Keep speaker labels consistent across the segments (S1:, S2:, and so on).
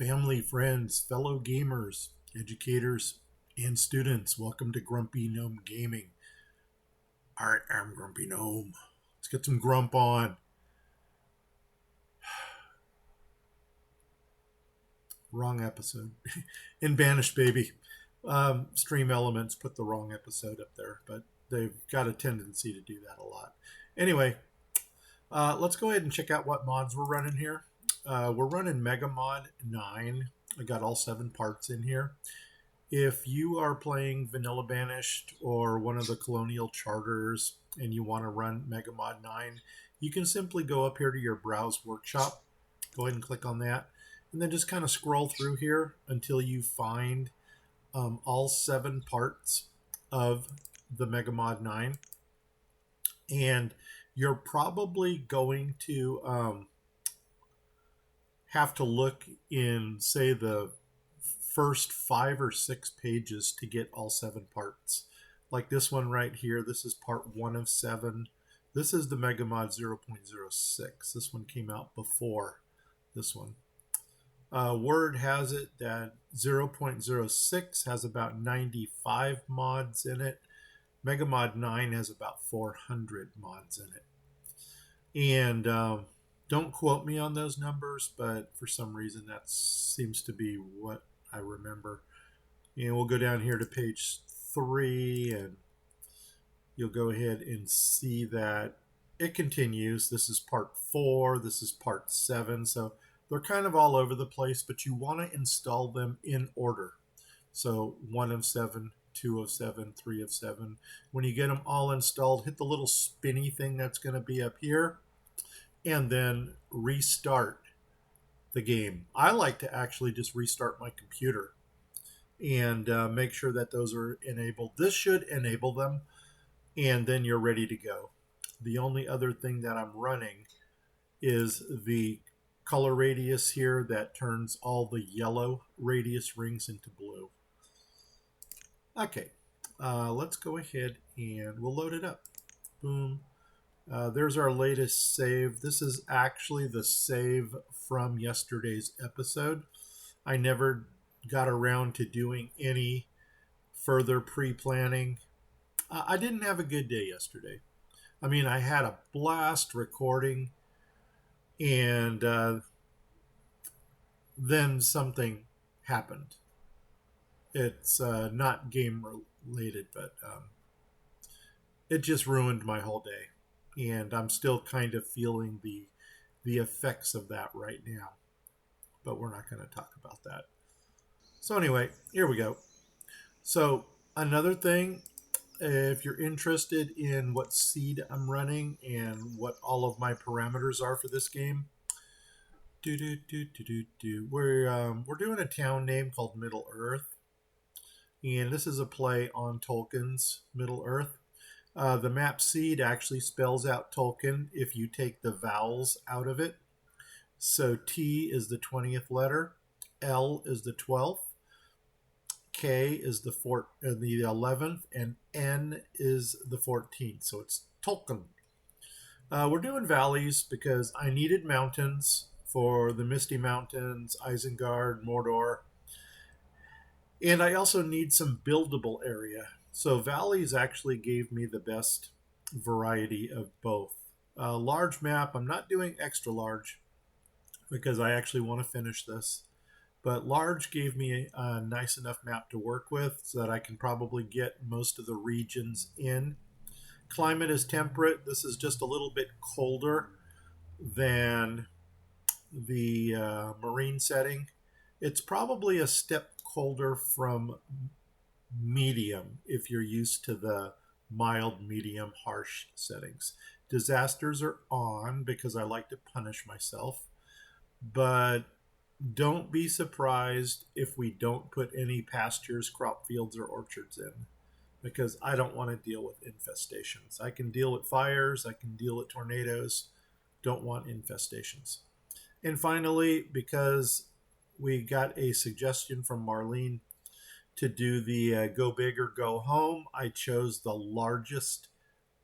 S1: family, friends, fellow gamers, educators, and students. Welcome to Grumpy Gnome Gaming. I am Grumpy Gnome. Let's get some grump on. Wrong episode. In Banished, baby. Stream Elements put the wrong episode up there, but they've got a tendency to do that a lot. Anyway, let's go ahead and check out what mods we're running here. We're running MegaMod 9. I got all 7 parts in here. If you are playing Vanilla Banished or one of the Colonial Charters and you want to run MegaMod 9, you can simply go up here to your Browse Workshop. Go ahead and click on that. And then just kind of scroll through here until you find all 7 parts of the MegaMod 9. And you're probably going to have to look in, say, the first 5 or 6 pages to get all 7 parts. Like this one right here, this is part 1 of 7. This is the MegaMod 0.06. This one came out before this one. Word has it that 0.06 has about 95 mods in it. MegaMod 9 has about 400 mods in it. And don't quote me on those numbers, but for some reason that seems to be what I remember. And we'll go down here to page 3 and you'll go ahead and see that it continues. This is part 4, this is part 7, so they're kind of all over the place, but you want to install them in order. So 1 of 7, 2 of 7, 3 of 7. When you get them all installed, hit the little spinny thing that's going to be up here and then restart the game. I like to actually just restart my computer and make sure that those are enabled. This should enable them, and then you're ready to go. The only other thing that I'm running is the color radius here that turns all the yellow radius rings into blue. Okay, let's go ahead and we'll load it up. Boom. There's our latest save. This is actually the save from yesterday's episode. I never got around to doing any further pre-planning. I didn't have a good day yesterday. I mean, I had a blast recording, and then something happened. It's not game related, but it just ruined my whole day. And I'm still kind of feeling the effects of that right now. But we're not going to talk about that. So anyway, here we go. So another thing, if you're interested in what seed I'm running and what all of my parameters are for this game, we're doing a town name called Middle Earth. And this is a play on Tolkien's Middle Earth. The map seed actually spells out Tolkien if you take the vowels out of it. So T is the 20th letter, L is the 12th, K is the 11th, and N is the 14th. So it's Tolkien. We're doing valleys because I needed mountains for the Misty Mountains, Isengard, Mordor. And I also need some buildable area. So valleys actually gave me the best variety of both. Large map, I'm not doing extra large because I actually want to finish this. But large gave me a nice enough map to work with so that I can probably get most of the regions in. Climate is temperate. This is just a little bit colder than the marine setting. It's probably a step colder from medium if you're used to the mild, medium, harsh settings. Disasters are on because I like to punish myself, but don't be surprised if we don't put any pastures, crop fields, or orchards in, because I don't want to deal with infestations. I can deal with fires, I can deal with tornadoes, don't want infestations. And finally, because we got a suggestion from Marlene to do the go big or go home, I chose the largest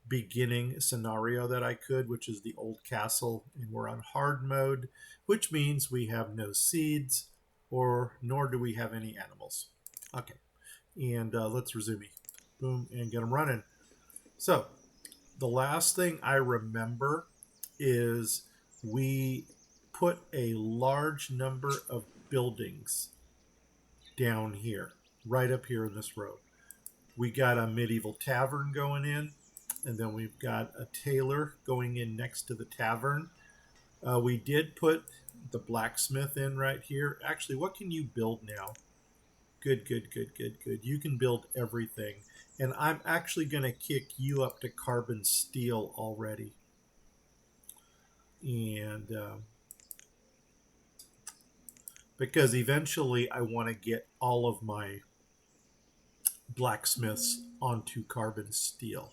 S1: beginning scenario that I could, which is the old castle, and we're on hard mode, which means we have no seeds or nor do we have any animals. Okay, and let's resume. Boom, and get them running. So the last thing I remember is we put a large number of buildings down here, right up here in this row. We got a medieval tavern going in, and then we've got a tailor going in next to the tavern. We did put the blacksmith in right here. Actually, what can you build now? Good, good, good, good, good. You can build everything. And I'm actually going to kick you up to carbon steel already. And because eventually I want to get all of my blacksmiths onto carbon steel.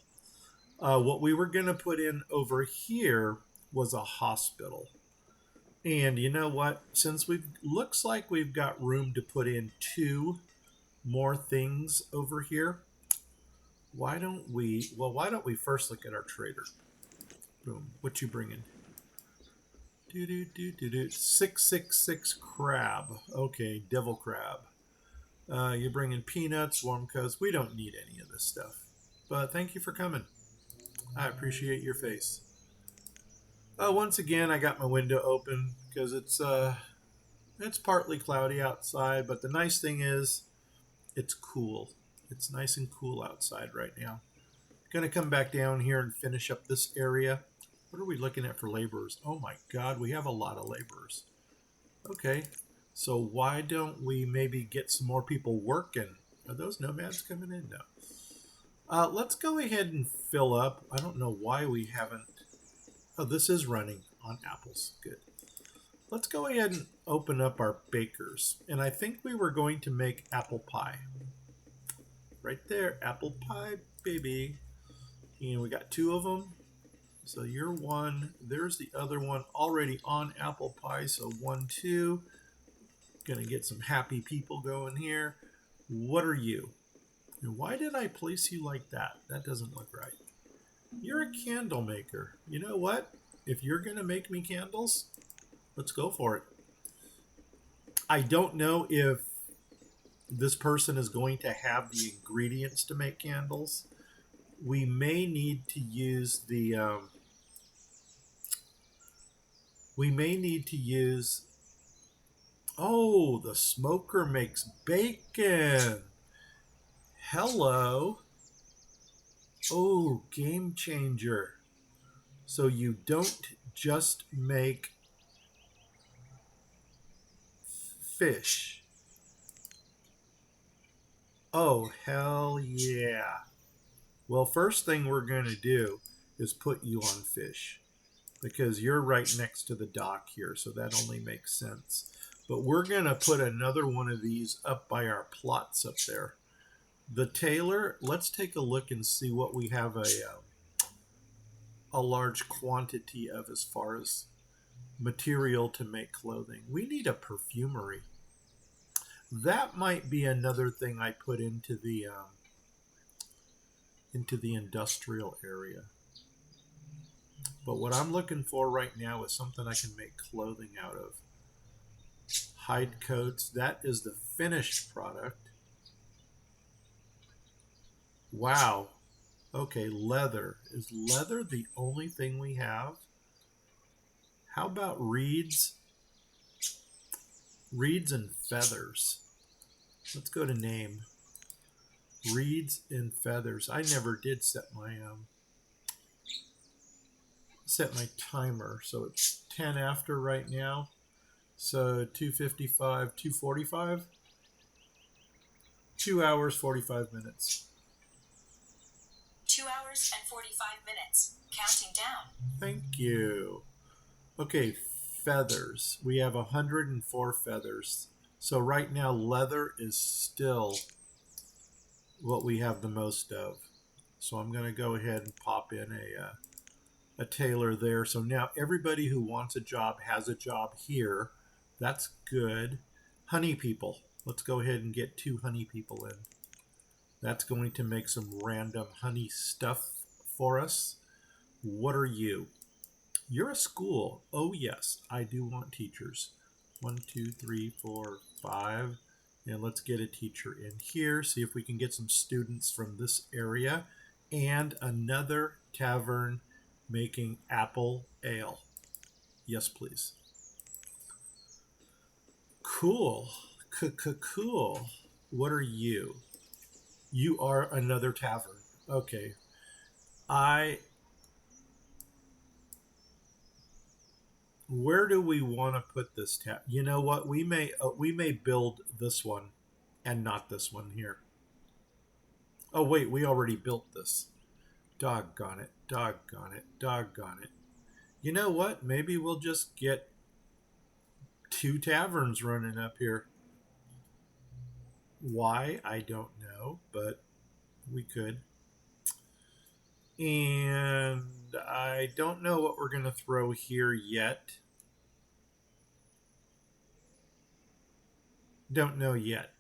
S1: What we were going to put in over here was a hospital. And you know what? Since we looks like we've got room to put in 2 more things over here, why don't we first look at our trader? Boom. What you bringing? 666 crab. Okay, devil crab. You're bringing peanuts, warm coats. We don't need any of this stuff. But thank you for coming. I appreciate your face. Once again, I got my window open because it's partly cloudy outside, but the nice thing is it's cool. It's nice and cool outside right now. Going to come back down here and finish up this area. What are we looking at for laborers? Oh my God, we have a lot of laborers. Okay, so why don't we maybe get some more people working? Are those nomads coming in? No. Let's go ahead and fill up. I don't know why we haven't. Oh, this is running on apples. Good. Let's go ahead and open up our bakers. And I think we were going to make apple pie. Right there, apple pie, baby. And we got 2 of them. So you're 1. There's the other one already on apple pie. So 1, 2. Gonna get some happy people going here. What are you? And why did I place you like that? That doesn't look right. You're a candle maker. You know what? If you're gonna make me candles, let's go for it. I don't know if this person is going to have the ingredients to make candles. We may need to use the oh, the smoker makes bacon. Hello. Oh, game changer. So you don't just make fish. Oh, hell yeah. Well, first thing we're going to do is put you on fish because you're right next to the dock here, so that only makes sense. But we're going to put another one of these up by our plots up there. The tailor, let's take a look and see what we have a large quantity of as far as material to make clothing. We need a perfumery. That might be another thing I put into the industrial area. But what I'm looking for right now is something I can make clothing out of. Hide coats, that is the finished product. Wow. Okay, leather. Is leather the only thing we have? How about reeds? Reeds and feathers. Let's go to name. Reeds and feathers. I never did set my timer, so it's 10 after right now. So 2:55, 2:45. 2 hours 45 minutes.
S2: 2 hours and 45 minutes. Counting down.
S1: Thank you. Okay, feathers. We have 104 feathers. So right now leather is still what we have the most of. So I'm going to go ahead and pop in a tailor there. So now everybody who wants a job has a job here. That's good. Honey people. Let's go ahead and get 2 honey people in. That's going to make some random honey stuff for us. What are you? You're a school. Oh yes, I do want teachers. 1, 2, 3, 4, 5. And let's get a teacher in here, see if we can get some students from this area. And another tavern making apple ale. Yes, please. Cool. Cool. What are you? You are another tavern. Okay. I Where do we want to put this tab? You know what? We may build this one and not this one here. Oh wait, we already built this. Doggone it. Doggone it. Doggone it. You know what? Maybe we'll just get 2 taverns running up here. Why? I don't know, but we could. And I don't know what we're going to throw here yet. Don't know yet.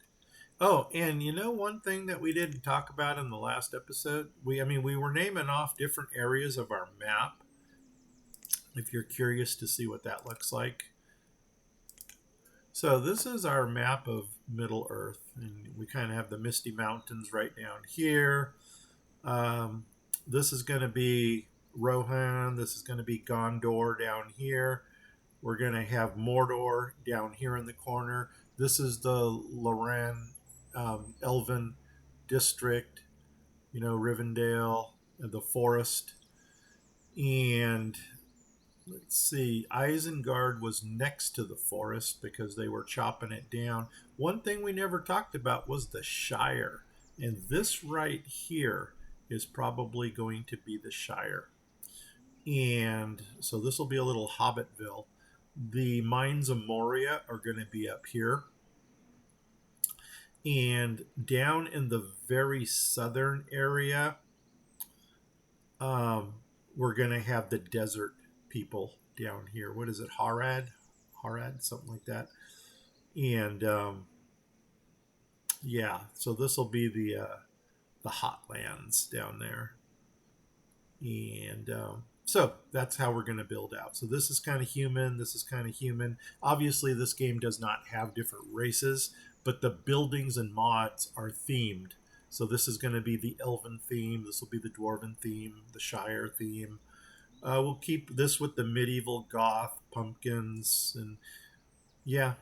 S1: Oh, and you know one thing that we didn't talk about in the last episode? We were naming off different areas of our map. If you're curious to see what that looks like. So this is our map of Middle Earth, and we kind of have the Misty Mountains right down here. This is going to be Rohan. This is going to be Gondor down here. We're going to have Mordor down here in the corner. This is the Loran Elven district, Rivendell, the forest. And let's see, Isengard was next to the forest because they were chopping it down. One thing we never talked about was the Shire. And this right here is probably going to be the Shire. And so this will be a little Hobbitville. The Mines of Moria are going to be up here. And down in the very southern area, we're going to have the desert people down here. What is it? Harad, something like that. And yeah, so this will be the hotlands down there. And so that's how we're going to build out. So this is kind of human. This is kind of human. Obviously, this game does not have different races, but the buildings and mods are themed. So this is going to be the Elven theme. This will be the Dwarven theme, the Shire theme. We'll keep this with the medieval goth pumpkins, and yeah,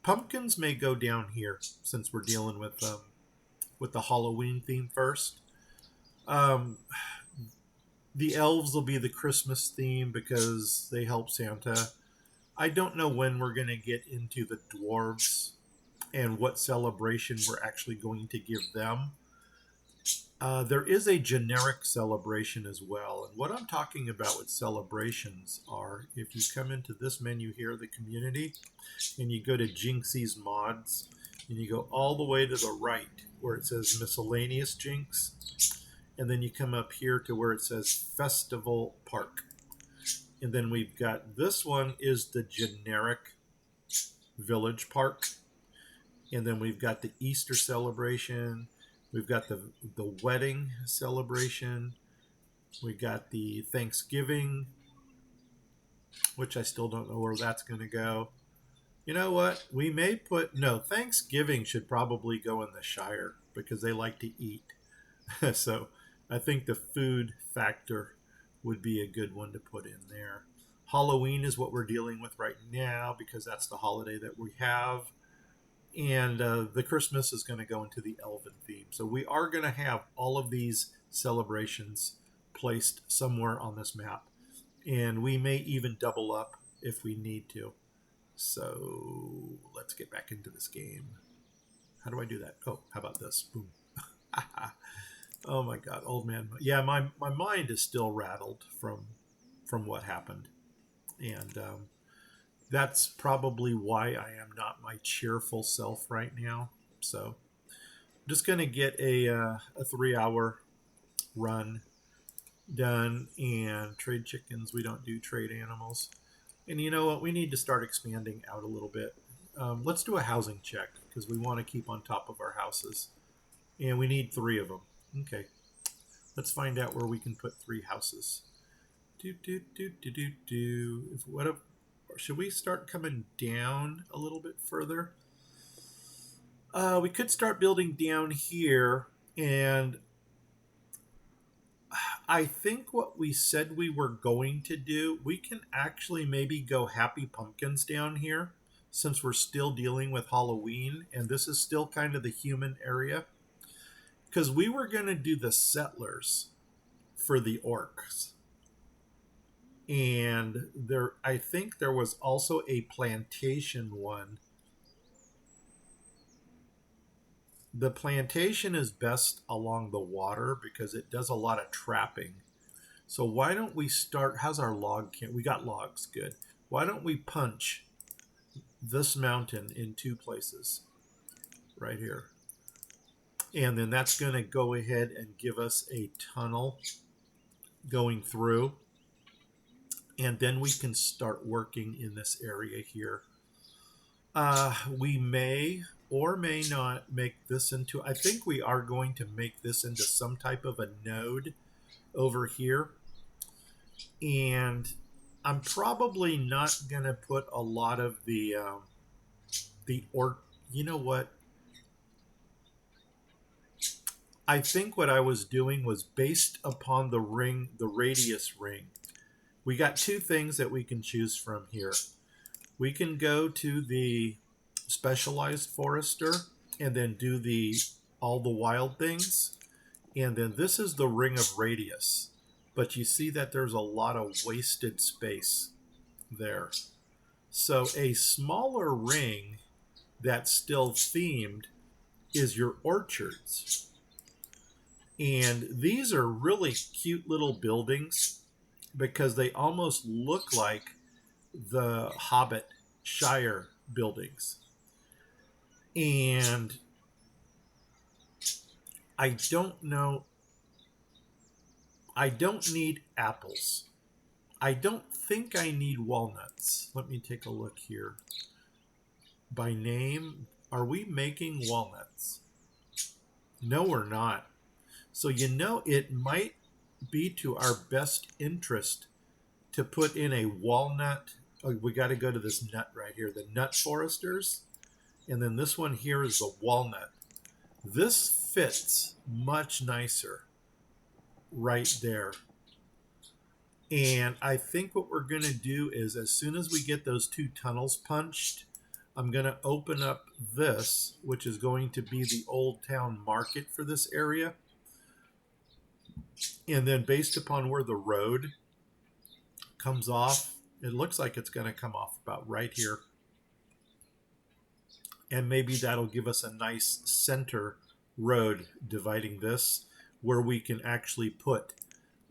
S1: pumpkins may go down here since we're dealing with the Halloween theme first. The elves will be the Christmas theme because they help Santa. I don't know when we're going to get into the dwarves and what celebration we're actually going to give them. There is a generic celebration as well. And what I'm talking about with celebrations are if you come into this menu here, the community, and you go to Jinxie's mods, and you go all the way to the right where it says miscellaneous Jinx, and then you come up here to where it says Festival Park. And then we've got this one is the generic Village Park. And then we've got the Easter celebration. We've got the wedding celebration. We got the Thanksgiving, which I still don't know where that's going to go. You know what? Thanksgiving should probably go in the Shire because they like to eat. So I think the food factor would be a good one to put in there. Halloween is what we're dealing with right now because that's the holiday that we have. And the Christmas is going to go into the Elven theme. So we are going to have all of these celebrations placed somewhere on this map. And we may even double up if we need to. So let's get back into this game. How do I do that? Oh, how about this? Boom. Oh my God, old man. Yeah, my mind is still rattled from what happened. And that's probably why I am not my cheerful self right now. So I'm just going to get a 3-hour run done and trade chickens. We don't do trade animals. And you know what? We need to start expanding out a little bit. Let's do a housing check because we want to keep on top of our houses. And we need 3 of them. Okay. Let's find out where we can put 3 houses. Should we start coming down a little bit further? We could start building down here, and I think what we said we were going to do, we can actually maybe go Happy Pumpkins down here since we're still dealing with Halloween and this is still kind of the human area. Because we were going to do the settlers for the orcs. And there, I think there was also a plantation one. The plantation is best along the water because it does a lot of trapping. So why don't we start? How's our log camp? We got logs, good. Why don't we punch this mountain in two places, right here, and then that's going to go ahead and give us a tunnel going through, and then we can start working in this area here. We may or may not make this into. I think we are going to make this into some type of a node over here. And I'm probably not going to put a lot of or you know what? I think what I was doing was based upon the ring, the radius ring. We got two things that we can choose from here. We can go to the specialized forester and then do the all the wild things. And then this is the ring of radius. But you see that there's a lot of wasted space there. So a smaller ring that's still themed is your orchards. And these are really cute little buildings because they almost look like the Hobbit Shire buildings. And I don't know, I don't need apples. I don't think I need walnuts. Let me take a look here. By name, are we making walnuts? No, we're not. So, you know, it might be to our best interest to put in a walnut. Oh, we got to go to this nut right here, the nut foresters. And then this one here is the walnut. This fits much nicer right there. And I think what we're going to do is as soon as we get those two tunnels punched, I'm going to open up this, which is going to be the Old Town Market for this area. And then based upon where the road comes off, it looks like it's going to come off about right here. And maybe that'll give us a nice center road dividing this where we can actually put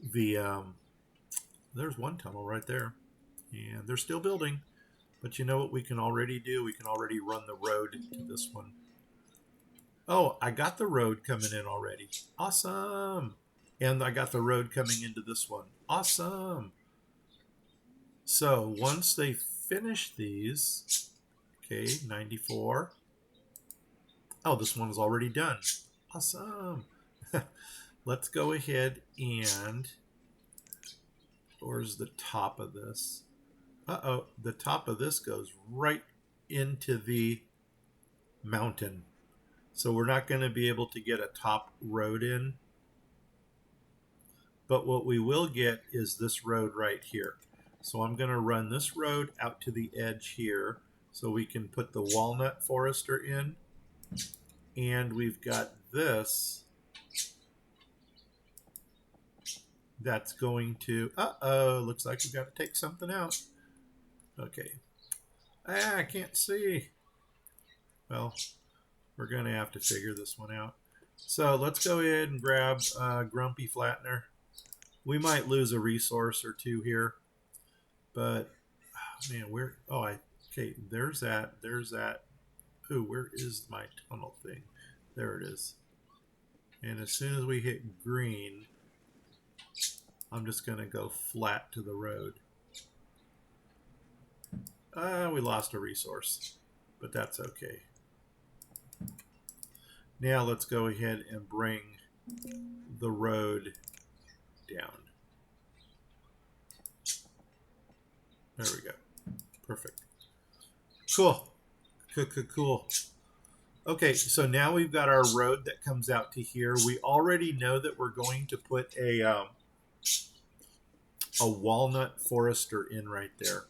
S1: the there's one tunnel right there, and they're still building, but you know what we can already do? We can already run the road to this one. Oh, I got the road coming in already. Awesome. And I got the road coming into this one. Awesome. So once they finish these, okay, 94. Oh, this one is already done. Awesome. Let's go ahead and where's the top of this? Uh-oh, the top of this goes right into the mountain. So we're not going to be able to get a top road in. But what we will get is this road right here. So I'm going to run this road out to the edge here so we can put the walnut forester in. And we've got this that's going to, looks like we've got to take something out. Okay. I can't see. Well, we're going to have to figure this one out. So let's go ahead and grab Grumpy Flattener. We might lose a resource or two here. But, oh, man, where, okay, there's that. Ooh, where is my tunnel thing? There it is. And as soon as we hit green, I'm just going to go flat to the road. We lost a resource, but that's okay. Now let's go ahead and bring the road down. There we go. Perfect. Cool. Cool. Okay, so now we've got our road that comes out to here. We already know that we're going to put a walnut forester in right there.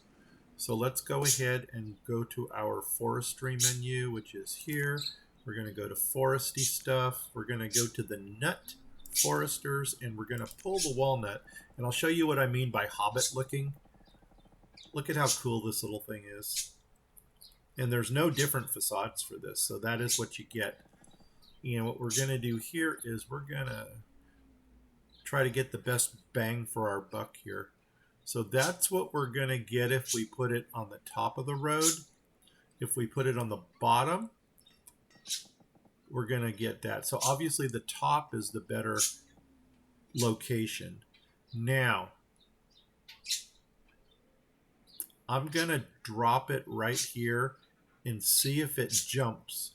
S1: So let's go ahead and go to our forestry menu, which is here. We're going to go to foresty stuff. We're going to go to the nut foresters, and we're going to pull the walnut. And I'll show you what I mean by hobbit looking. Look at how cool this little thing is. And there's no different facades for this, so that is what you get. And what we're going to do here is we're going to try to get the best bang for our buck here. So that's what we're going to get if we put it on the top of the road. If we put it on the bottom, we're going to get that. So obviously the top is the better location. Now, I'm going to drop it right here and see if it jumps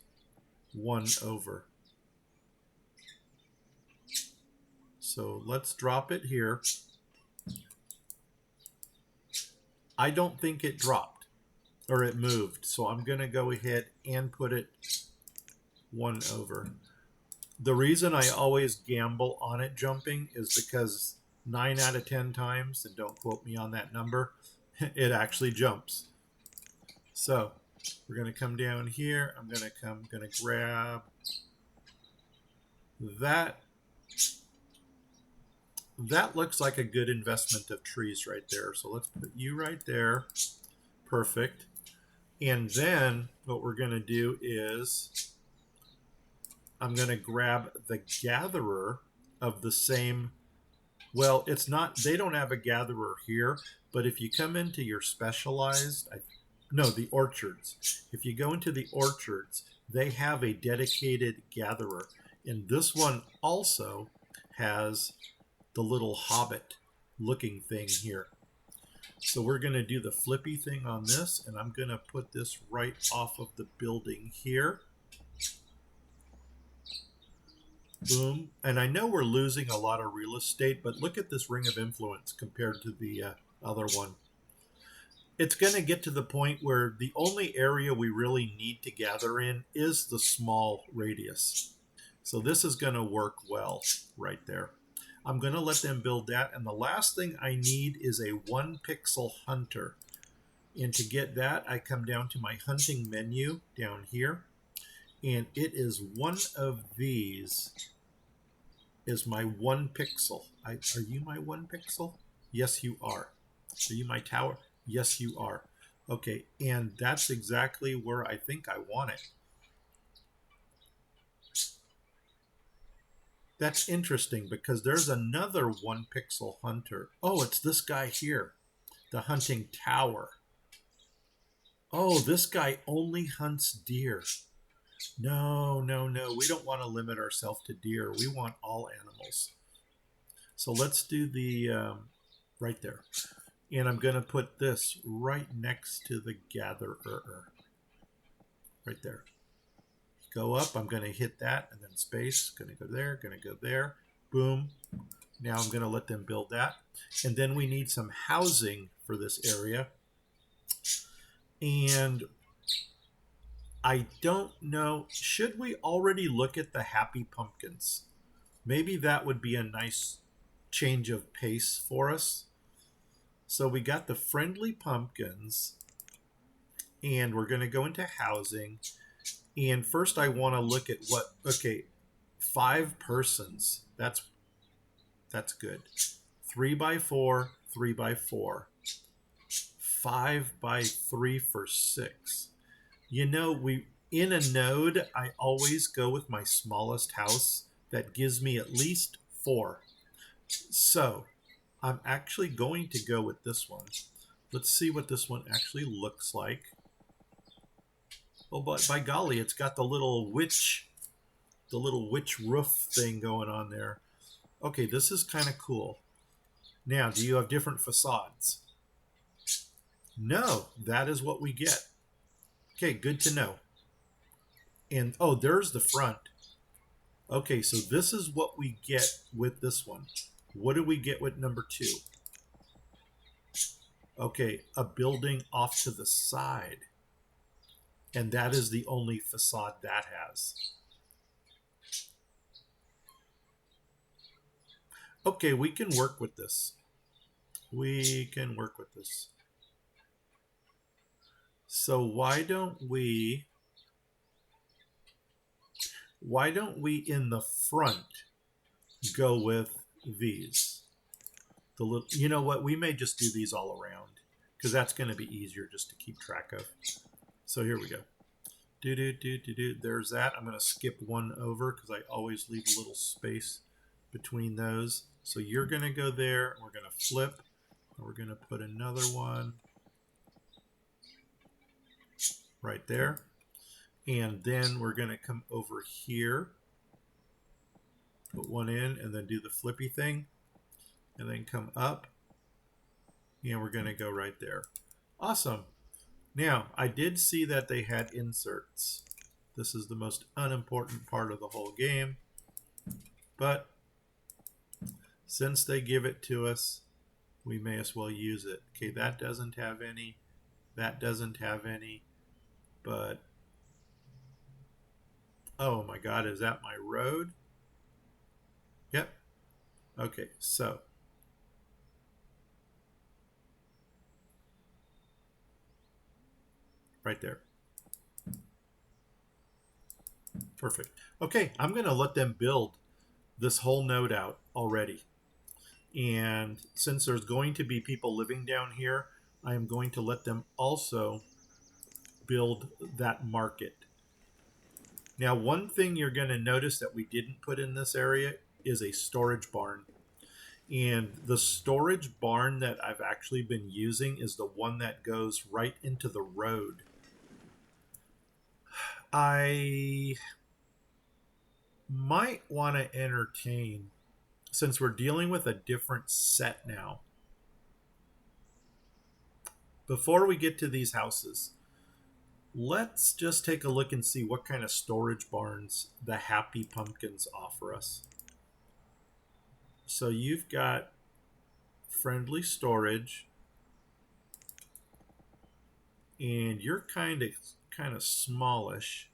S1: one over. So let's drop it here. I don't think it dropped or it moved. So I'm going to go ahead and put it one over. The reason I always gamble on it jumping is because 9 out of 10 times, and don't quote me on that number, it actually jumps. So we're going to come down here. I'm going to grab that. That looks like a good investment of trees right there. So let's put you right there. Perfect. And then what we're going to do is I'm going to grab the gatherer of the same. Well, it's not, they don't have a gatherer here, but if you come into your specialized, no, the orchards. If you go into the orchards, they have a dedicated gatherer. And this one also has the little hobbit looking thing here. So we're going to do the flippy thing on this, and I'm going to put this right off of the building here. Boom. And I know we're losing a lot of real estate, but look at this ring of influence compared to the other one. It's going to get to the point where the only area we really need to gather in is the small radius. So this is going to work well right there. I'm going to let them build that. And the last thing I need is a 1 pixel hunter. And to get that, I come down to my hunting menu down here. And it is one of these is my 1 pixel. Are you my 1 pixel? Yes, you are. Are you my tower? Yes, you are. Okay, and that's exactly where I think I want it. That's interesting because there's another 1 pixel hunter. Oh, it's this guy here, the hunting tower. Oh, this guy only hunts deer. No, no, no. We don't want to limit ourselves to deer. We want all animals. So let's do the right there. And I'm going to put this right next to the gatherer. Right there. Go up. I'm going to hit that and then space. Going to go there. Going to go there. Boom. Now I'm going to let them build that. And then we need some housing for this area. And I don't know. Should we already look at the happy pumpkins? Maybe that would be a nice change of pace for us. So we got the friendly pumpkins. And we're going to go into housing. And first I want to look at what, okay, 5 persons. That's good. 3 by 4, 3 by 4. 5 by 3 for 6. You know, in a node, I always go with my smallest house. That gives me at least 4. So I'm actually going to go with this one. Let's see what this one actually looks like. Oh, but by golly, it's got the little witch roof thing going on there. Okay, this is kind of cool. Now, do you have different facades? No, that is what we get. Okay, good to know. And, oh, there's the front. Okay, so this is what we get with this one. What do we get with number 2? Okay, a building off to the side. And that is the only facade that has. Okay, we can work with this. We can work with this. So why don't we in the front go with these? The little, you know what? We may just do these all around because that's going to be easier just to keep track of. So here we go. There's that. I'm going to skip one over because I always leave a little space between those. So you're going to go there. We're going to flip. And we're going to put another one right there. And then we're going to come over here, put one in, and then do the flippy thing. And then come up. And we're going to go right there. Awesome. Now, I did see that they had inserts. This is the most unimportant part of the whole game. But since they give it to us, we may as well use it. Okay, that doesn't have any. That doesn't have any. But, oh my God, is that my road? Yep. Okay, so. Right there. Perfect. Okay, I'm going to let them build this whole node out already. And since there's going to be people living down here, I am going to let them also build that market. Now, one thing you're going to notice that we didn't put in this area is a storage barn. And the storage barn that I've actually been using is the one that goes right into the road. I might want to entertain, since we're dealing with a different set now. Before we get to these houses, let's just take a look and see what kind of storage barns the Happy Pumpkins offer us. So you've got friendly storage, and you're kind of smallish.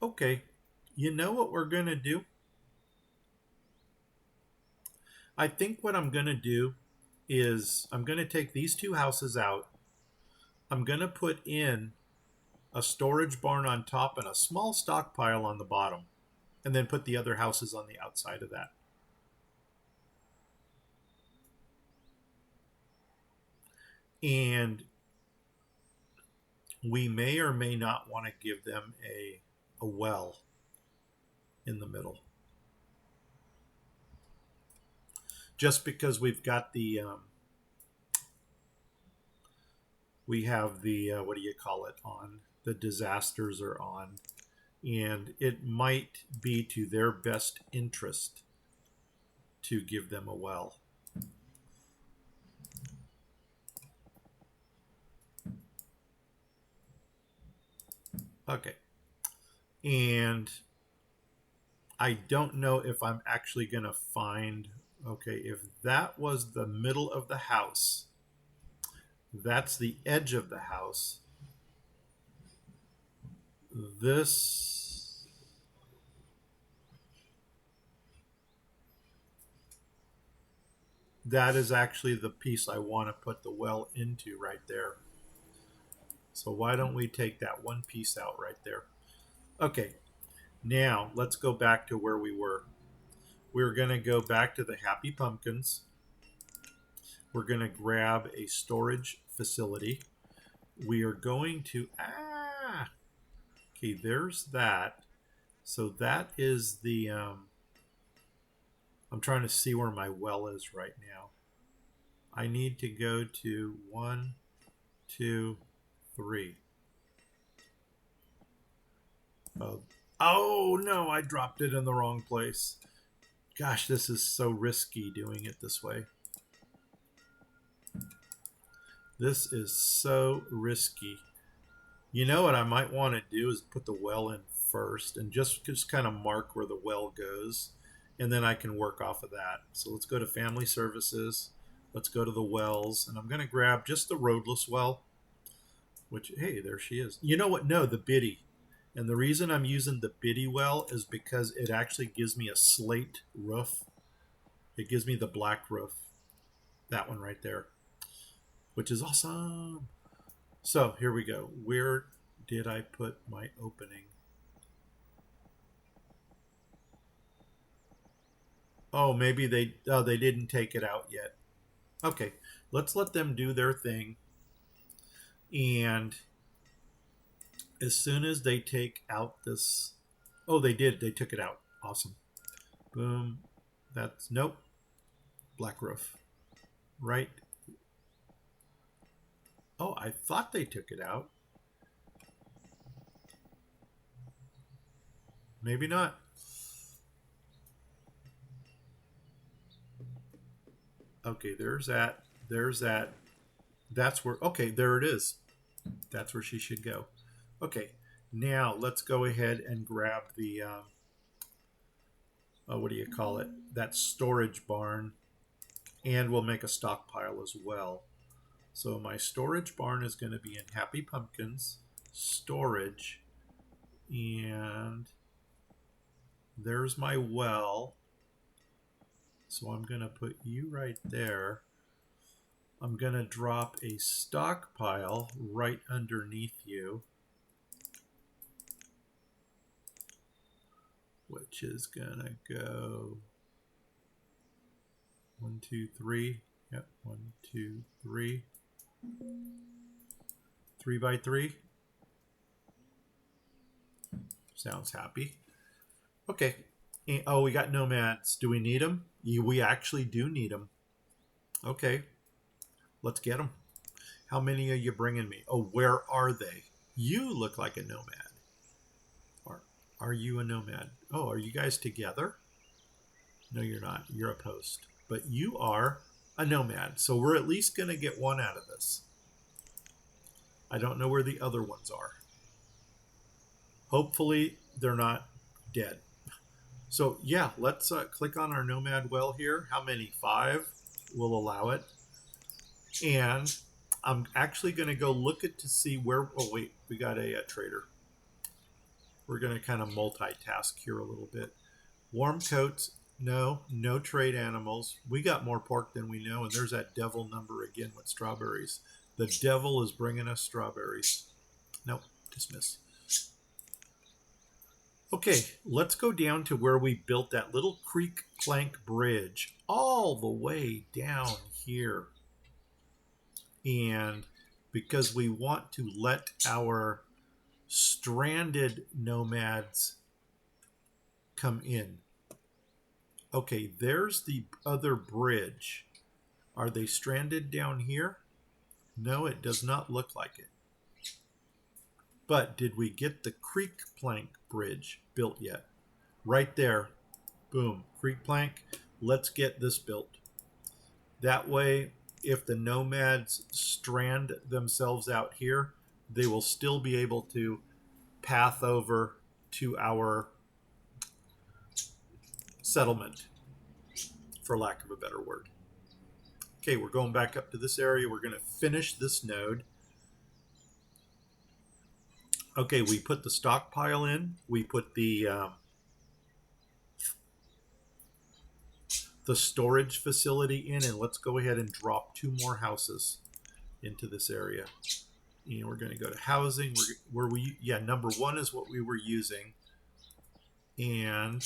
S1: Okay, you know what we're going to do? I think what I'm going to do is I'm going to take these two houses out. I'm going to put in a storage barn on top and a small stockpile on the bottom, and then put the other houses on the outside of that. And we may or may not want to give them a well in the middle. Just because we've got the, we have the, what do you call it, on? The disasters are on. And it might be to their best interest to give them a well. Okay. And I don't know if I'm actually going to find, okay, if that was the middle of the house, that's the edge of the house. This, that is actually the piece I want to put the well into right there. So why don't we take that one piece out right there? Okay, now let's go back to where we were. We're going to go back to the Happy Pumpkins. We're going to grab a storage facility. We are going to, okay, there's that. So that is the, I'm trying to see where my well is right now. I need to go to 1, 2, 3. Oh no, I dropped it in the wrong place. Gosh, this is so risky doing it this way. This is so risky. You know what I might want to do is put the well in first and just kind of mark where the well goes, and then I can work off of that. So let's go to Family Services. Let's go to the wells, and I'm going to grab just the roadless well, which, hey, there she is. You know what? No, the biddy. And the reason I'm using the biddy well is because it actually gives me a slate roof. It gives me the black roof. That one right there, which is awesome. So here we go. Where did I put my opening? Oh, maybe they didn't take it out yet. Okay, let's let them do their thing. And as soon as they take out this, oh, they did. They took it out. Awesome. Boom. That's nope. Black roof. Right. Oh, I thought they took it out. Maybe not. Okay, there's that. There's that. That's where, okay, there it is. That's where she should go. Okay, now let's go ahead and grab the, what do you call it? That storage barn. And we'll make a stockpile as well. So my storage barn is going to be in Happy Pumpkins, storage, and there's my well. So I'm going to put you right there. I'm going to drop a stockpile right underneath you, which is going to go 1, 2, 3. Yep, 1, 2, 3. 3 by 3. Sounds happy. Okay. Oh, we got nomads. Do we need them? We actually do need them. Okay. Let's get them. How many are you bringing me? Oh, where are they? You look like a nomad. Are you a nomad? Oh, are you guys together? No, you're not. You're a post. But you are a nomad. So we're at least going to get one out of this. I don't know where the other ones are. Hopefully they're not dead. So yeah, let's click on our nomad well here. How many? 5. We'll allow it. And I'm actually going to go look at to see where, oh wait, we got a trader. We're going to kind of multitask here a little bit. Warm coats. No trade animals. We got more pork than we know. And there's that devil number again with strawberries. The devil is bringing us strawberries. Nope, dismiss. Okay, let's go down to where we built that little creek plank bridge all the way down here. And because we want to let our stranded nomads come in. Okay, there's the other bridge. Are they stranded down here? No, it does not look like it. But did we get the creek plank bridge built yet? Right there. Boom. Creek plank. Let's get this built. That way, if the nomads strand themselves out here, they will still be able to path over to our settlement, for lack of a better word. Okay, we're going back up to this area. We're going to finish this node. Okay, we put the stockpile in. We put the storage facility in, and let's go ahead and drop 2 more houses into this area. And we're going to go to housing. Number 1 is what we were using. And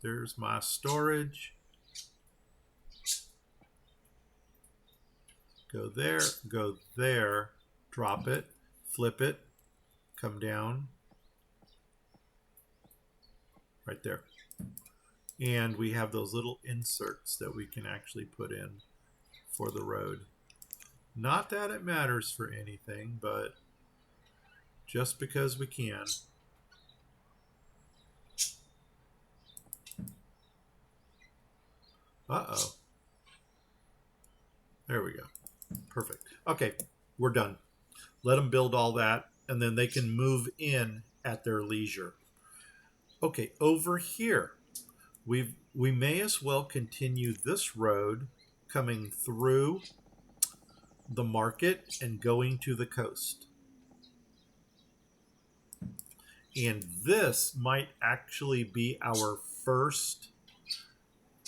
S1: there's my storage. Go there, drop it, flip it, come down, right there. And we have those little inserts that we can actually put in for the road. Not that it matters for anything, but just because we can. Uh-oh. There we go. Perfect. Okay, we're done. Let them build all that, and then they can move in at their leisure. Okay, over here, we may as well continue this road coming through the market and going to the coast. And this might actually be our first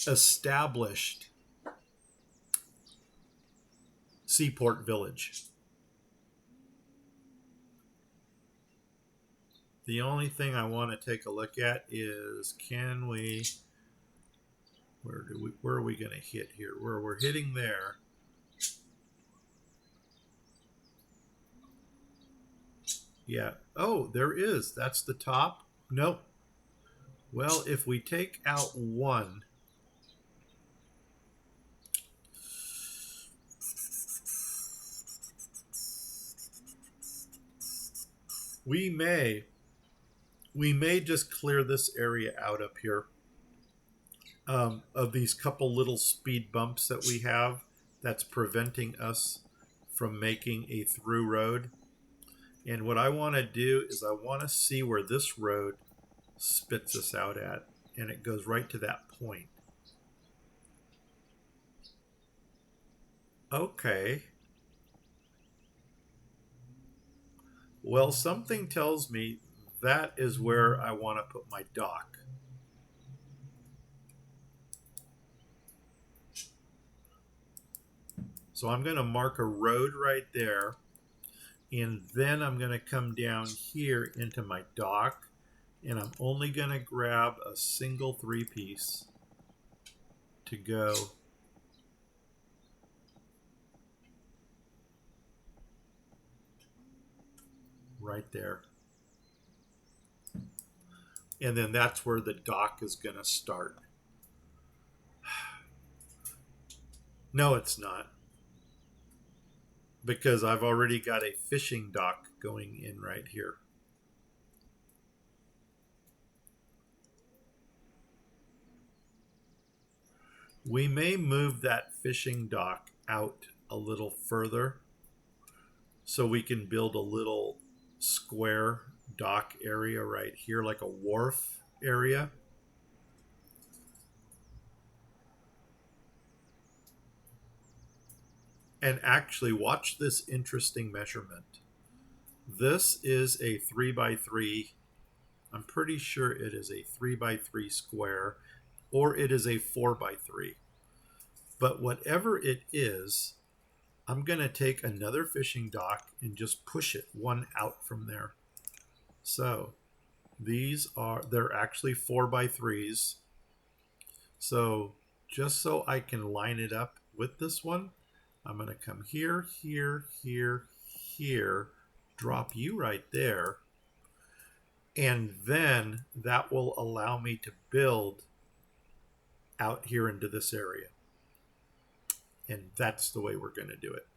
S1: established seaport village. The only thing I want to take a look at is, can we, where are we going to hit here? Where we're hitting there. Yeah. Oh, there is. That's the top. Nope. Well, if we take out one, we may just clear this area out up here, of these couple little speed bumps that we have that's preventing us from making a through road. And what I want to do is I want to see where this road spits us out at, and it goes right to that point. Okay. Well, something tells me that is where I want to put my dock. So I'm going to mark a road right there, and then I'm going to come down here into my dock, and I'm only going to grab a single 3-piece to go right there. And then that's where the dock is going to start. No, it's not, because I've already got a fishing dock going in right here. We may move that fishing dock out a little further so we can build a little square dock area right here, like a wharf area. And actually, watch this interesting measurement. This is a 3x3. I'm pretty sure it is a 3x3 square, or it is a 4x3. But whatever it is, I'm going to take another fishing dock and just push it one out from there. So they're actually 4x3s. So just so I can line it up with this one, I'm going to come here, here, here, here, drop you right there. And then that will allow me to build out here into this area. And that's the way we're going to do it.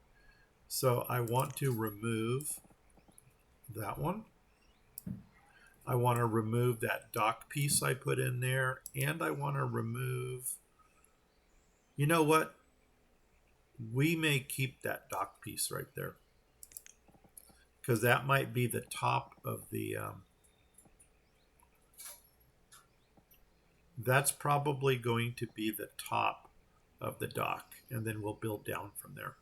S1: So I want to remove that one. I want to remove that dock piece I put in there. And I want to remove, you know what? We may keep that dock piece right there, because that might be the top of the, that's probably going to be the top of the dock, and then we'll build down from there.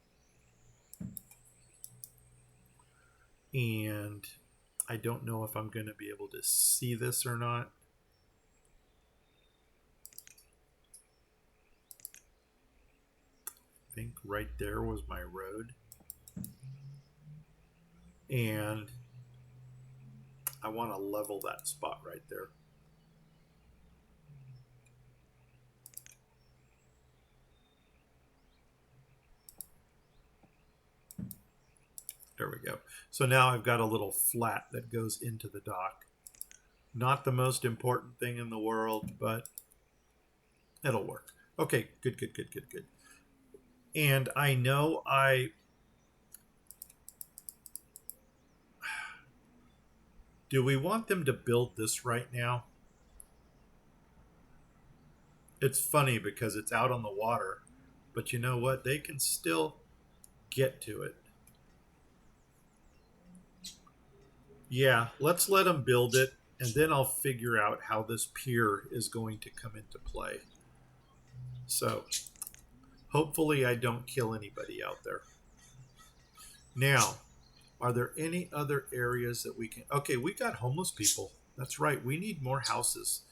S1: And I don't know if I'm going to be able to see this or not. I think right there was my road. And I want to level that spot right there. There we go. So now I've got a little flat that goes into the dock. Not the most important thing in the world, but it'll work. Okay, good. And I know do we want them to build this right now? It's funny because it's out on the water, but you know what? They can still get to it. Yeah, let's let them build it, and then I'll figure out how this pier is going to come into play. So hopefully I don't kill anybody out there. Now, are there any other areas that we can... Okay, we got homeless people. That's right. We need more houses.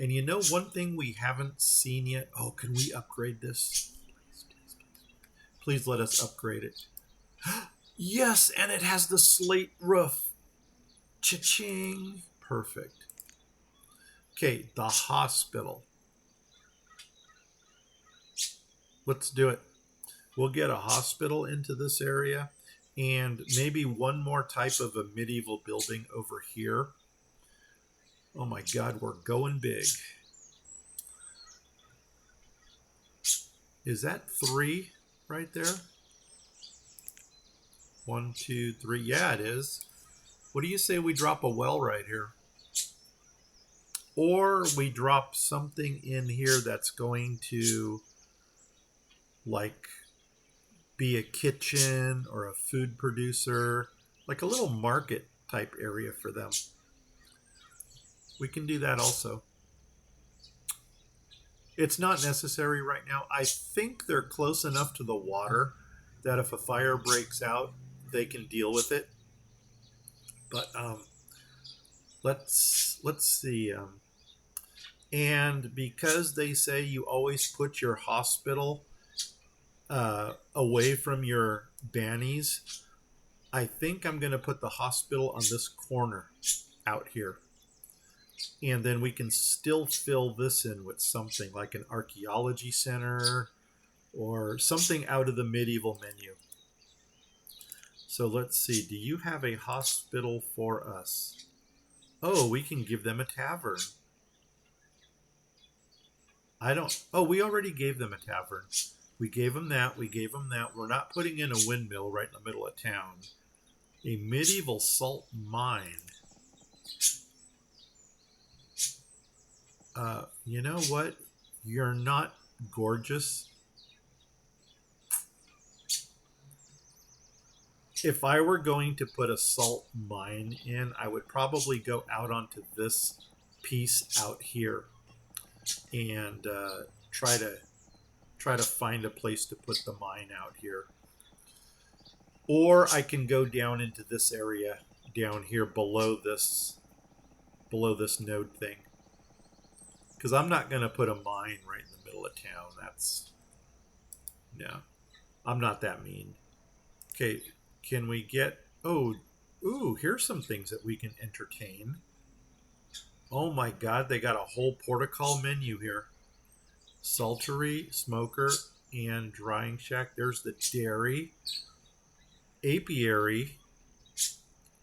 S1: And you know one thing we haven't seen yet? Oh, can we upgrade this? Please let us upgrade it. Yes, and it has the slate roof. Cha-ching. Perfect. Okay, the hospital. Let's do it. We'll get a hospital into this area and maybe one more type of a medieval building over here. Oh my God, we're going big. Is that 3 right there? 1, 2, 3. Yeah, it is. What do you say we drop a well right here? Or we drop something in here that's going to like be a kitchen or a food producer, like a little market type area for them. We can do that also. It's not necessary right now. I think they're close enough to the water that if a fire breaks out, they can deal with it. But let's see. And because they say you always put your hospital away from your bannies, I think I'm going to put the hospital on this corner out here. And then we can still fill this in with something like an archaeology center or something out of the medieval menu. So let's see. Do you have a hospital for us? Oh, we can give them a tavern. I don't... Oh, we already gave them a tavern. We gave them that. We gave them that. We're not putting in a windmill right in the middle of town. A medieval salt mine. You know what? You're not gorgeous. If I were going to put a salt mine in, I would probably go out onto this piece out here and try to find a place to put the mine out here. Or I can go down into this area down here below this node thing. Because I'm not going to put a mine right in the middle of town. No, I'm not that mean. Okay, can we get... Oh, ooh, here's some things that we can entertain. Oh my God, they got a whole portical menu here. Saltery, smoker, and drying shack. There's the dairy, apiary,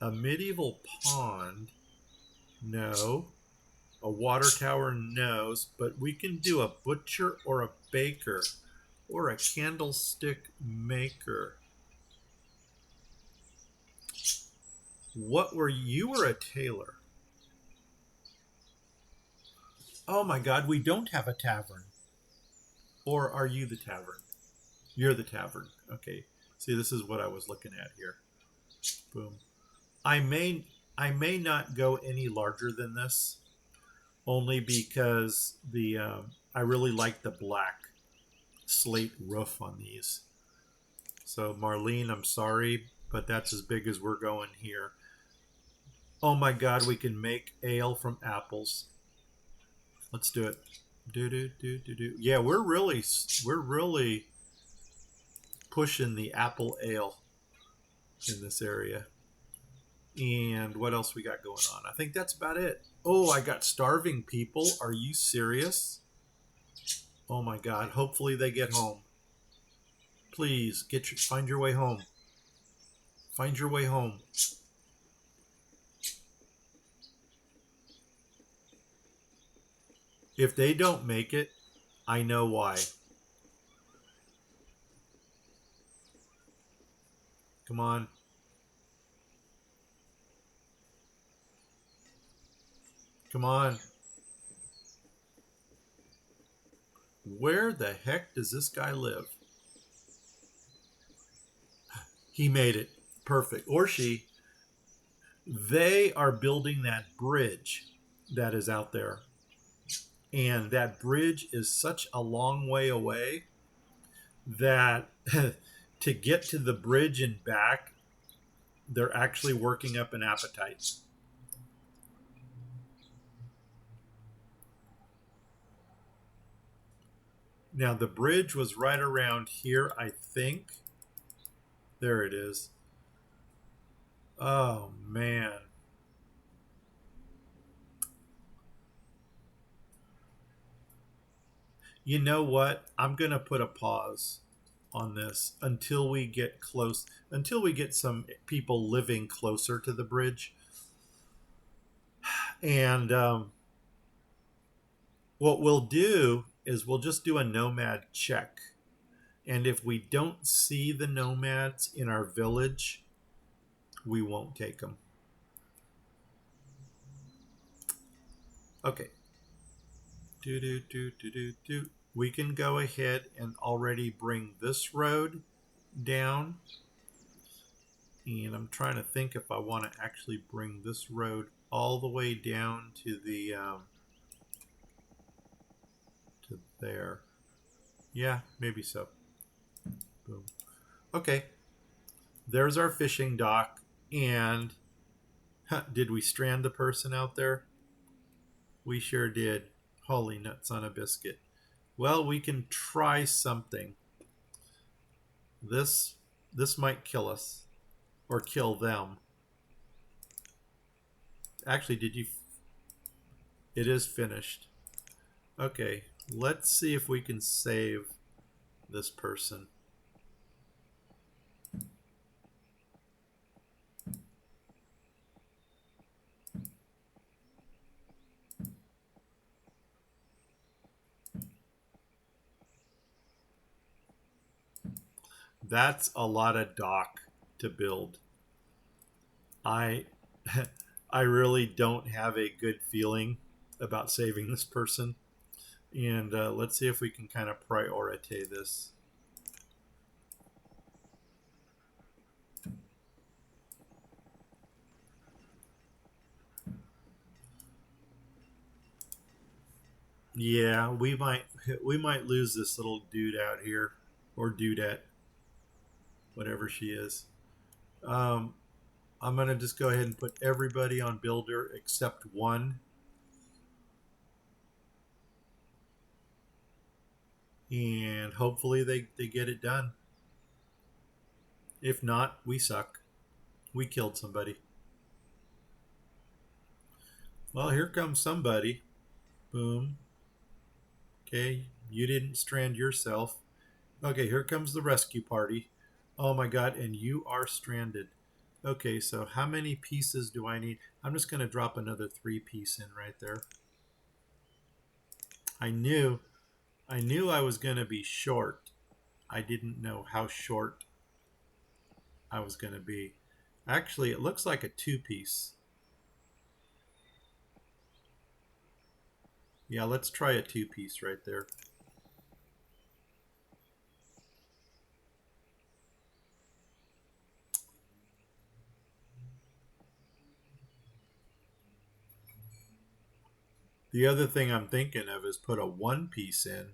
S1: a medieval pond. No. A water tower, no. But we can do a butcher or a baker or a candlestick maker. What were you? You were a tailor. Oh my God, we don't have a tavern. Or are you the tavern? You're the tavern. Okay. See, this is what I was looking at here. Boom. I may not go any larger than this, only because I really like the black slate roof on these. So Marlene, I'm sorry, but that's as big as we're going here. Oh my God, we can make ale from apples. Let's do it. Do. Yeah, we're really pushing the apple ale in this area. And what else we got going on? I think that's about it. Oh, I got starving people. Are you serious? Oh my God. Hopefully they get home. Please find your way home. Find your way home. If they don't make it, I know why. Come on. Come on. Where the heck does this guy live? He made it. Perfect. Or she. They are building that bridge that is out there. And that bridge is such a long way away that to get to the bridge and back, they're actually working up an appetite. Now, the bridge was right around here, I think. There it is. Oh, man. You know what? I'm going to put a pause on this until we get close, until we get some people living closer to the bridge. And what we'll do is we'll just do a nomad check. And if we don't see the nomads in our village, we won't take them. Okay. Do. We can go ahead and already bring this road down. And I'm trying to think if I want to actually bring this road all the way down to the to there. Yeah, maybe so. Boom. Okay. There's our fishing dock. And did we strand the person out there? We sure did. Holy nuts on a biscuit. Well, we can try something. This might kill us or kill them. Actually, did you? It is finished. Okay, let's see if we can save this person. That's a lot of dock to build. I I really don't have a good feeling about saving this person. And let's see if we can kind of prioritize this. Yeah, we might lose this little dude out here, or dudette, whatever she is. Um, I'm gonna just go ahead and put everybody on builder except one, and hopefully they get it done. If not, we suck. We killed somebody. Well, here comes somebody. Boom. Okay, you didn't strand yourself. Okay, here comes the rescue party. Oh my god, and you are stranded. Okay, so how many pieces do I need? I'm just going to drop another 3-piece in right there. I knew I was going to be short. I didn't know how short I was going to be. Actually, it looks like a 2-piece. Yeah, let's try a 2-piece right there. The other thing I'm thinking of is put a 1-piece in.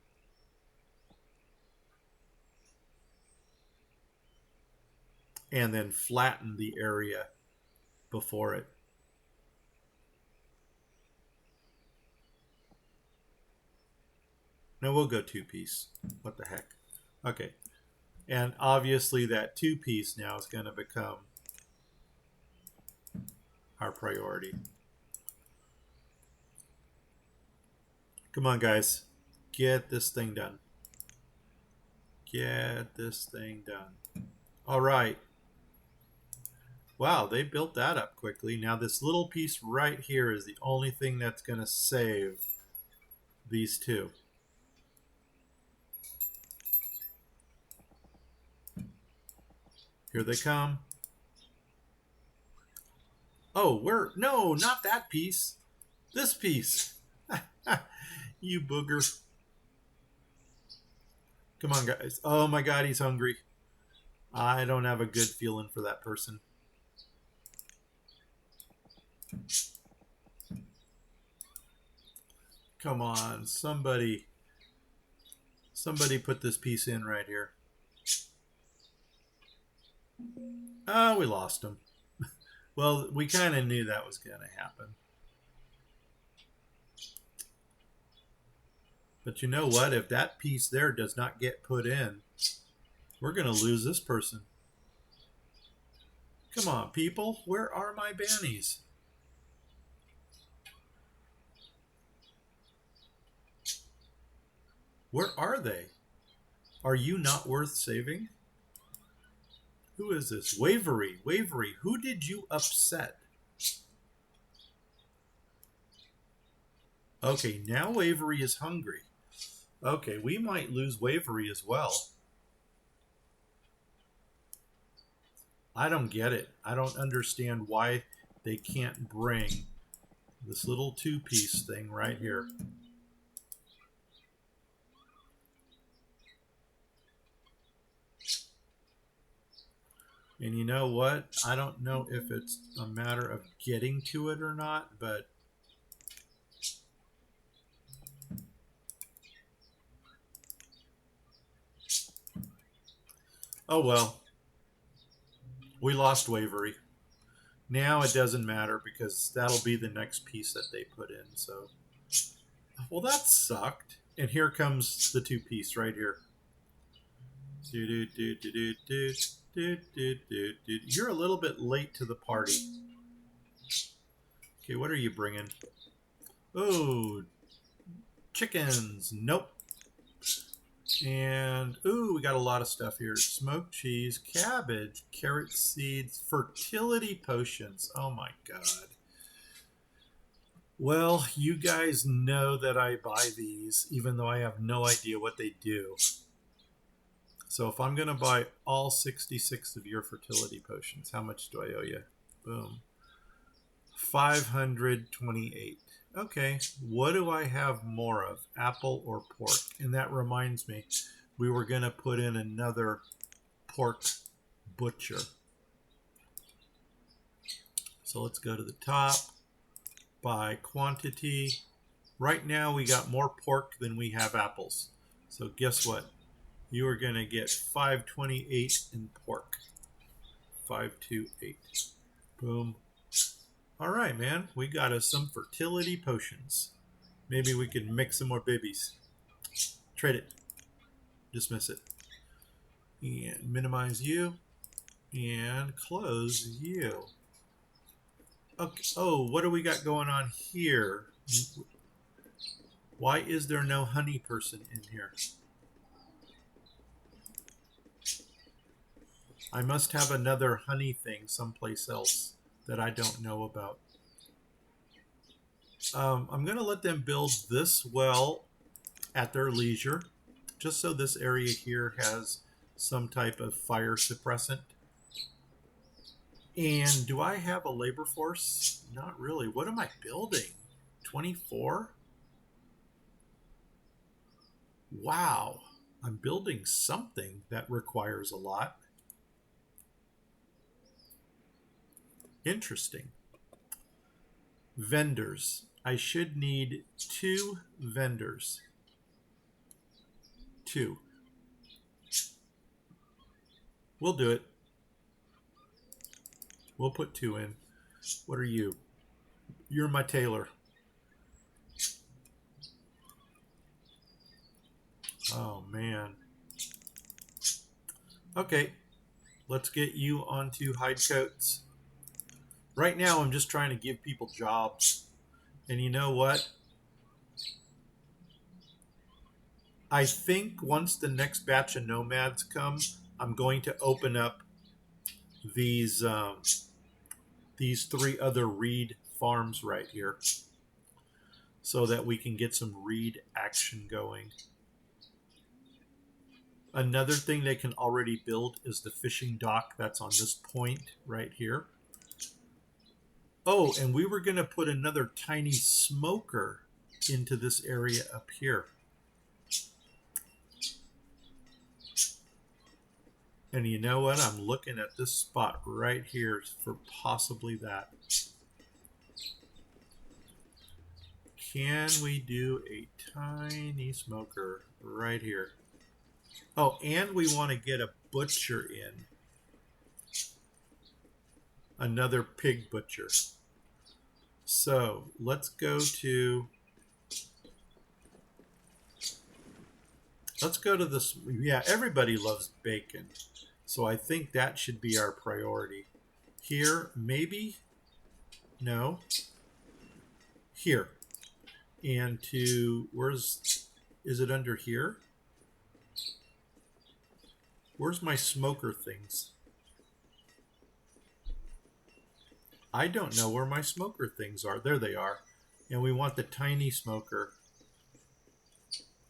S1: And then flatten the area before it. No, we'll go 2-piece. What the heck? Okay. And obviously that 2-piece now is going to become our priority. Come on, guys. Get this thing done. Get this thing done. All right. Wow, they built that up quickly. Now this little piece right here is the only thing that's going to save these two. Here they come. Oh, no, not that piece. This piece. You booger. Come on, guys. Oh my god, he's hungry. I don't have a good feeling for that person. Come on, somebody put this piece in right here. Oh, we lost him. Well, we kind of knew that was going to happen. But you know what? If that piece there does not get put in, we're going to lose this person. Come on, people. Where are my bannies? Where are they? Are you not worth saving? Who is this? Wavery. Wavery. Who did you upset? Okay, now Wavery is hungry. Okay, we might lose Wavery as well. I don't get it. I don't understand why they can't bring this little two-piece thing right here. And you know what? I don't know if it's a matter of getting to it or not, but oh well. We lost Wavery. Now it doesn't matter because that'll be the next piece that they put in. So, well, that sucked. And here comes the two-piece right here. You're a little bit late to the party. Okay, what are you bringing? Oh, chickens. Nope. And, ooh, we got a lot of stuff here. Smoked cheese, cabbage, carrot seeds, fertility potions. Oh, my God. Well, you guys know that I buy these, even though I have no idea what they do. So if I'm going to buy all 66 of your fertility potions, how much do I owe you? Boom. 528. Okay, what do I have more of? Apple or pork? And that reminds me, we were going to put in another pork butcher. So let's go to the top, by quantity. Right now we got more pork than we have apples. So guess what? You are going to get 528 in pork. 528. Boom. All right, man. We got us some fertility potions. Maybe we can make some more babies. Trade it. Dismiss it. And minimize you. And close you. Okay. Oh, what do we got going on here? Why is there no honey person in here? I must have another honey thing someplace else that I don't know about. I'm going to let them build this well at their leisure, just so this area here has some type of fire suppressant. And do I have a labor force? Not really. What am I building? 24? Wow. I'm building something that requires a lot. Interesting. Vendors. I should need 2 vendors. 2. We'll do it. We'll put 2 in. What are you? You're my tailor. Oh, man. Okay. Let's get you onto hide coats. Right now, I'm just trying to give people jobs. And you know what? I think once the next batch of nomads come, I'm going to open up these 3 other reed farms right here so that we can get some reed action going. Another thing they can already build is the fishing dock that's on this point right here. Oh, and we were going to put another tiny smoker into this area up here. And you know what? I'm looking at this spot right here for possibly that. can we do a tiny smoker right here? Oh, and we want to get a butcher in. Another pig butcher. So let's go to this. Yeah, everybody loves bacon. So I think that should be our priority. Here, maybe? No. Here. And to, is it under here? Where's my smoker things? I don't know where my smoker things are. There they are. And we want the tiny smoker.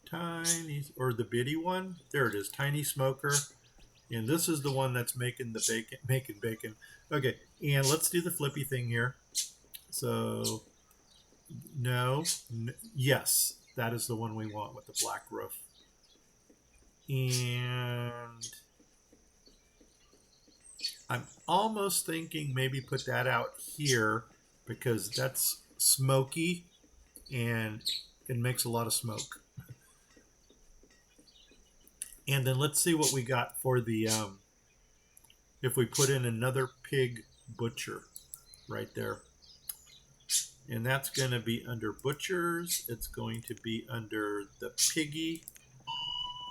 S1: Tiny, or the bitty one. There it is, tiny smoker. And this is the one that's making the bacon, making bacon. Okay, and let's do the flippy thing here. So, no, yes, that is the one we want with the black roof. And I'm almost thinking maybe put that out here because that's smoky and it makes a lot of smoke. And then let's see what we got for the, if we put in another pig butcher right there. And that's going to be under butchers. It's going to be under the piggy.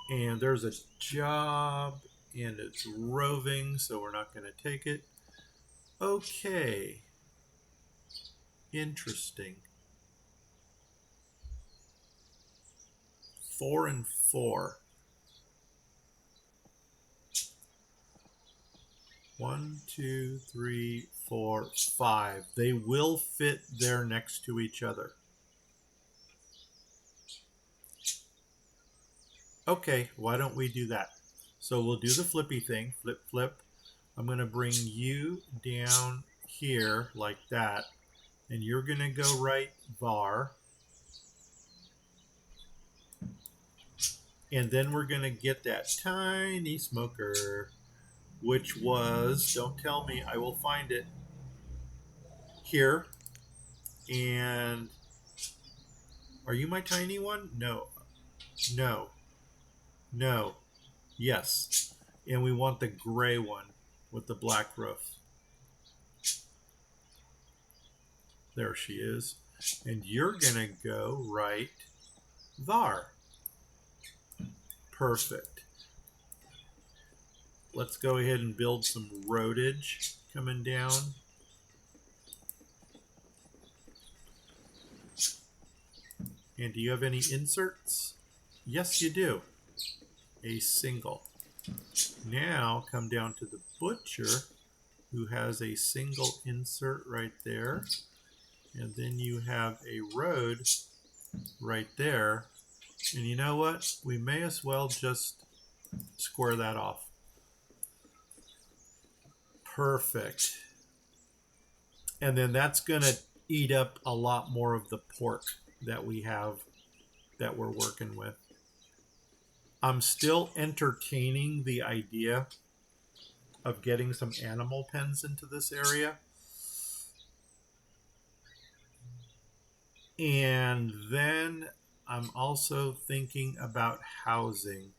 S1: And there's a job and it's roving, so we're not going to take it. Okay. Interesting. 4 and 4. 1, 2, 3, 4, 5. They will fit there next to each other. Okay, why don't we do that? So we'll do the flippy thing, flip, flip. I'm going to bring you down here like that. And you're going to go right var. And then we're going to get that tiny smoker, which was, don't tell me, I will find it here. And are you my tiny one? No. No. No. Yes. And we want the gray one with the black roof. There she is. And you're going to go right var. Perfect. Let's go ahead and build some roadage coming down. And do you have any inserts? Yes, you do. A single. Now come down to the butcher, who has a single insert right there. And then you have a road right there. And you know what? We may as well just square that off. Perfect. And then that's going to eat up a lot more of the pork that we have that we're working with. I'm still entertaining the idea of getting some animal pens into this area. And then I'm also thinking about housing.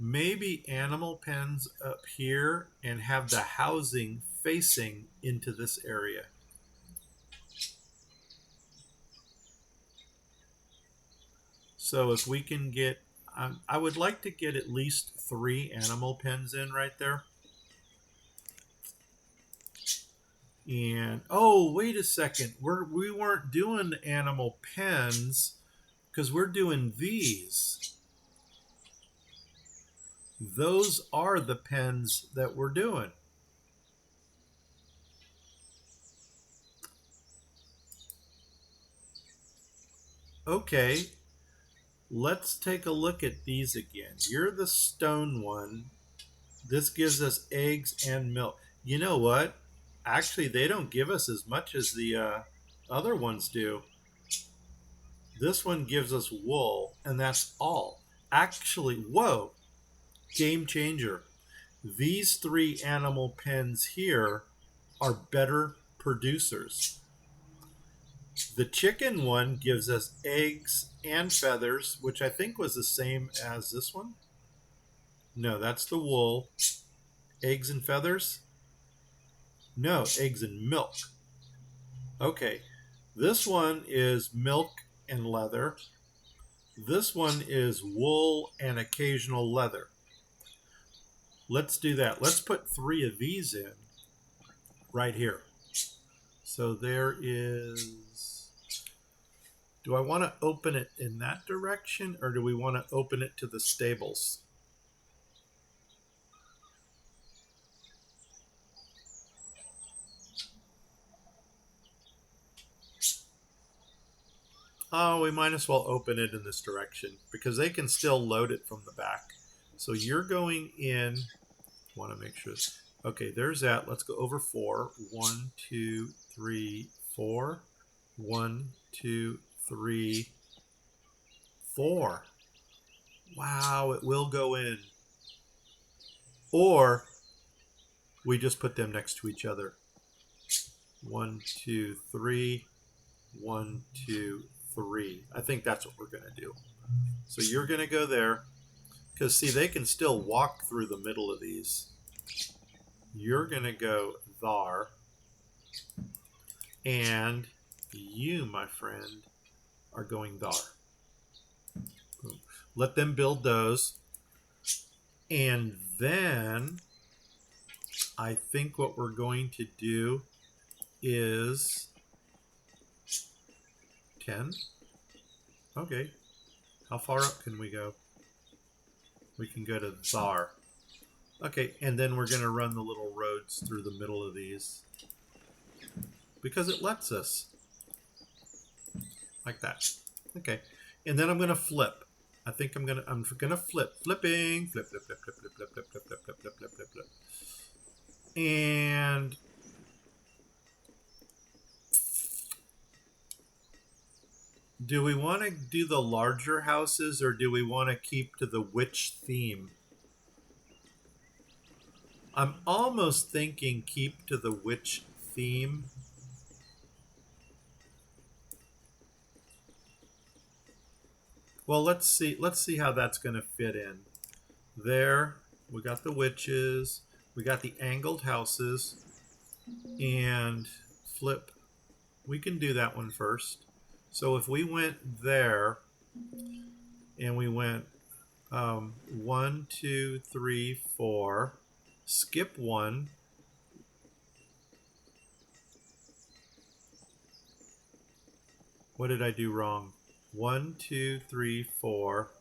S1: Maybe animal pens up here and have the housing facing into this area. So if we can get, I would like to get at least 3 animal pens in right there. And, oh, wait a second. We weren't doing animal pens because we're doing these. Those are the pens that we're doing. Okay, let's take a look at these again. You're the stone one. This gives us eggs and milk. You know what? Actually, they don't give us as much as the other ones do. This one gives us wool, and that's all. Actually, whoa, game changer. These three animal pens here are better producers. The chicken one gives us eggs and feathers, which I think was the same as this one. No, that's the wool. Eggs and feathers? No, eggs and milk. Okay, this one is milk and leather. This one is wool and occasional leather. Let's do that. Let's put 3 of these in right here. So there is... Do I want to open it in that direction, or do we want to open it to the stables? Oh, we might as well open it in this direction because they can still load it from the back. So you're going in, want to make sure. Okay, there's that. Let's go over 4. 1, 2, 3, 4. 1, 2, 3, 4. Wow, it will go in. Or we just put them next to each other. 1, 2, 3. 1, 2, 3. I think that's what we're going to do. So you're going to go there. Because, see, they can still walk through the middle of these. You're going to go there. And you, my friend, are going there. Let them build those. And then I think what we're going to do is 10. Okay. How far up can we go? We can go to there. Okay, and then we're going to run the little roads through the middle of these. Because it lets us. Like that. Okay. And then I'm going to flip. I think I'm gonna flip. Flipping. Flip, flip, flip, flip, flip, flip, flip, flip, flip, flip, flip, flip, flip, flip. And do we want to do the larger houses, or do we want to keep to the witch theme? I'm almost thinking keep to the witch theme. Well, let's see how that's going to fit in. There, we got the witches, we got the angled houses, and flip. We can do that one first. So if we went there, and we went 1, 2, 3, 4, skip 1. What did I do wrong? 1, 2, 3, 4.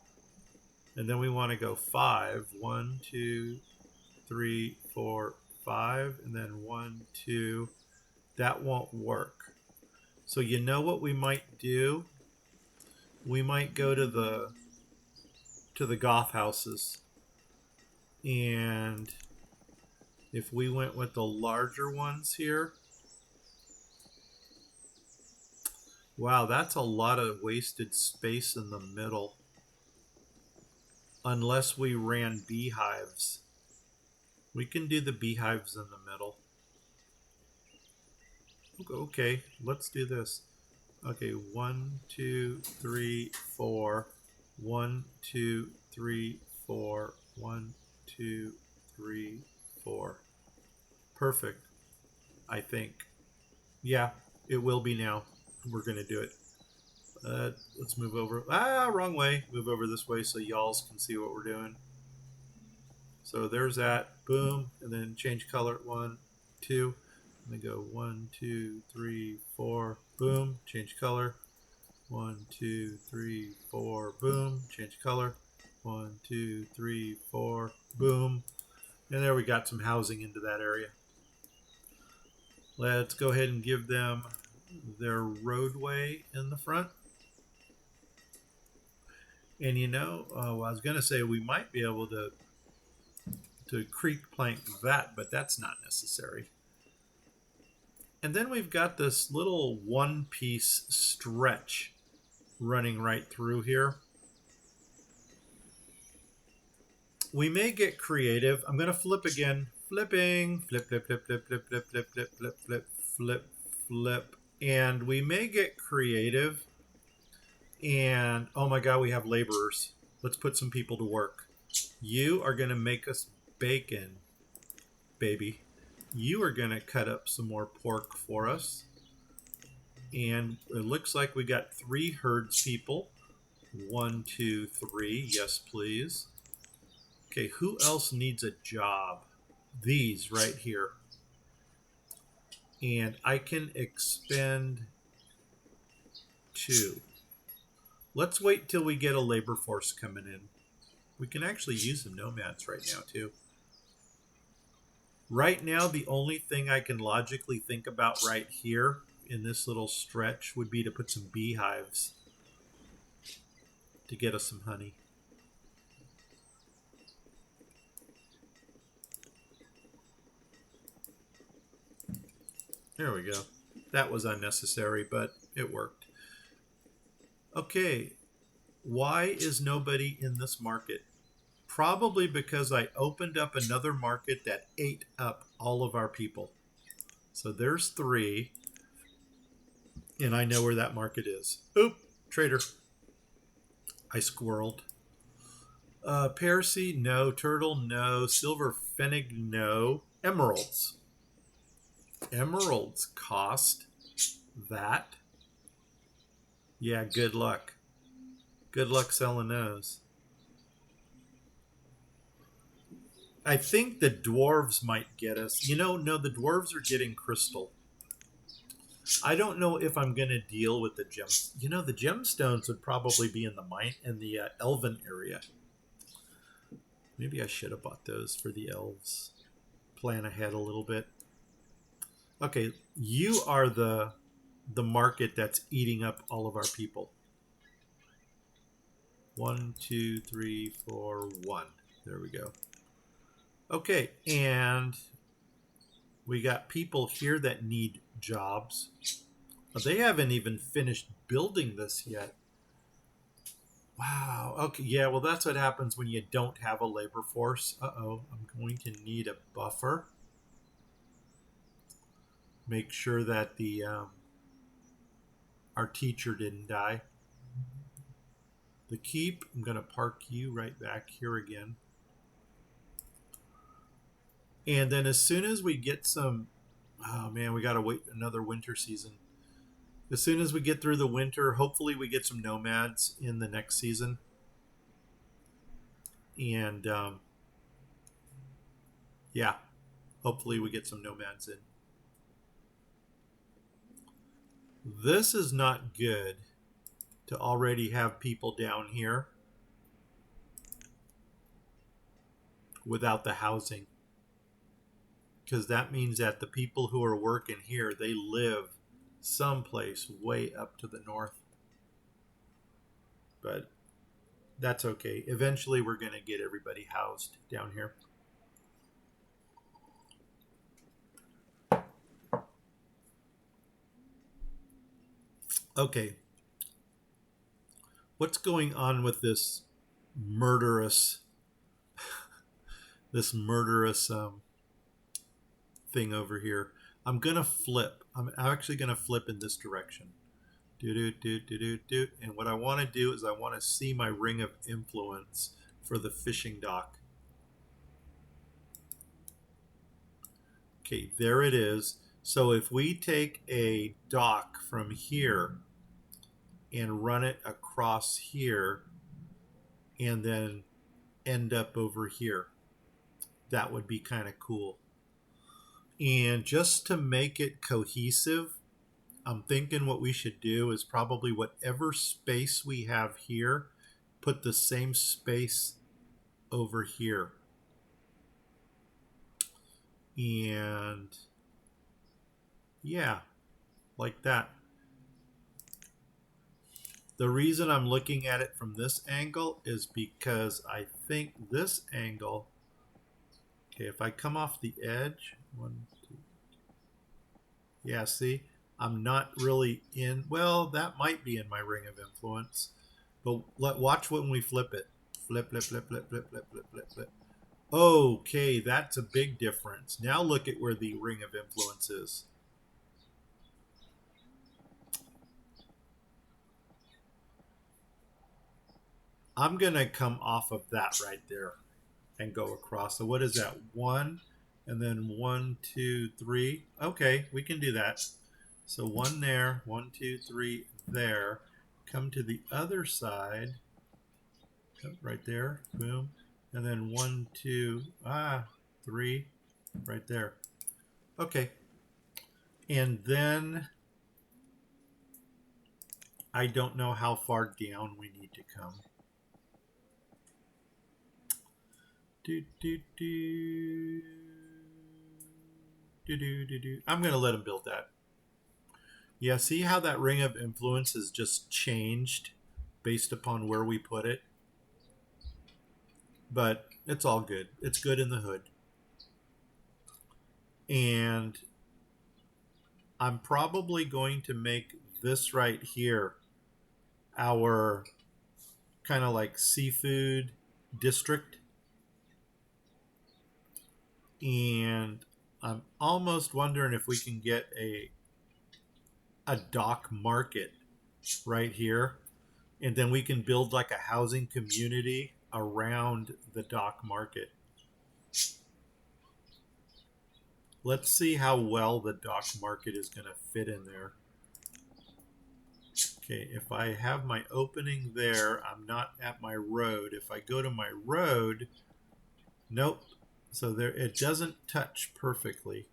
S1: And then we want to go 5. 1, 2, 3, 4, 5. And then 1, 2. That won't work. So you know what we might do? We might go to the goth houses. And if we went with the larger ones here, wow, that's a lot of wasted space in the middle. Unless we ran beehives. We can do the beehives in the middle. Okay, let's do this. Okay, 1, 2, 3, 4. 1, 2, 3, 4. 1, 2, 3, 4. Perfect, I think. Yeah, it will be now. We're going to do it. Let's move over. Wrong way. Move over this way so y'all can see what we're doing. So there's that. Boom. And then change color. 1, 2. And then go 1, 2, 3, 4. Boom. Change color. 1, 2, 3, 4. Boom. Change color. 1, 2, 3, 4. Boom. And there we got some housing into that area. Let's go ahead and give them their roadway in the front. And you know, I was going to say we might be able to creek plank that, but that's not necessary. And then we've got this little one-piece stretch running right through here. We may get creative. I'm going to flip again. Flipping. Flip, flip, flip, flip, flip, flip, flip, flip, flip, flip, flip, flip. And we may get creative. And oh my God, we have laborers. Let's put some people to work. You are going to make us bacon, baby. You are going to cut up some more pork for us. And it looks like we got 3 herds people. 1, 2, 3. Yes, please. Okay, who else needs a job? These right here. And I can expend 2. Let's wait till we get a labor force coming in. We can actually use some nomads right now too. Right now, the only thing I can logically think about right here in this little stretch would be to put some beehives to get us some honey. There we go. That was unnecessary, but it worked. Okay, why is nobody in this market? Probably because I opened up another market that ate up all of our people. So there's 3, and I know where that market is. Oop, trader. I squirreled. Pear seed, no. Turtle, no. Silver fennec, no. Emeralds. Emeralds cost that. Yeah, good luck. Good luck selling those. I think the dwarves might get us. You know, no, the dwarves are getting crystal. I don't know if I'm going to deal with the gems. You know, the gemstones would probably be in the elven area. Maybe I should have bought those for the elves. Plan ahead a little bit. Okay, you are the market that's eating up all of our people. 1, 2, 3, 4, 1. There we go. Okay, and we got people here that need jobs. They haven't even finished building this yet. Wow. Okay, yeah, well, that's what happens when you don't have a labor force. Uh-oh, I'm going to need a buffer. Make sure that our teacher didn't die. The keep, I'm going to park you right back here again. And then as soon as we get some, oh man, we got to wait another winter season. As soon as we get through the winter, hopefully we get some nomads in the next season. And yeah, hopefully we get some nomads in. This is not good to already have people down here without the housing. Because that means that the people who are working here, they live someplace way up to the north. But that's okay. Eventually we're going to get everybody housed down here. Okay. What's going on with this murderous thing over here? I'm gonna flip. I'm actually gonna flip in this direction. Do. And what I want to do is I want to see my ring of influence for the fishing dock. Okay, there it is. So if we take a dock from here and run it across here and then end up over here, that would be kind of cool. And just to make it cohesive, I'm thinking what we should do is probably whatever space we have here, put the same space over here. And yeah, like that. The reason I'm looking at it from this angle is because I think this angle, okay, if I come off the edge, 1, 2, yeah, see, I'm not really in, well, that might be in my ring of influence, but watch when we flip it. Flip, flip, flip, flip, flip, flip, flip, flip, flip. Okay, that's a big difference. Now look at where the ring of influence is. I'm going to come off of that right there and go across. So what is that? One, and then one, two, three. Okay, we can do that. So one there, one, two, three there. Come to the other side, right there, boom. And then one, two, three, right there. Okay. And then I don't know how far down we need to come. Do, do, do. Do, do, do, do. I'm going to let him build that. Yeah, see how that ring of influence has just changed based upon where we put it? But it's all good. It's good in the hood. And I'm probably going to make this right here our kind of like seafood district. And I'm almost wondering if we can get a dock market right here. And then we can build like a housing community around the dock market. Let's see how well the dock market is going to fit in there. Okay, if I have my opening there, I'm not at my road. If I go to my road, nope. So there, it doesn't touch perfectly.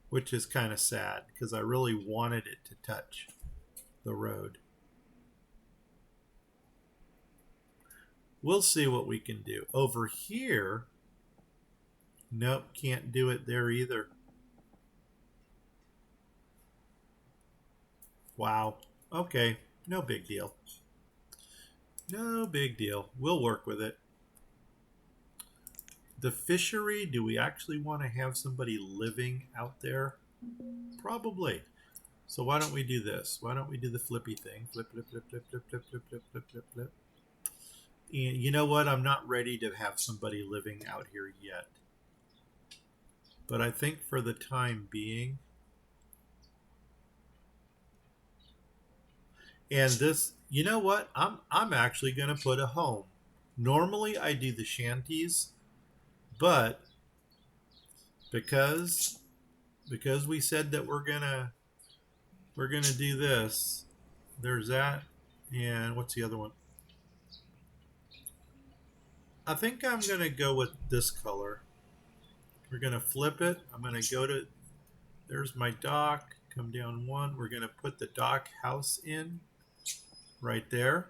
S1: Which is kind of sad because I really wanted it to touch the road. We'll see what we can do. Over here, nope, can't do it there either. Wow. Okay, no big deal. No big deal. We'll work with it. The fishery, do we actually want to have somebody living out there? Probably. So why don't we do this? Why don't we do the flippy thing? Flip, flip, flip, flip, flip, flip, flip, flip, flip, flip, flip. And you know what? I'm not ready to have somebody living out here yet. But I think for the time being, and this, you know what? I'm actually going to put a home. Normally I do the shanties, but because we said that we're gonna do this, there's that, and what's the other one? I think I'm gonna go with this color. We're gonna flip it. I'm gonna go to, there's my dock, come down one. We're gonna put the dock house in right there.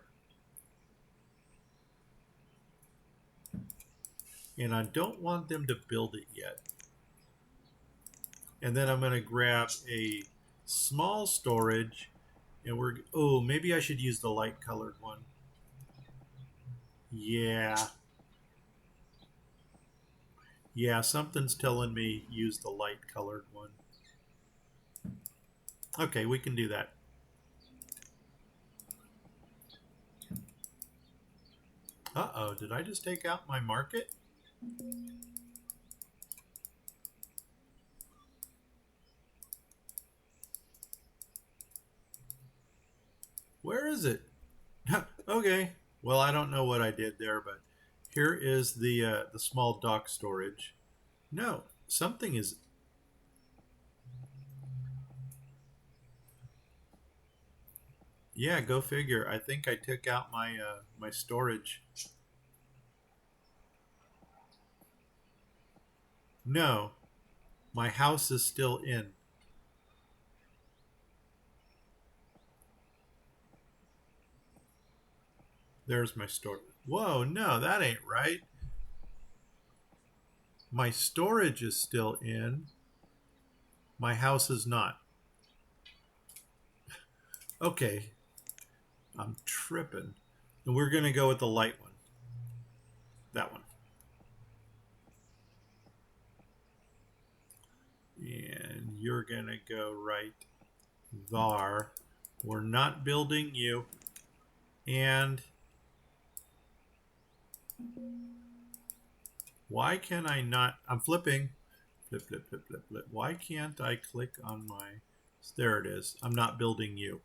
S1: And I don't want them to build it yet. And then I'm gonna grab a small storage, and oh, maybe I should use the light colored one. Yeah. Yeah, something's telling me use the light colored one. Okay, we can do that. Uh-oh, did I just take out my market? Where is it? Okay. Well, I don't know what I did there, but here is the small dock storage. No, something is. Yeah, go figure. I think I took out my storage. No, my house is still in. There's my storage. Whoa, no, that ain't right. My storage is still in. My house is not. Okay, I'm tripping. And we're going to go with the light one. That one. And you're going to go right there. We're not building you. And why can I not? I'm flipping. Flip, flip, flip, flip, flip. Why can't I click on my... There it is. I'm not building you.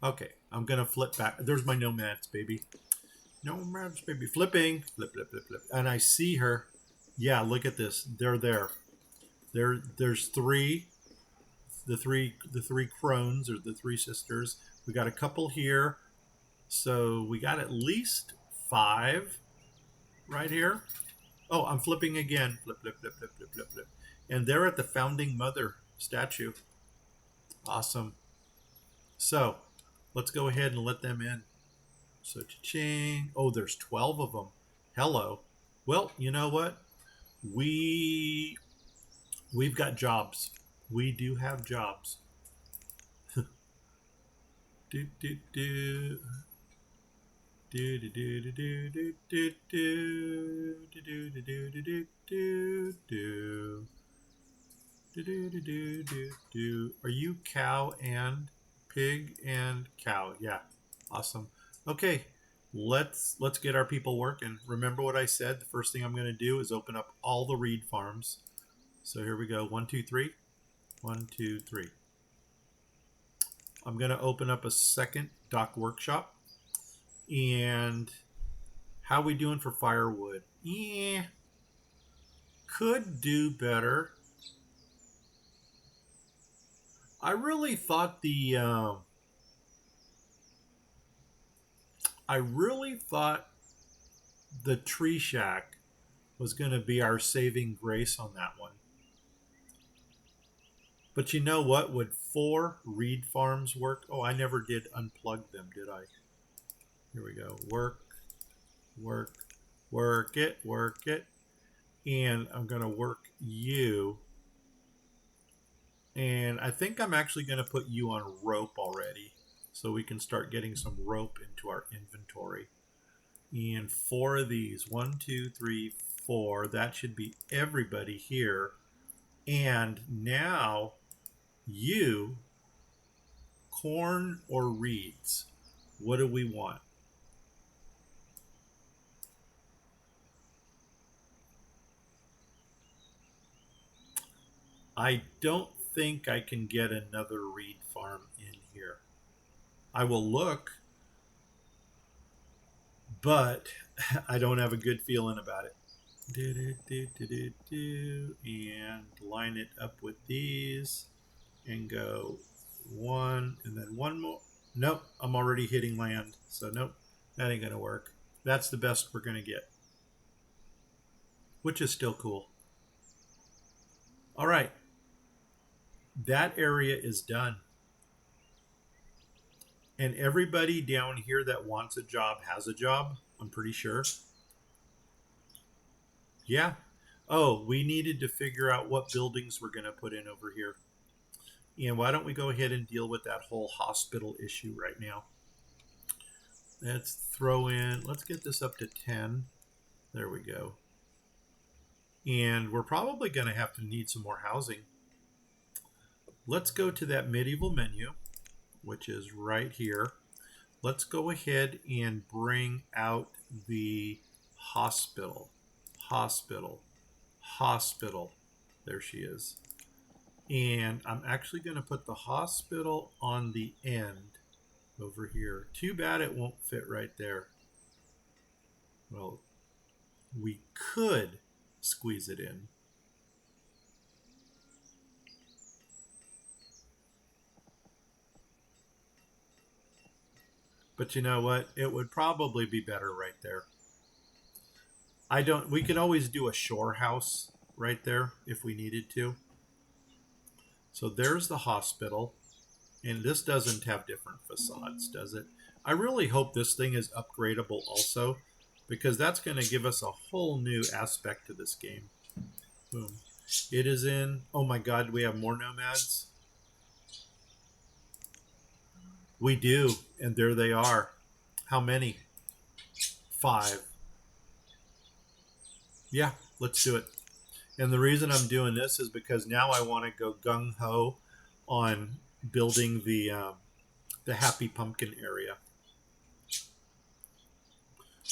S1: Okay, I'm going to flip back. There's my nomads, baby. Nomads, baby. Flipping. Flip, flip, flip, flip. And I see her. Yeah, look at this. They're there. There's three. The three crones, or the three sisters. We got a couple here. So we got at least 5 right here. Oh, I'm flipping again. Flip, flip, flip, flip, flip, flip, flip. And they're at the founding mother statue. Awesome. So let's go ahead and let them in. So cha-ching. Oh, there's 12 of them. Hello. Well, you know what? We've got jobs. We do have jobs. do do do. Do do do do do do do do do do do do do do do. Do, do, do, do, do, do. Are you cow and pig and cow? Yeah, awesome. Okay, let's get our people working. Remember what I said? The first thing I'm going to do is open up all the reed farms. So here we go. 1, 2, 3. 1, 2, 3. I'm going to open up a second dock workshop. And how we doing for firewood? Yeah, could do better. I really thought the tree shack was going to be our saving grace on that one. But you know what? Would 4 reed farms work? Oh, I never did unplug them, did I? Here we go. Work, work, work it, work it. And I'm going to work you. And I think I'm actually going to put you on rope already, so we can start getting some rope into our inventory. And 4 of these. 1, 2, 3, 4. That should be everybody here. And now you, corn or reeds, what do we want? I don't think I can get another reed farm in here. I will look, but I don't have a good feeling about it. Do, do, do, do, do, do, and line it up with these and go 1 and then 1 more. Nope, I'm already hitting land, so nope, that ain't gonna work. That's the best we're gonna get, which is still cool. All right, that area is done. And everybody down here that wants a job has a job, I'm pretty sure. Yeah. Oh, we needed to figure out what buildings we're going to put in over here. And why don't we go ahead and deal with that whole hospital issue right now? Let's get this up to 10. There we go. And we're probably going to have to need some more housing. Let's go to that medieval menu, which is right here. Let's go ahead and bring out the hospital. Hospital. Hospital. There she is. And I'm actually going to put the hospital on the end over here. Too bad it won't fit right there. Well, we could squeeze it in. But you know what? It would probably be better right there. We can always do a shore house right there if we needed to. So there's the hospital. And this doesn't have different facades, does it? I really hope this thing is upgradable also, because that's going to give us a whole new aspect to this game. Boom. It is in... Oh my god, we have more nomads? We do, and there they are. How many? 5. Yeah, let's do it. And the reason I'm doing this is because now I want to go gung-ho on building the the Happy Pumpkin area.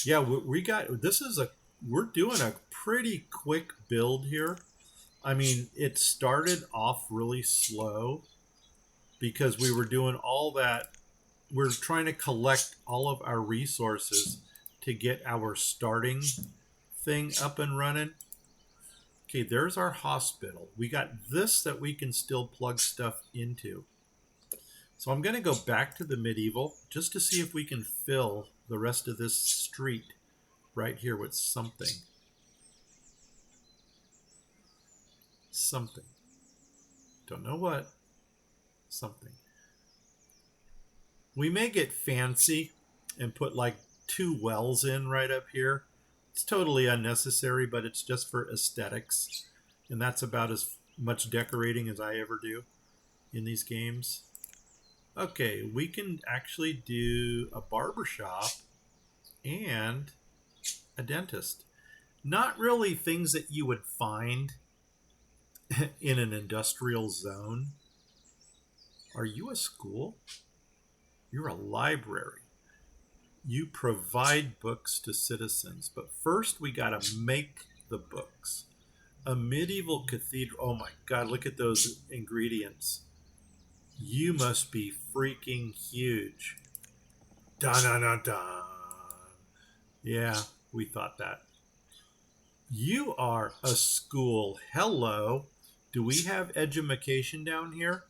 S1: Yeah, we got this is a we're doing a pretty quick build here. I mean, it started off really slow because we were doing all that. We're trying to collect all of our resources to get our starting thing up and running. Okay, there's our hospital. We got this that we can still plug stuff into. So I'm going to go back to the medieval just to see if we can fill the rest of this street right here with something. Something. Don't know what. Something. We may get fancy and put like 2 wells in right up here. It's totally unnecessary, but it's just for aesthetics. And that's about as much decorating as I ever do in these games. Okay, we can actually do a barber shop and a dentist. Not really things that you would find in an industrial zone. Are you a school? You're a library. You provide books to citizens, but first we got to make the books. A medieval cathedral. Oh my God, look at those ingredients. You must be freaking huge. Dun dun dun dun. Yeah, we thought that. You are a school. Hello. Do we have edumacation down here?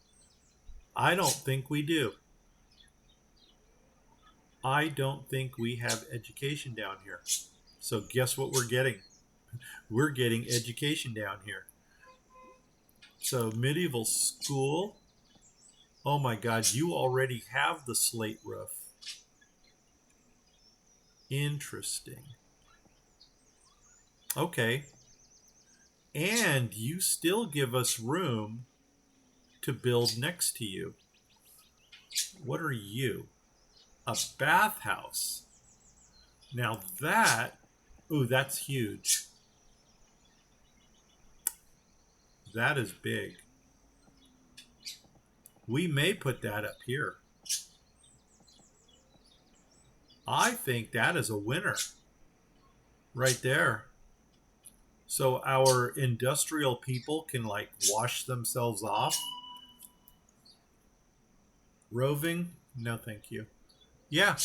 S1: I don't think we do. I don't think we have education down here. So guess what we're getting? We're getting education down here. So medieval school. Oh my God, you already have the slate roof. Interesting. Okay. And you still give us room to build next to you. What are you? A bathhouse. Now that, ooh, that's huge. That is big. We may put that up here. I think that is a winner right there. So our industrial people can like wash themselves off. Roving? No, thank you. Yeah,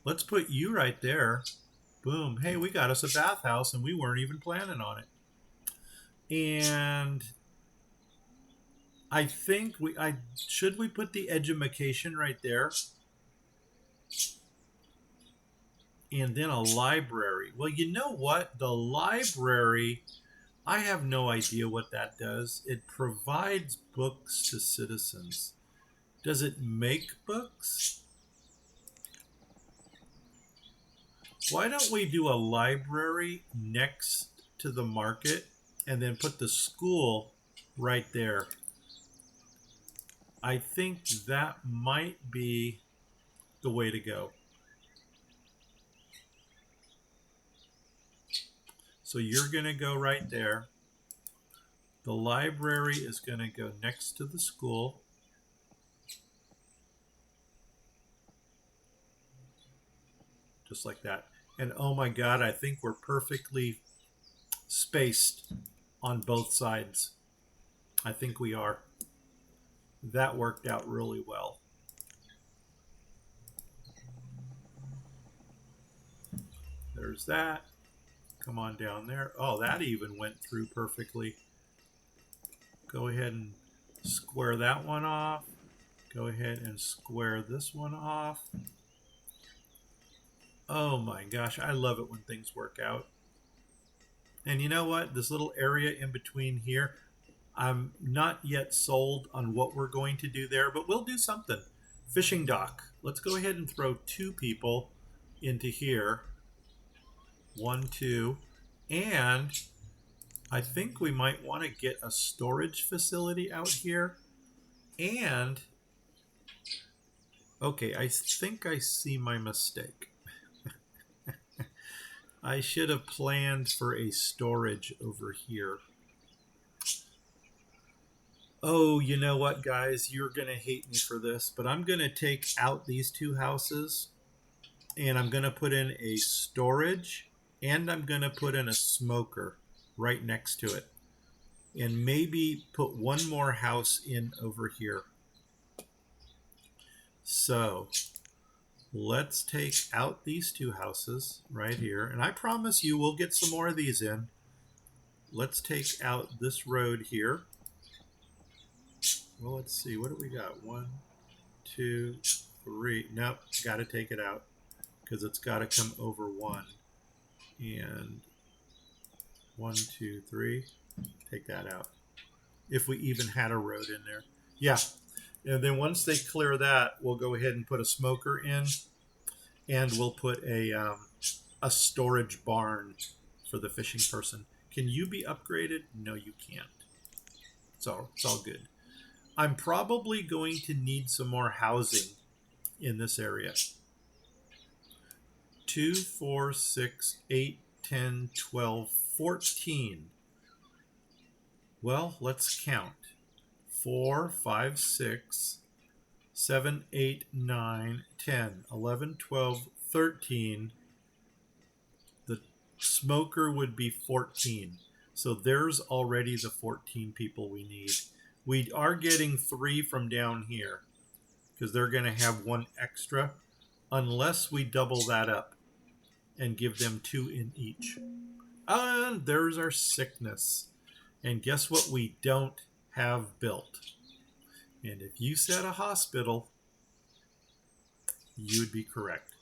S1: let's put you right there. Boom. Hey, we got us a bathhouse and we weren't even planning on it. And I think should we put the edumacation right there? And then a library. Well, you know what? The library, I have no idea what that does. It provides books to citizens. Does it make books? Why don't we do a library next to the market and then put the school right there? I think that might be the way to go. So you're going to go right there. The library is going to go next to the school. Just like that. And oh my God, I think we're perfectly spaced on both sides. I think we are. That worked out really well. There's that. Come on down there. Oh, that even went through perfectly. Go ahead and square that one off. Go ahead and square this one off. Oh my gosh, I love it when things work out. And you know what? This little area in between here, I'm not yet sold on what we're going to do there, but we'll do something. Fishing dock. Let's go ahead and throw 2 people into here. 1, 2. And I think we might want to get a storage facility out here. And, okay, I think I see my mistake. I should have planned for a storage over here. Oh, you know what, guys? You're going to hate me for this, but I'm going to take out these two houses and I'm going to put in a storage and I'm going to put in a smoker right next to it. And maybe put one more house in over here. So let's take out these two houses right here. And I promise you we'll get some more of these in. Let's take out this road here. Well, let's see. What do we got? 1, 2, 3. Nope, got to take it out because it's got to come over 1. And 1, 2, 3. Take that out. If we even had a road in there. Yeah. And then once they clear that, we'll go ahead and put a smoker in, and we'll put a storage barn for the fishing person. Can you be upgraded? No, you can't. So it's all good. I'm probably going to need some more housing in this area. 2, 4, 6, 8, 10, 12, 14. Well, let's count. 4, 5, 6, 7, 8, 9, 10, 11, 12, 13. The smoker would be 14. So there's already the 14 people we need. We are getting 3 from down here because they're going to have 1 extra unless we double that up and give them 2 in each. And there's our sickness. And guess what we don't have built? And if you said a hospital, you would be correct.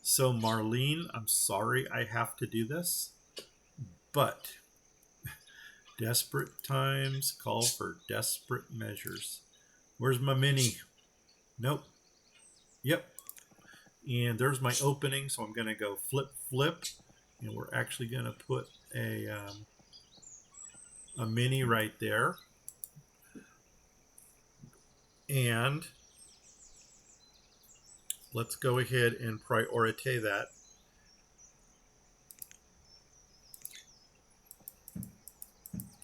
S1: So Marlene, I'm sorry I have to do this, but desperate times call for desperate measures. Where's my mini? Nope. Yep. And there's my opening, so I'm going to go flip, flip, and we're actually going to put a mini right there. And let's go ahead and prioritize that.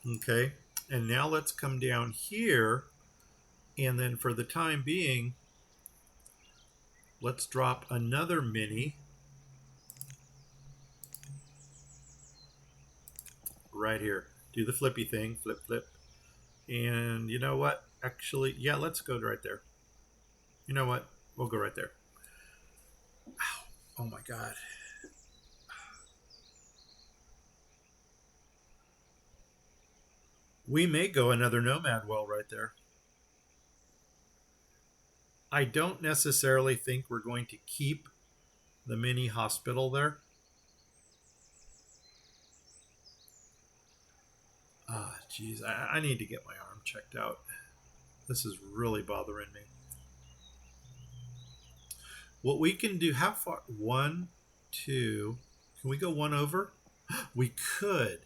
S1: Okay, and now let's come down here, and then for the time being, let's drop another mini right here. Do the flippy thing, flip, flip. And you know what? Actually, yeah, let's go right there. You know what? We'll go right there. Ow. Oh my God. We may go another nomad well right there. I don't necessarily think we're going to keep the mini hospital there. Ah, geez, I need to get my arm checked out. This is really bothering me. What we can do, how far? 1, 2. Can we go 1 over? We could.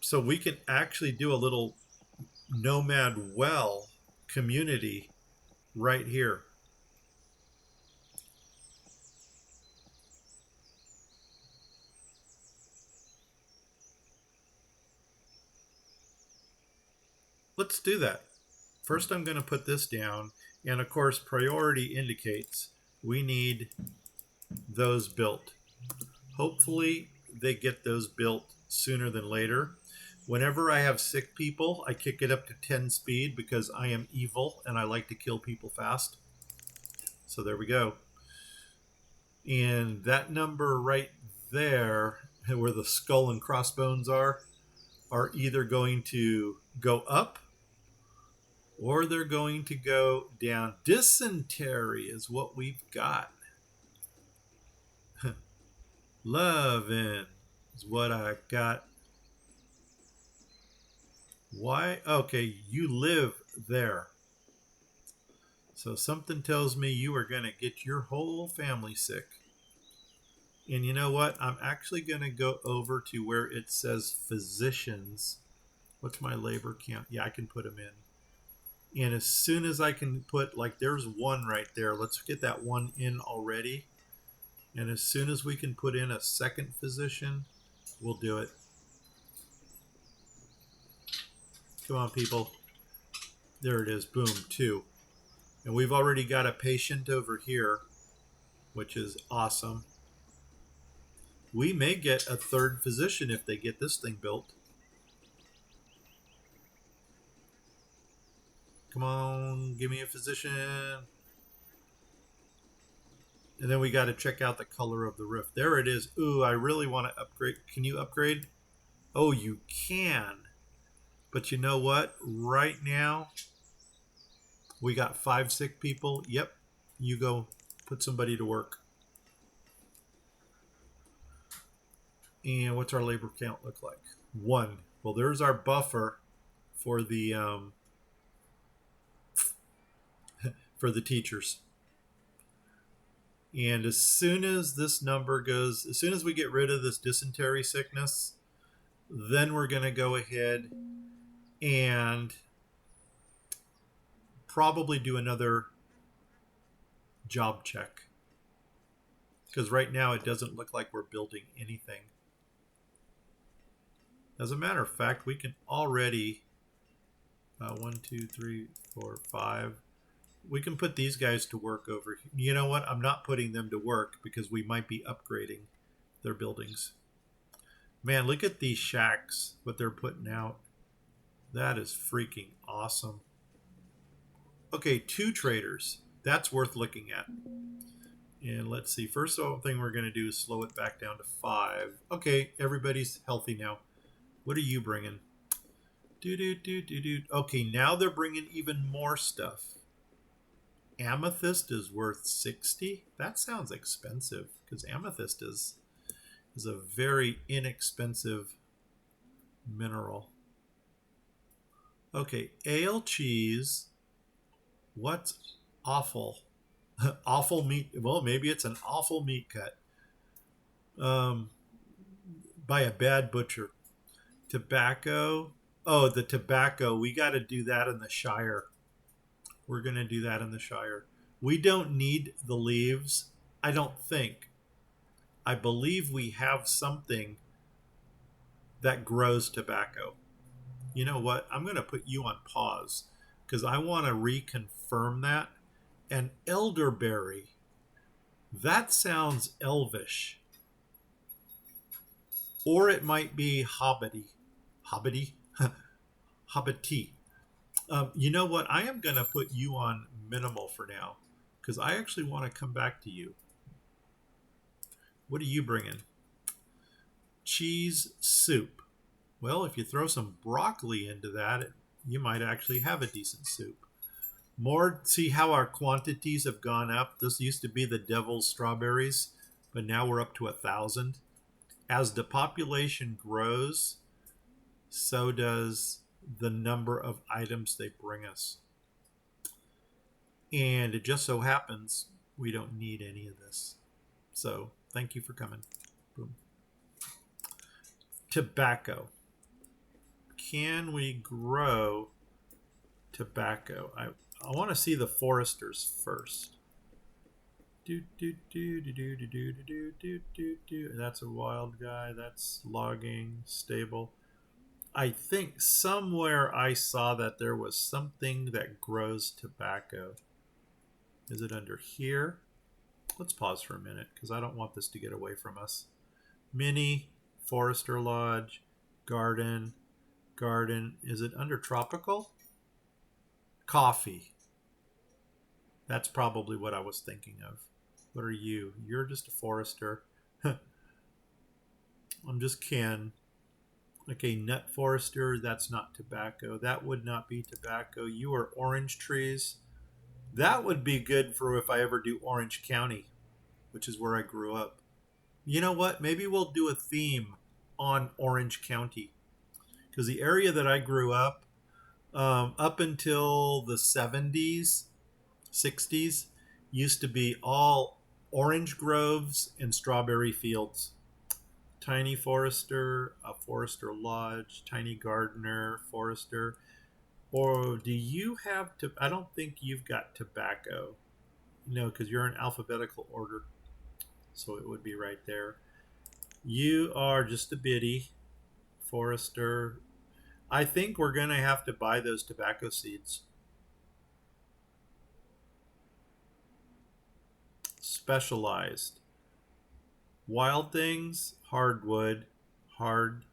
S1: So we can actually do a little nomad well community right here. Let's do that. First, I'm going to put this down. And of course, priority indicates we need those built. Hopefully, they get those built sooner than later. Whenever I have sick people, I kick it up to 10 speed because I am evil and I like to kill people fast. So there we go. And that number right there, where the skull and crossbones are either going to go up or they're going to go down. Dysentery is what we've got. Loving is what I got. Why? Okay, you live there. So something tells me you are going to get your whole family sick. And you know what? I'm actually going to go over to where it says physicians. What's my labor count? Yeah, I can put them in. And as soon as I can put, like, there's 1 right there. Let's get that 1 in already. And as soon as we can put in a second physician, we'll do it. Come on, people. There it is. Boom, 2. And we've already got a patient over here, which is awesome. We may get a third physician if they get this thing built. Come on, give me a physician. And then we got to check out the color of the roof. There it is. Ooh, I really want to upgrade. Can you upgrade? Oh, you can. But you know what? Right now, we got 5 sick people. Yep. You go put somebody to work. And what's our labor count look like? 1. Well, there's our buffer for the teachers. And as soon as this number goes, as soon as we get rid of this dysentery sickness, then we're going to go ahead and probably do another job check. Because right now it doesn't look like we're building anything. As a matter of fact, we can already 1, 2, 3, 4, 5. We can put these guys to work over here. You know what? I'm not putting them to work because we might be upgrading their buildings. Man, look at these shacks, what they're putting out. That is freaking awesome. Okay, 2 traders. That's worth looking at. And let's see. First thing we're going to do is slow it back down to 5. Okay, everybody's healthy now. What are you bringing? Okay, now they're bringing even more stuff. Amethyst is worth 60. That sounds expensive because amethyst is a very inexpensive mineral. Okay, ale cheese. What's awful? Awful meat. Well, maybe it's an awful meat cut by a bad butcher. Tobacco. Oh, the tobacco. We got to do that in the Shire. We're going to do that in the Shire. We don't need the leaves, I don't think. I believe we have something that grows tobacco. You know what? I'm going to put you on pause because I want to reconfirm that. And elderberry. That sounds elvish. Or it might be hobbity. Hobbity? Hobbity. You know what? I am going to put you on minimal for now because I actually want to come back to you. What are you bringing? Cheese soup. Well, if you throw some broccoli into that, you might actually have a decent soup. More, see how our quantities have gone up? This used to be the devil's strawberries, but now we're up to 1,000. As the population grows, so does the number of items they bring us. And it just so happens we don't need any of this. So thank you for coming. Boom. Tobacco. Can we grow tobacco? I want to see the foresters first. That's a wild guy. That's logging, stable. I think somewhere I saw that there was something that grows tobacco. Is it under here? Let's pause for a minute because I don't want this to get away from us. Mini, Forester Lodge, garden. Is it under tropical? Coffee. That's probably what I was thinking of. What are you? You're just a forester. I'm just Ken. Okay, nut forester. That's not tobacco. That would not be tobacco. You are orange trees. That would be good for if I ever do Orange County, which is where I grew up. You know what? Maybe we'll do a theme on Orange County. Because the area that I grew up until the 70s, 60s, used to be all orange groves and strawberry fields. Tiny forester, a forester lodge, tiny gardener, forester. Or do you have to? I don't think you've got tobacco. No, because you're in alphabetical order. So it would be right there. You are just a biddy. Forester. I think we're going to have to buy those tobacco seeds. Specialized. Wild things, hardwood, hard,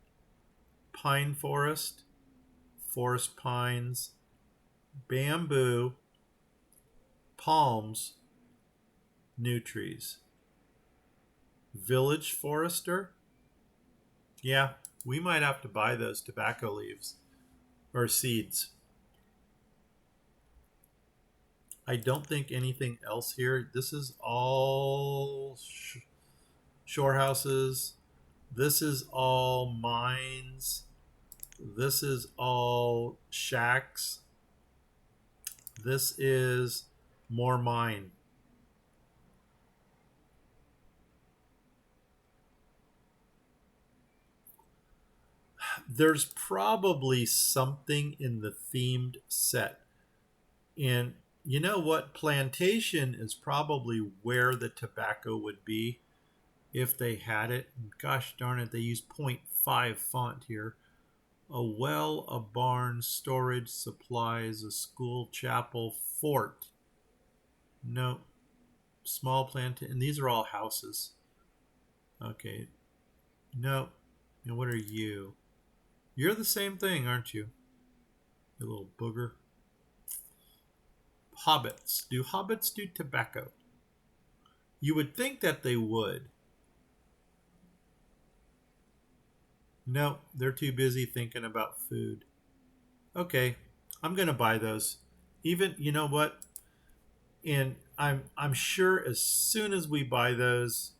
S1: pine forest, forest pines, bamboo, palms, new trees. Village forester? Yeah, we might have to buy those tobacco leaves or seeds. I don't think anything else here. This is all shore houses. This is all mines. This is all shacks. This is more mine. There's probably something in the themed set. And you know what? Plantation is probably where the tobacco would be if they had it. And gosh darn it, they use .5 font here. A well, a barn, storage, supplies, a school, chapel, fort. No, small plantation. And these are all houses. Okay. No. And what are you? You're the same thing, aren't you? You little booger. Hobbits. Do hobbits do tobacco? You would think that they would. No, they're too busy thinking about food. Okay, I'm gonna buy those. Even you know what? And I'm sure as soon as we buy those,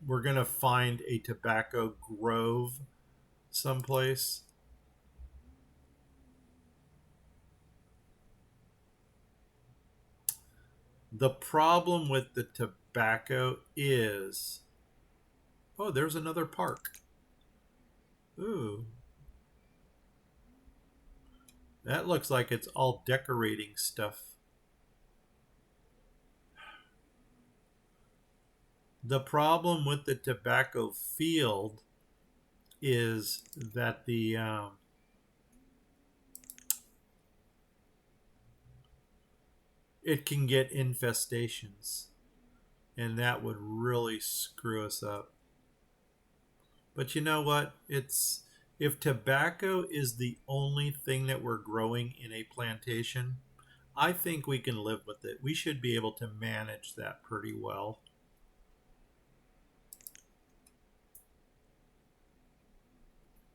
S1: we're gonna find a tobacco grove someplace. The problem with the tobacco is, oh, there's another park. Ooh, that looks like it's all decorating stuff. The problem with the tobacco field is that it can get infestations, and that would really screw us up. But you know what? It's if tobacco is the only thing that we're growing in a plantation, I think we can live with it. We should be able to manage that pretty well.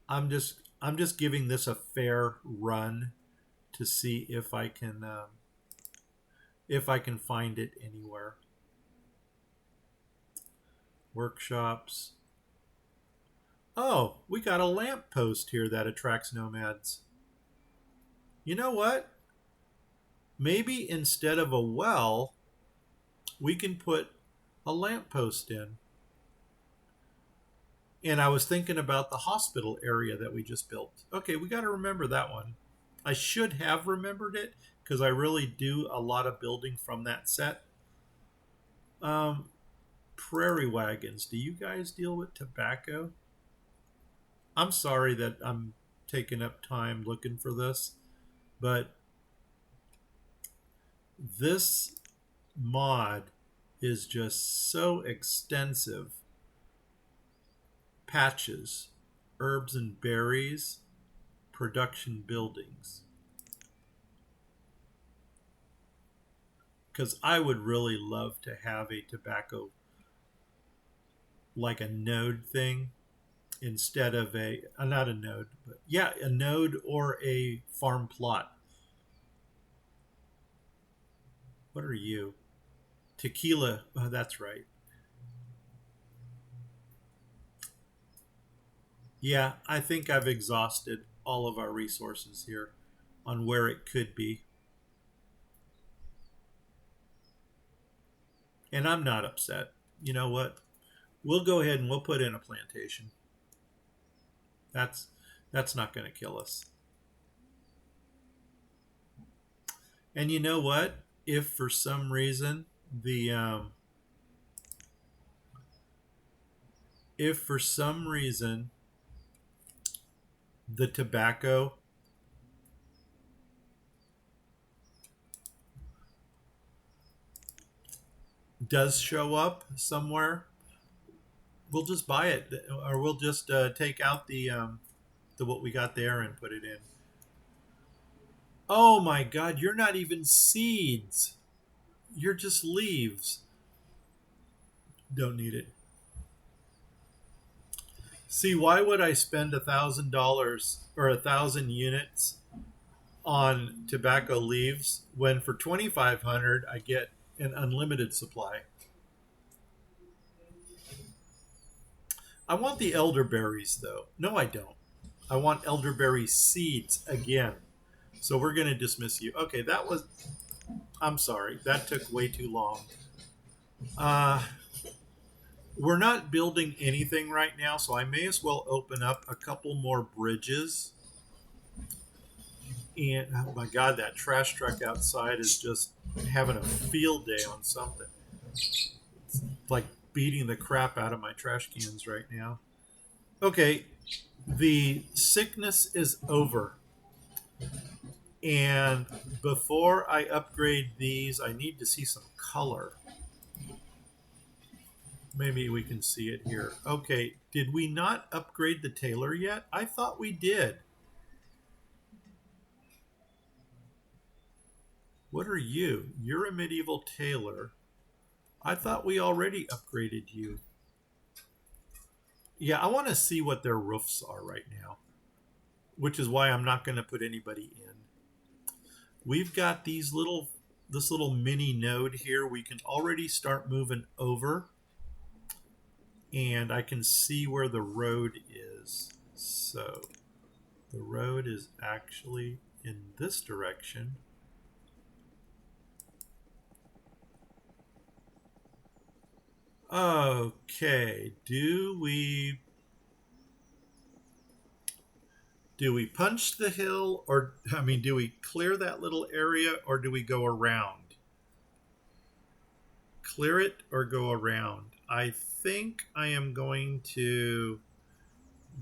S1: I'm just giving this a fair run to see if I can find it anywhere. Workshops. Oh, we got a lamp post here that attracts nomads. You know what? Maybe instead of a well, we can put a lamp post in. And I was thinking about the hospital area that we just built. Okay, we got to remember that one. I should have remembered it because I really do a lot of building from that set. Um, Prairie wagons. Do you guys deal with tobacco? I'm sorry that I'm taking up time looking for this, but this mod is just so extensive. Patches, herbs and berries, production buildings. Because I would really love to have a tobacco, like a node thing, instead of not a node, but yeah, a node or a farm plot. What are you? Tequila. Oh, that's right. Yeah, I think I've exhausted all of our resources here on where it could be. And I'm not upset. You know what? We'll go ahead and we'll put in a plantation. That's that's not going to kill us. And you know what? If for some reason the if for some reason the tobacco does show up somewhere, we'll just buy it, or we'll just take out the what we got there and put it in. Oh my God, you're not even seeds. You're just leaves. Don't need it. See, why would I spend $1,000 or 1,000 units on tobacco leaves when for 2,500 I get an unlimited supply? I want the elderberries though. No, I don't. I want elderberry seeds again. So we're going to dismiss you. Okay, that was. I'm sorry. That took way too long. Uh, we're not building anything right now, so I may as well open up a couple more bridges. And oh my God, that trash truck outside is just having a field day on something. It's like beating the crap out of my trash cans right now. Okay, the sickness is over. And before I upgrade these, I need to see some color. Maybe we can see it here. Okay, did we not upgrade the tailor yet? I thought we did. What are you? You're a medieval tailor. I thought we already upgraded you. Yeah, I want to see what their roofs are right now, which is why I'm not going to put anybody in. We've got this little mini node here. We can already start moving over, and I can see where the road is. So the road is actually in this direction. Okay, do we punch the hill, or I mean, do we clear that little area, or do we go around? Clear it or go around? I think I am going to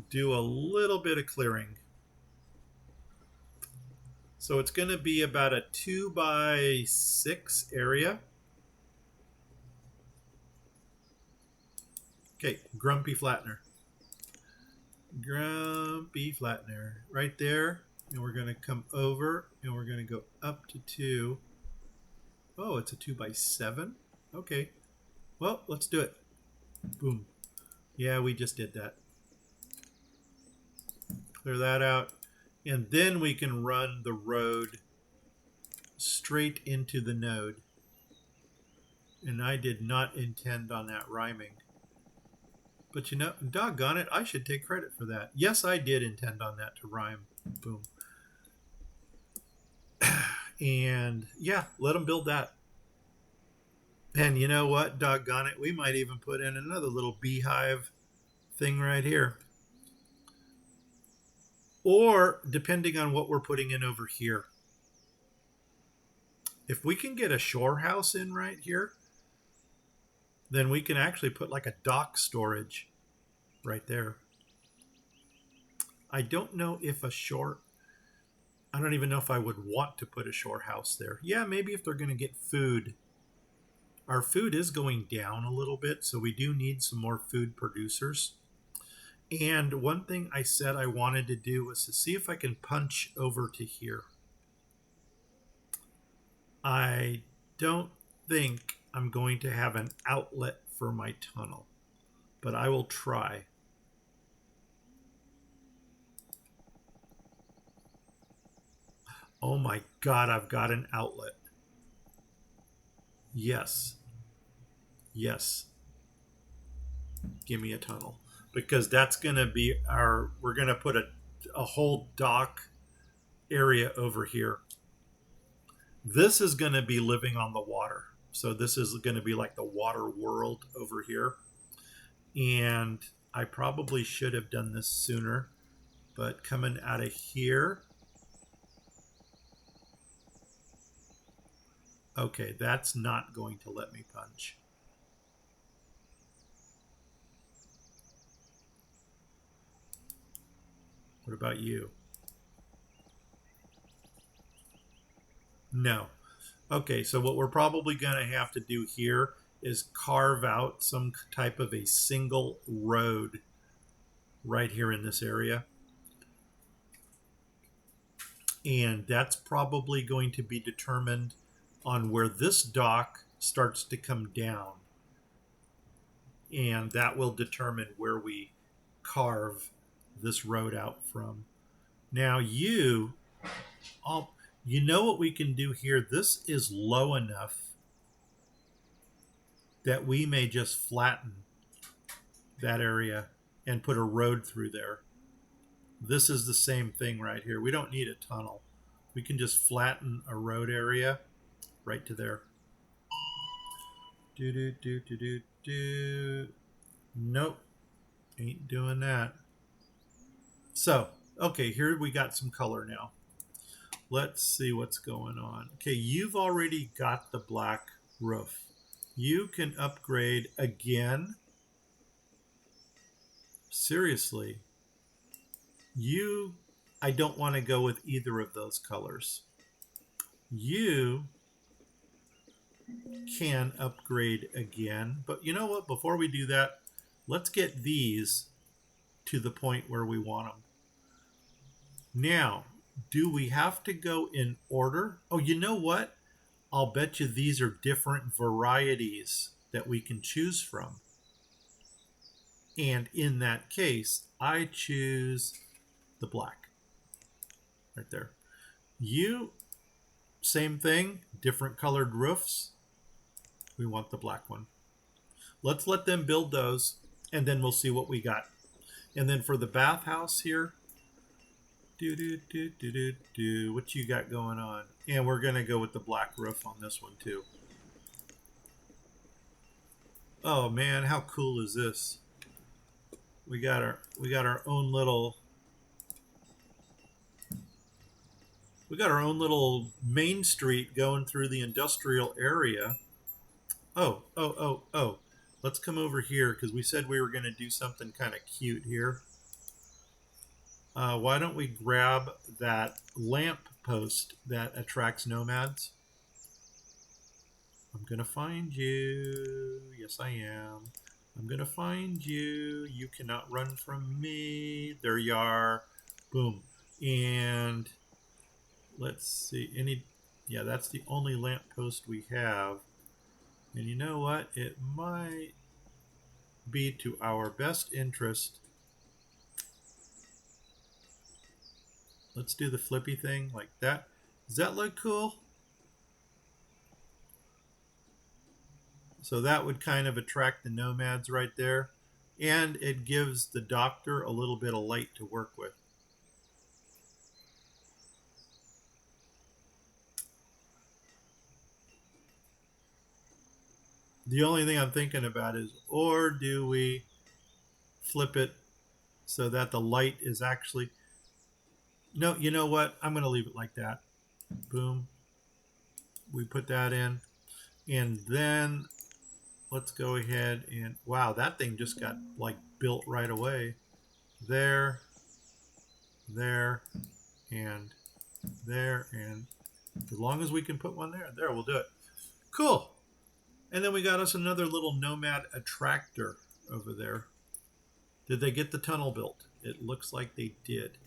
S1: do a little bit of clearing. So it's going to be about a 2 by 6 area. Okay, Grumpy Flattener. Grumpy Flattener. Right there. And we're going to come over and we're going to go up to 2. Oh, it's a 2 by 7. Okay. Well, let's do it. Boom. Yeah, we just did that. Clear that out. And then we can run the road straight into the node. And I did not intend on that rhyming. But you know, doggone it, I should take credit for that. Yes, I did intend on that to rhyme. Boom. And yeah, let them build that. And you know what? Doggone it, we might even put in another little beehive thing right here. Or depending on what we're putting in over here. If we can get a shore house in right here, then we can actually put like a dock storage right there. I don't know if I don't even know if I would want to put a shore house there. Yeah, maybe if they're going to get food. Our food is going down a little bit, so we do need some more food producers. And one thing I said I wanted to do was to see if I can punch over to here. I don't think I'm going to have an outlet for my tunnel, but I will try. Oh my God, I've got an outlet. Yes. Yes. Give me a tunnel. Because that's going to be we're going to put a whole dock area over here. This is going to be living on the water. So this is going to be like the water world over here. And I probably should have done this sooner. But coming out of here. Okay, that's not going to let me punch. What about you? No. Okay, so what we're probably going to have to do here is carve out some type of a single road right here in this area. And that's probably going to be determined on where this dock starts to come down. And that will determine where we carve this road out from. Now you know what we can do here? This is low enough that we may just flatten that area and put a road through there. This is the same thing right here. We don't need a tunnel. We can just flatten a road area right to there. Do do do do do do. Nope, ain't doing that. So, okay, here we got some color now. Let's see what's going on. Okay, you've already got the black roof. You can upgrade again. Seriously, I don't want to go with either of those colors. You can upgrade again, but you know what? Before we do that, let's get these to the point where we want them. Now, do we have to go in order? Oh, you know what? I'll bet you these are different varieties that we can choose from. And in that case, I choose the black. Right there. You, same thing, different colored roofs. We want the black one. Let's let them build those, and then we'll see what we got. And then for the bathhouse here, what you got going on? And we're gonna go with the black roof on this one too. Oh man, how cool is this? We got our own little main street going through the industrial area. Oh. Let's come over here because we said we were going to do something kind of cute here. Why don't we grab that lamp post that attracts nomads? I'm going to find you. Yes, I am. I'm going to find you. You cannot run from me. There you are. Boom. And let's see. Yeah, that's the only lamp post we have. And you know what? It might be to our best interest. Let's do the flippy thing like that. Does that look cool? So that would kind of attract the nomads right there. And it gives the doctor a little bit of light to work with. The only thing I'm thinking about is, or do we flip it so that the light is actually... No, you know what? I'm going to leave it like that. Boom. We put that in. And then let's go ahead and... Wow, that thing just got like built right away. There, and there, and as long as we can put one there, we'll do it. Cool. And then we got us another little nomad attractor over there. Did they get the tunnel built? It looks like they did.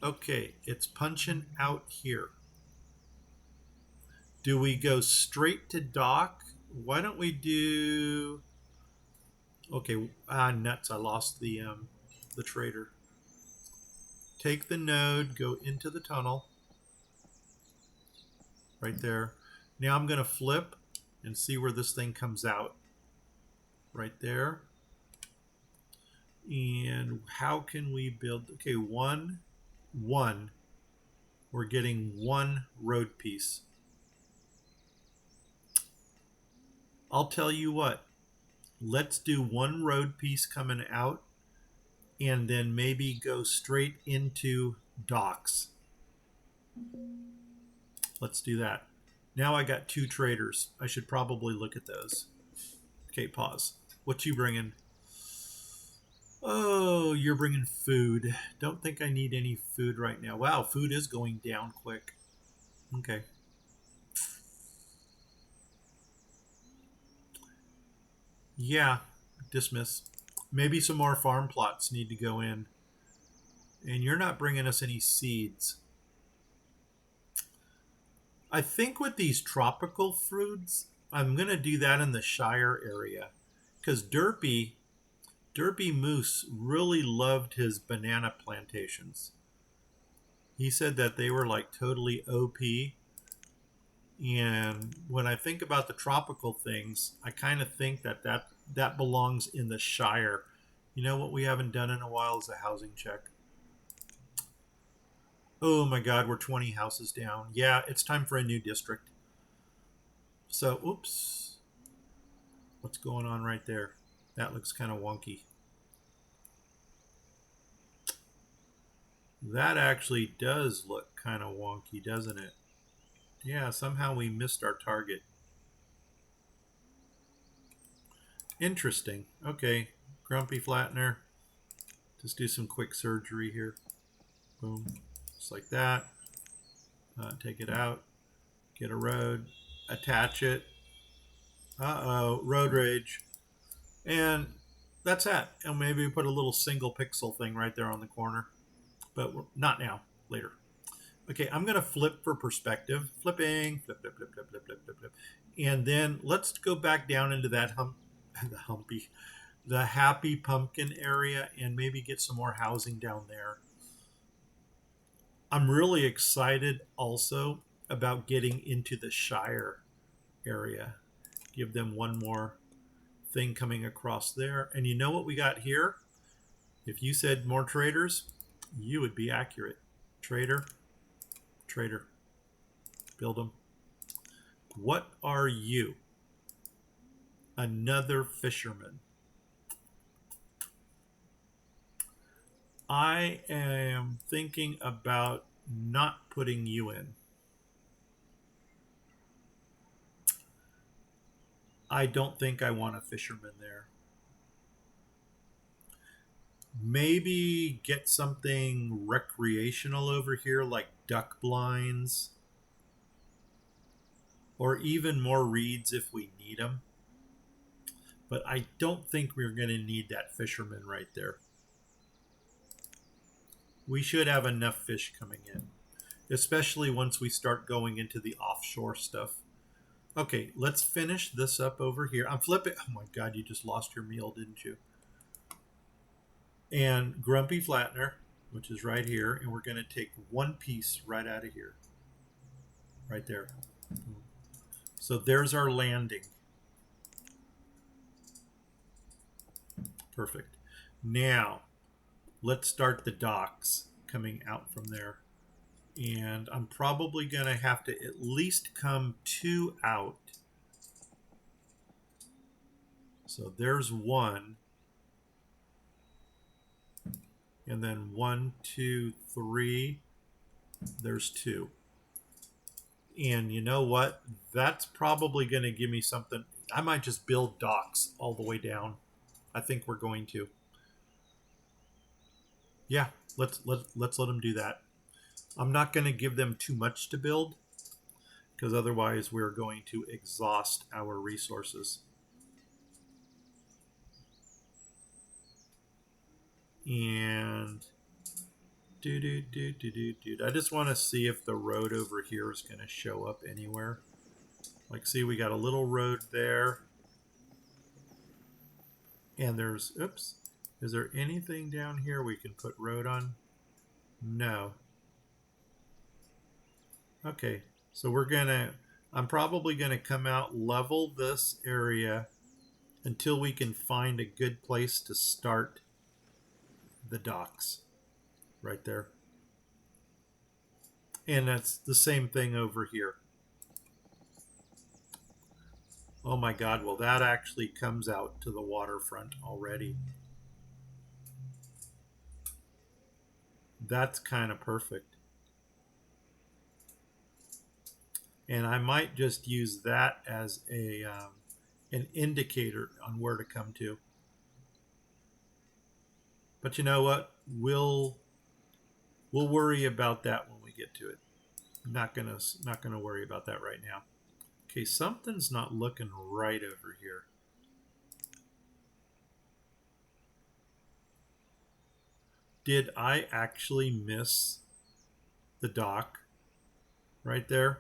S1: Okay, it's punching out here. Do we go straight to dock? Why don't we do... Okay, nuts, I lost the trader. Take the node, go into the tunnel. Right there. Now I'm going to flip and see where this thing comes out. Right there. And how can we build... Okay, one. We're getting one road piece. I'll tell you what. Let's do one road piece coming out and then maybe go straight into docks. Let's do that. Now I got two traders. I should probably look at those. Okay, pause. What you bringing? Oh, you're bringing food. Don't think I need any food right now. Wow, food is going down quick. Okay. Yeah, dismiss. Maybe some more farm plots need to go in. And you're not bringing us any seeds. I think with these tropical fruits, I'm going to do that in the Shire area. Because Derpy Moose really loved his banana plantations. He said that they were like totally OP. And when I think about the tropical things, I kind of think that belongs in the Shire. You know what we haven't done in a while is a housing check. Oh my God, we're 20 houses down. Yeah, it's time for a new district. So, oops, what's going on right there? That looks kind of wonky. That actually does look kind of wonky, doesn't it? Yeah, somehow we missed our target. Interesting. Okay, Grumpy Flattener. Just do some quick surgery here. Boom. Just like that. Take it out. Get a road. Attach it. Uh-oh. Road rage. And that's that. And maybe we put a little single pixel thing right there on the corner. But not now. Later. Okay, I'm going to flip for perspective. Flipping. Flip, flip, flip, flip, flip, flip, flip, flip. And then let's go back down into that the happy pumpkin area and maybe get some more housing down there. I'm really excited also about getting into the Shire area. Give them one more thing coming across there. And you know what we got here? If you said more traders, you would be accurate. Trader, trader, build them. What are you? Another fisherman. I am thinking about not putting you in. I don't think I want a fisherman there. Maybe get something recreational over here like duck blinds or even more reeds if we need them. But I don't think we're going to need that fisherman right there. We should have enough fish coming in, especially once we start going into the offshore stuff. Okay, let's finish this up over here. I'm flipping. Oh my God, you just lost your meal, didn't you? And Grumpy Flattener, which is right here, and we're going to take one piece right out of here. Right there. So there's our landing. Perfect. Now, let's start the docks coming out from there. And I'm probably going to have to at least come two out. So there's one. And then 1, 2, 3. There's two. And you know what? That's probably going to give me something. I might just build docks all the way down. I think we're going to. Yeah, let's let them do that. I'm not going to give them too much to build because otherwise we're going to exhaust our resources. And I just want to see if the road over here is going to show up anywhere. Like, see, we got a little road there. And there's, oops, is there anything down here we can put road on? No. Okay, so I'm probably going to come out, level this area until we can find a good place to start the docks right there. And that's the same thing over here. Oh my God, well, that actually comes out to the waterfront already. That's kind of perfect. And I might just use that as an indicator on where to come to. But you know what? We'll worry about that when we get to it. Not gonna worry about that right now. Okay, something's not looking right over here. Did I actually miss the dock right there?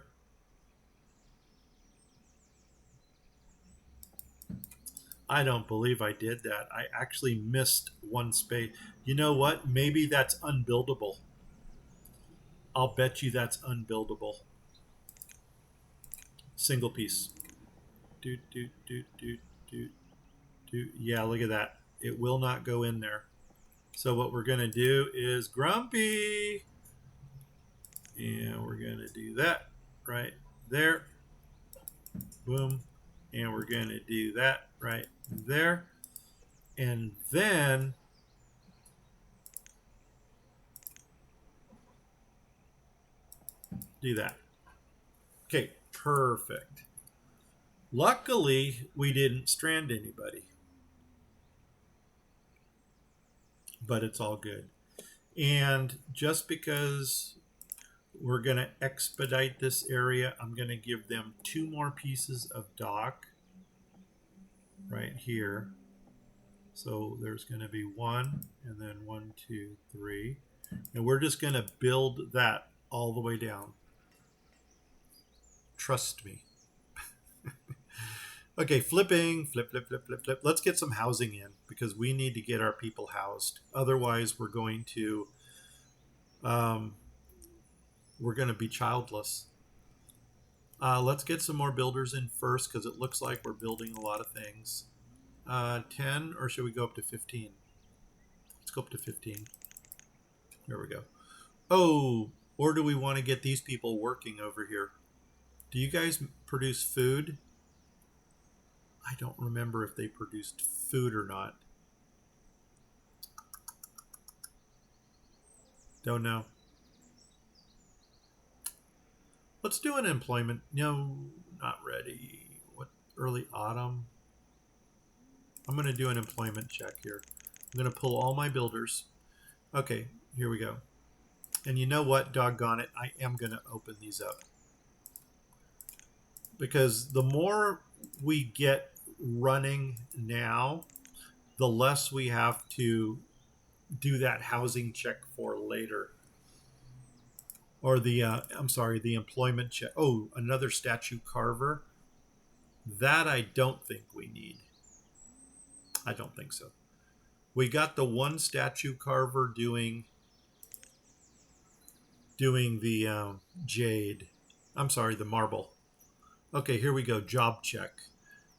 S1: I don't believe I did that. I actually missed one space. You know what? Maybe that's unbuildable. I'll bet you that's unbuildable. Single piece. Do, do, do, do, do, do. Yeah, look at that. It will not go in there. So what we're going to do is Grumpy. And we're going to do that right there. Boom. And we're going to do that right there. And then do that. Okay, perfect. Luckily, we didn't strand anybody, but it's all good. And just because we're going to expedite this area, I'm going to give them 2 more pieces of dock right here. So there's going to be 1, and then 1, 2, 3. And we're just going to build that all the way down. Trust me. Okay, flipping, flip, flip, flip, flip, flip. Let's get some housing in because we need to get our people housed. Otherwise, we're going to be childless. Let's get some more builders in first because it looks like we're building a lot of things. 10, or should we go up to 15? Let's go up to 15. There we go. Oh, or do we want to get these people working over here? Do you guys produce food? I don't remember if they produced food or not. Don't know. Let's do an employment. No, not ready. What, early autumn? I'm going to do an employment check here. I'm going to pull all my builders. Okay, here we go. And you know what? Doggone it. I am going to open these up. Because the more we get running now, the less we have to do that housing check for later. Or the, the employment check. Oh, another statue carver. That I don't think we need. I don't think so. We got the one statue carver doing the jade. The marble. Okay, here we go. Job check.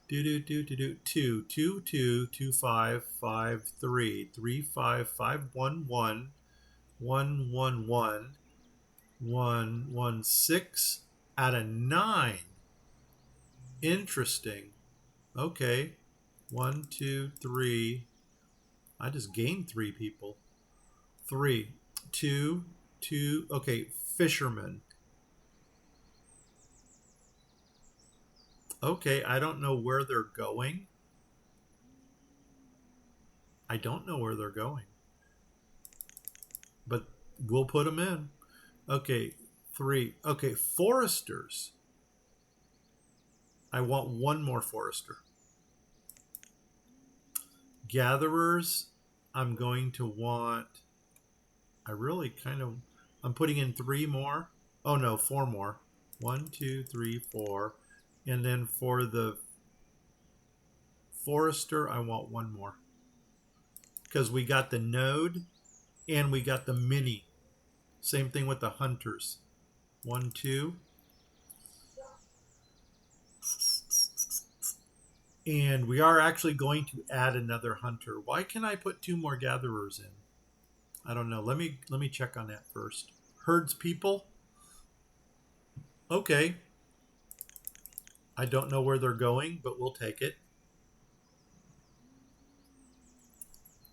S1: Do 2 2 2 2 5 5 3 3 5 5 1 1 1 1 1 1 1 6 out of 9. Interesting. Okay. 1 2 3. I just gained 3 people. 3 2 2. Okay, fisherman. Okay, I don't know where they're going. I don't know where they're going. But we'll put them in. Okay, 3. Okay, foresters. I want 1 more forester. Gatherers, I'm going to want... I'm putting in 3 more. Oh no, 4 more. 1, 2, 3, 4. And then for the forester, I want 1 more. Because we got the node and we got the mini. Same thing with the hunters. 1, 2. And we are actually going to add another hunter. Why can I put 2 more gatherers in? I don't know. Let me check on that first. Herds people. Okay. I don't know where they're going, but we'll take it.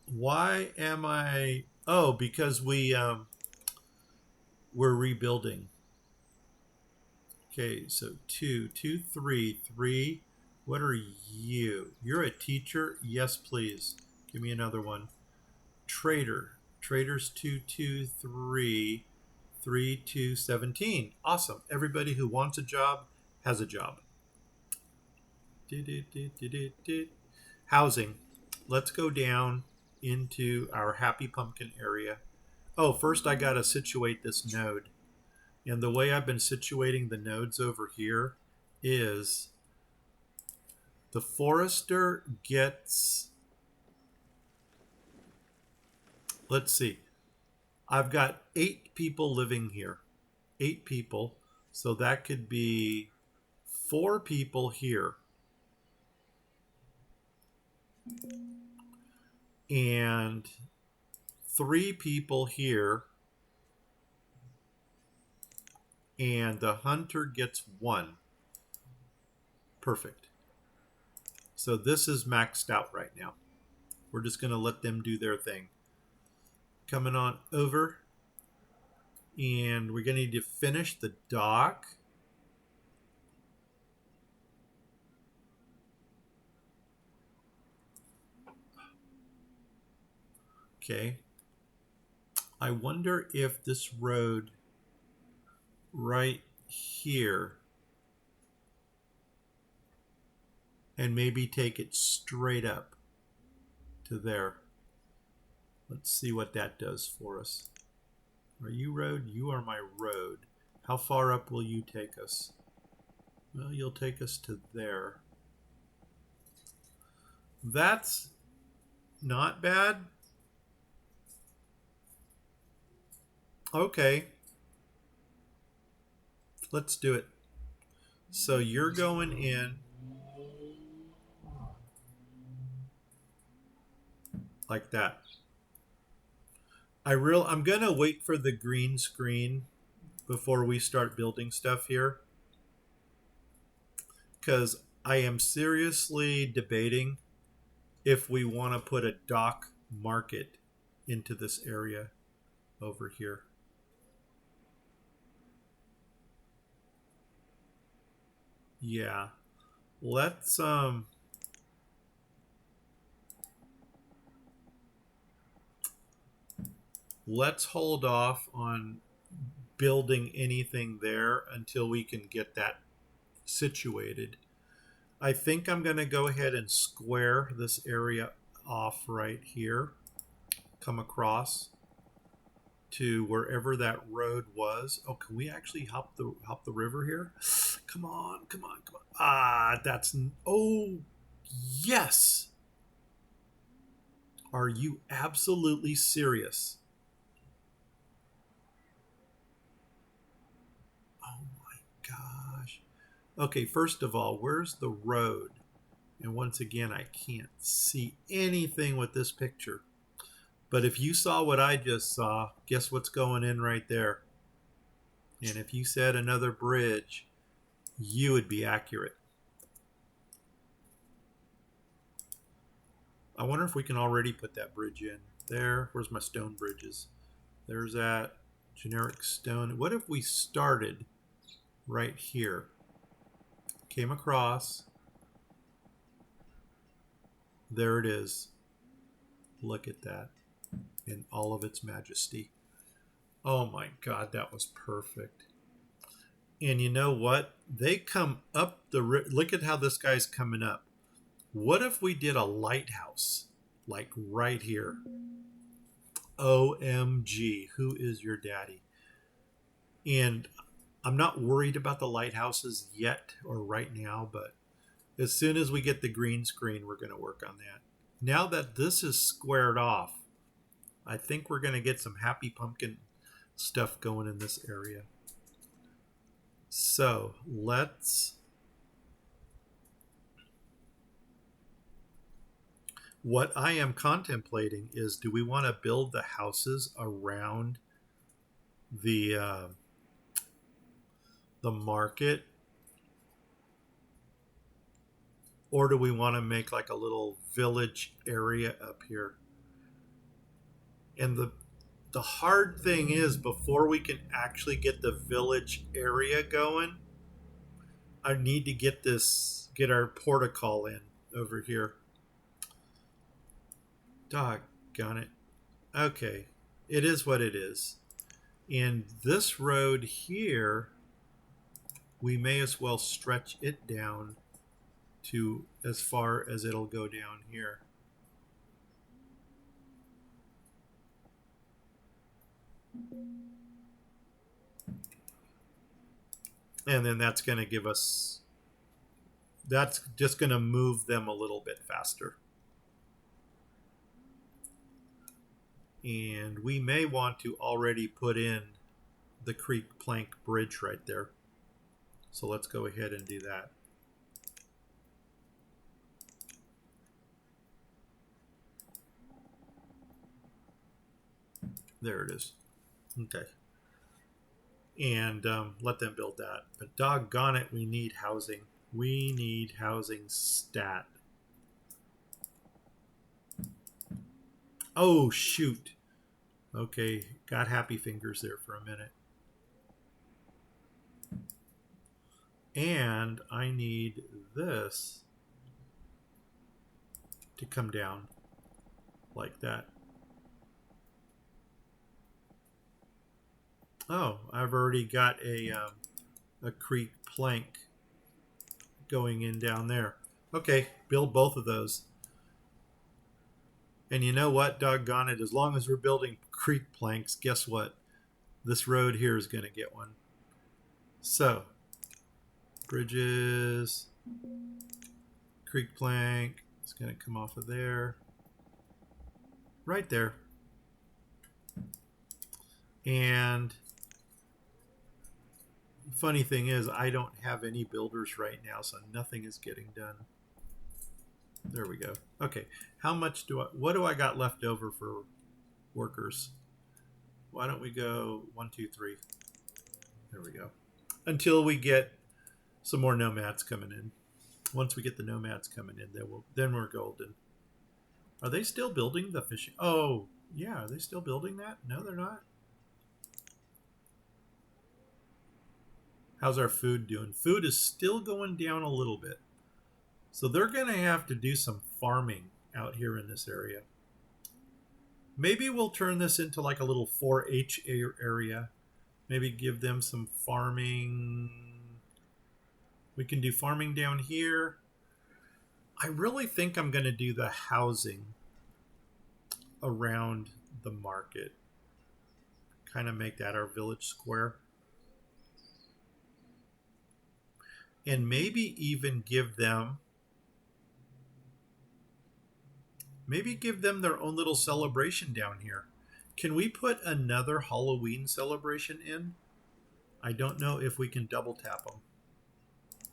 S1: Why am I... Oh, because we're rebuilding. Okay, so 2, 2, 3, 3. What are you? You're a teacher? Yes, please. Give me another one. Trader. Traders 2, 2, 3, 3, 2, 17. Awesome. Everybody who wants a job has a job. Housing. Let's go down into our Happy Pumpkin area. Oh, first I got to situate this node. And the way I've been situating the nodes over here is the forester gets, let's see, I've got 8 people living here. 8 people. So that could be 4 people here. And 3 people here. And the hunter gets 1. Perfect. So this is maxed out right now. We're just going to let them do their thing. Coming on over. And we're going to need to finish the dock. Okay. I wonder if this road right here, and maybe take it straight up to there. Let's see what that does for us. Are you road? You are my road. How far up will you take us? Well, you'll take us to there. That's not bad. Okay. Let's do it. So you're going in like that. I'm gonna wait for the green screen before we start building stuff here, because I am seriously debating if we want to put a dock market into this area over here. Yeah, let's hold off on building anything there until we can get that situated. I think I'm going to go ahead and square this area off right here. Come across to wherever that road was. Oh, can we actually hop the river here? Come on, come on, come on. Ah, oh, yes. Are you absolutely serious? Oh my gosh. Okay, first of all, where's the road? And once again, I can't see anything with this picture. But if you saw what I just saw, guess what's going in right there? And if you said another bridge, you would be accurate. I wonder if we can already put that bridge in. There, where's my stone bridges? There's that generic stone. What if we started right here? Came across. There it is. Look at that in all of its majesty. Oh my God, that was perfect. And you know what? They come up the look at how this guy's coming up. What if we did a lighthouse like right here? OMG, who is your daddy? And I'm not worried about the lighthouses yet or right now, but as soon as we get the green screen, we're going to work on that. Now that this is squared off, I think we're going to get some Happy Pumpkin stuff going in this area. So what I am contemplating is, do we want to build the houses around the market, or do we want to make like a little village area up here? And the hard thing is, before we can actually get the village area going, I need to get our protocol in over here. Doggone it. Okay, it is what it is. And this road here, we may as well stretch it down to as far as it'll go down here. And then that's going to give us, that's just going to move them a little bit faster. And we may want to already put in the creek plank bridge right there. So let's go ahead and do that. There it is. Okay. And let them build that. But doggone it, we need housing. We need housing stat. Oh, shoot. Okay, got happy fingers there for a minute. And I need this to come down like that. Oh, I've already got a creek plank going in down there. Okay, build both of those. And you know what, doggone it, as long as we're building creek planks, guess what? This road here is going to get one. So, bridges, creek plank, it's going to come off of there. Right there. And funny thing is, I don't have any builders right now, so nothing is getting done. There we go. Okay, how much what do I got left over for workers? Why don't we go 1, 2, 3? There we go. Until we get some more nomads coming in. Once we get the nomads coming in, then we're golden. Are they still building the fishing? Oh, yeah. Are they still building that? No, they're not. How's our food doing? Food is still going down a little bit. So they're going to have to do some farming out here in this area. Maybe we'll turn this into like a little 4-H area. Maybe give them some farming. We can do farming down here. I really think I'm going to do the housing around the market. Kind of make that our village square. And maybe even give them their own little celebration down here. Can we put another Halloween celebration in? I don't know if we can double tap them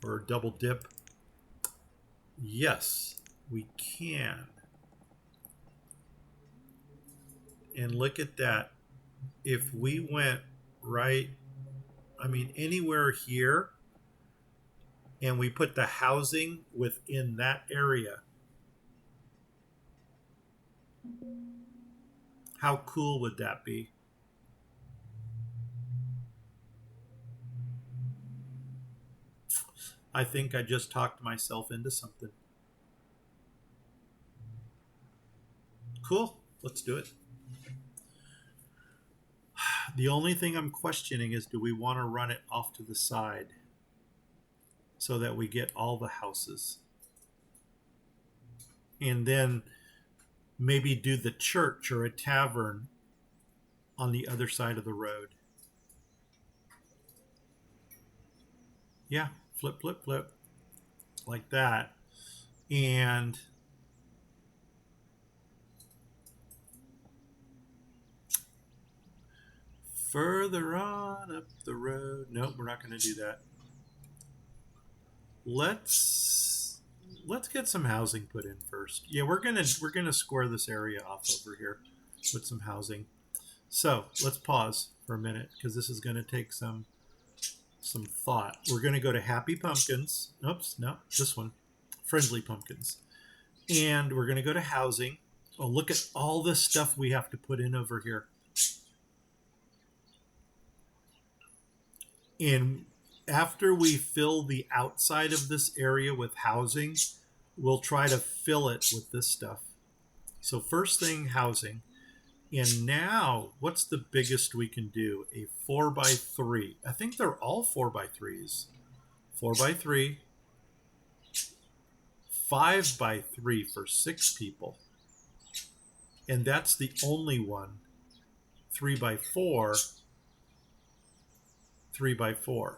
S1: or double dip. Yes, we can. And look at that. If we went right, anywhere here, and we put the housing within that area, how cool would that be? I think I just talked myself into something. Cool. Let's do it. The only thing I'm questioning is, do we want to run it off to the side so that we get all the houses? And then maybe do the church or a tavern on the other side of the road. Yeah, flip, flip, flip. Like that. And further on up the road. Nope, we're not going to do that. Let's get some housing put in first. Yeah, we're gonna square this area off over here with some housing. So let's pause for a minute because this is going to take some thought. We're going to go to Happy Pumpkins. Oops, no, this one, Friendly Pumpkins, and we're going to go to housing. Oh, look at all this stuff we have to put in over here. And after we fill the outside of this area with housing, we'll try to fill it with this stuff. So first thing, housing. And now, what's the biggest we can do? A 4x3. I think they're all 4x3s. 4x3. 5x3 for 6 people. And that's the only one. 3x4. 3x4.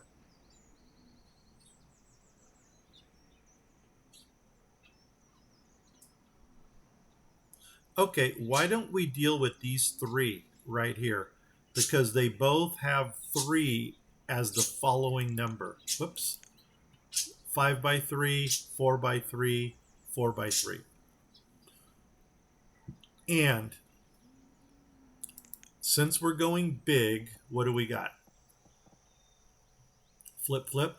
S1: Okay, why don't we deal with these three right here? Because they both have 3 as the following number. Whoops. 5 by 3, 4 by 3, 4 by 3. And since we're going big, what do we got? Flip, flip.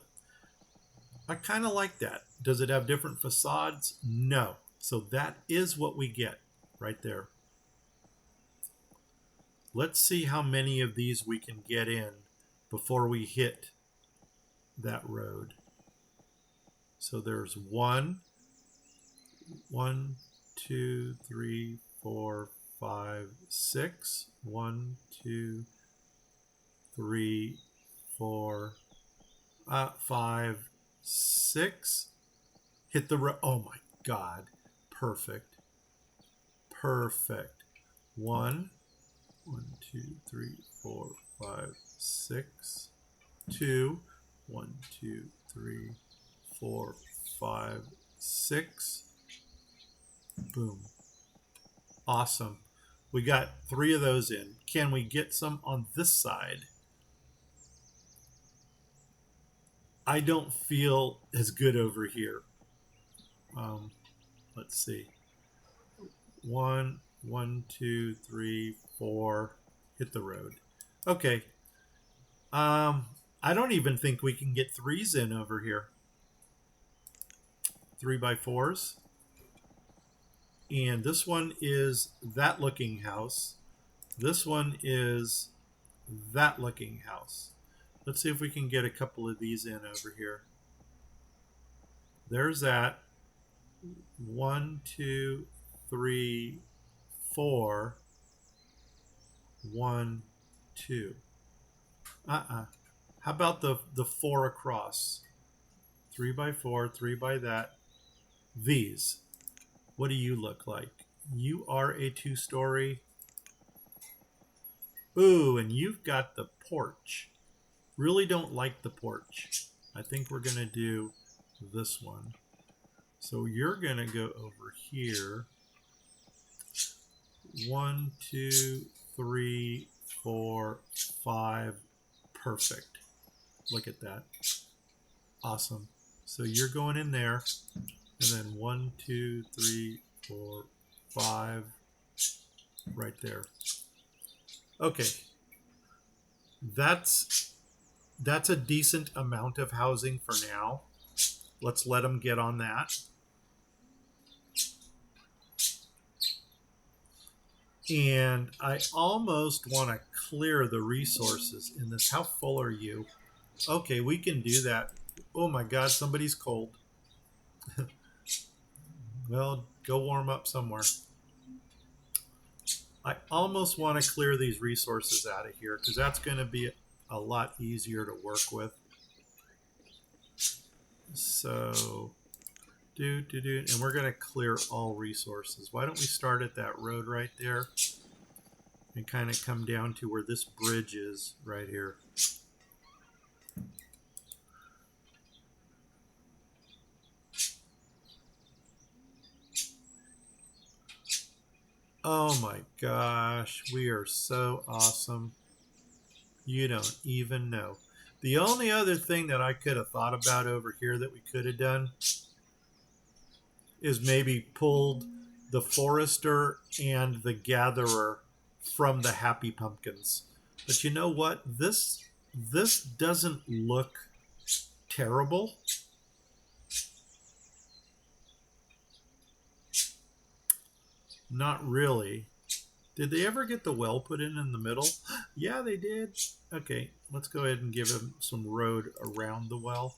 S1: I kind of like that. Does it have different facades? No. So that is what we get right there. Let's see how many of these we can get in before we hit that road. So there's 1, 2, 3, 4, 5, 6. 1, 2, 3, 4, 5, 6. Hit the road. Oh my God. Perfect. Perfect. 1, 2, 3, 4, 5, 6. 2, 1, 2, 3, 4, 5, 6. Boom. Awesome. We got 3 of those in. Can we get some on this side? I don't feel as good over here. Let's see. 1, 1, 2, 3, 4. Hit the road. Okay. I don't even think we can get 3s in over here. 3 by 4s. And this one is that looking house. This one is that looking house. Let's see if we can get a couple of these in over here. There's that. 1, 2, 3, 4. 1, 2. How about the 4 across? 3 by 4, 3 by that. These. What do you look like? You are a 2-story. Ooh, and you've got the porch. Really don't like the porch. I think we're going to do this one. So you're going to go over here. 1, 2, 3, 4, 5. Perfect. Look at that. Awesome. So you're going in there. And then 1, 2, 3, 4, 5. Right there. Okay. That's a decent amount of housing for now. Let's let them get on that. And I almost want to clear the resources in this. How full are you? Okay, we can do that. Oh my God, somebody's cold. Well, go warm up somewhere. I almost want to clear these resources out of here because that's going to be a lot easier to work with. So, and we're going to clear all resources. Why don't we start at that road right there and kind of come down to where this bridge is right here. Oh my gosh, we are so awesome. You don't even know. The only other thing that I could have thought about over here that we could have done is maybe pulled the forester and the gatherer from the happy pumpkins. But you know what? This doesn't look terrible. Not really. Did they ever get the well put in the middle? Yeah, they did. Okay, let's go ahead and give them some road around the well.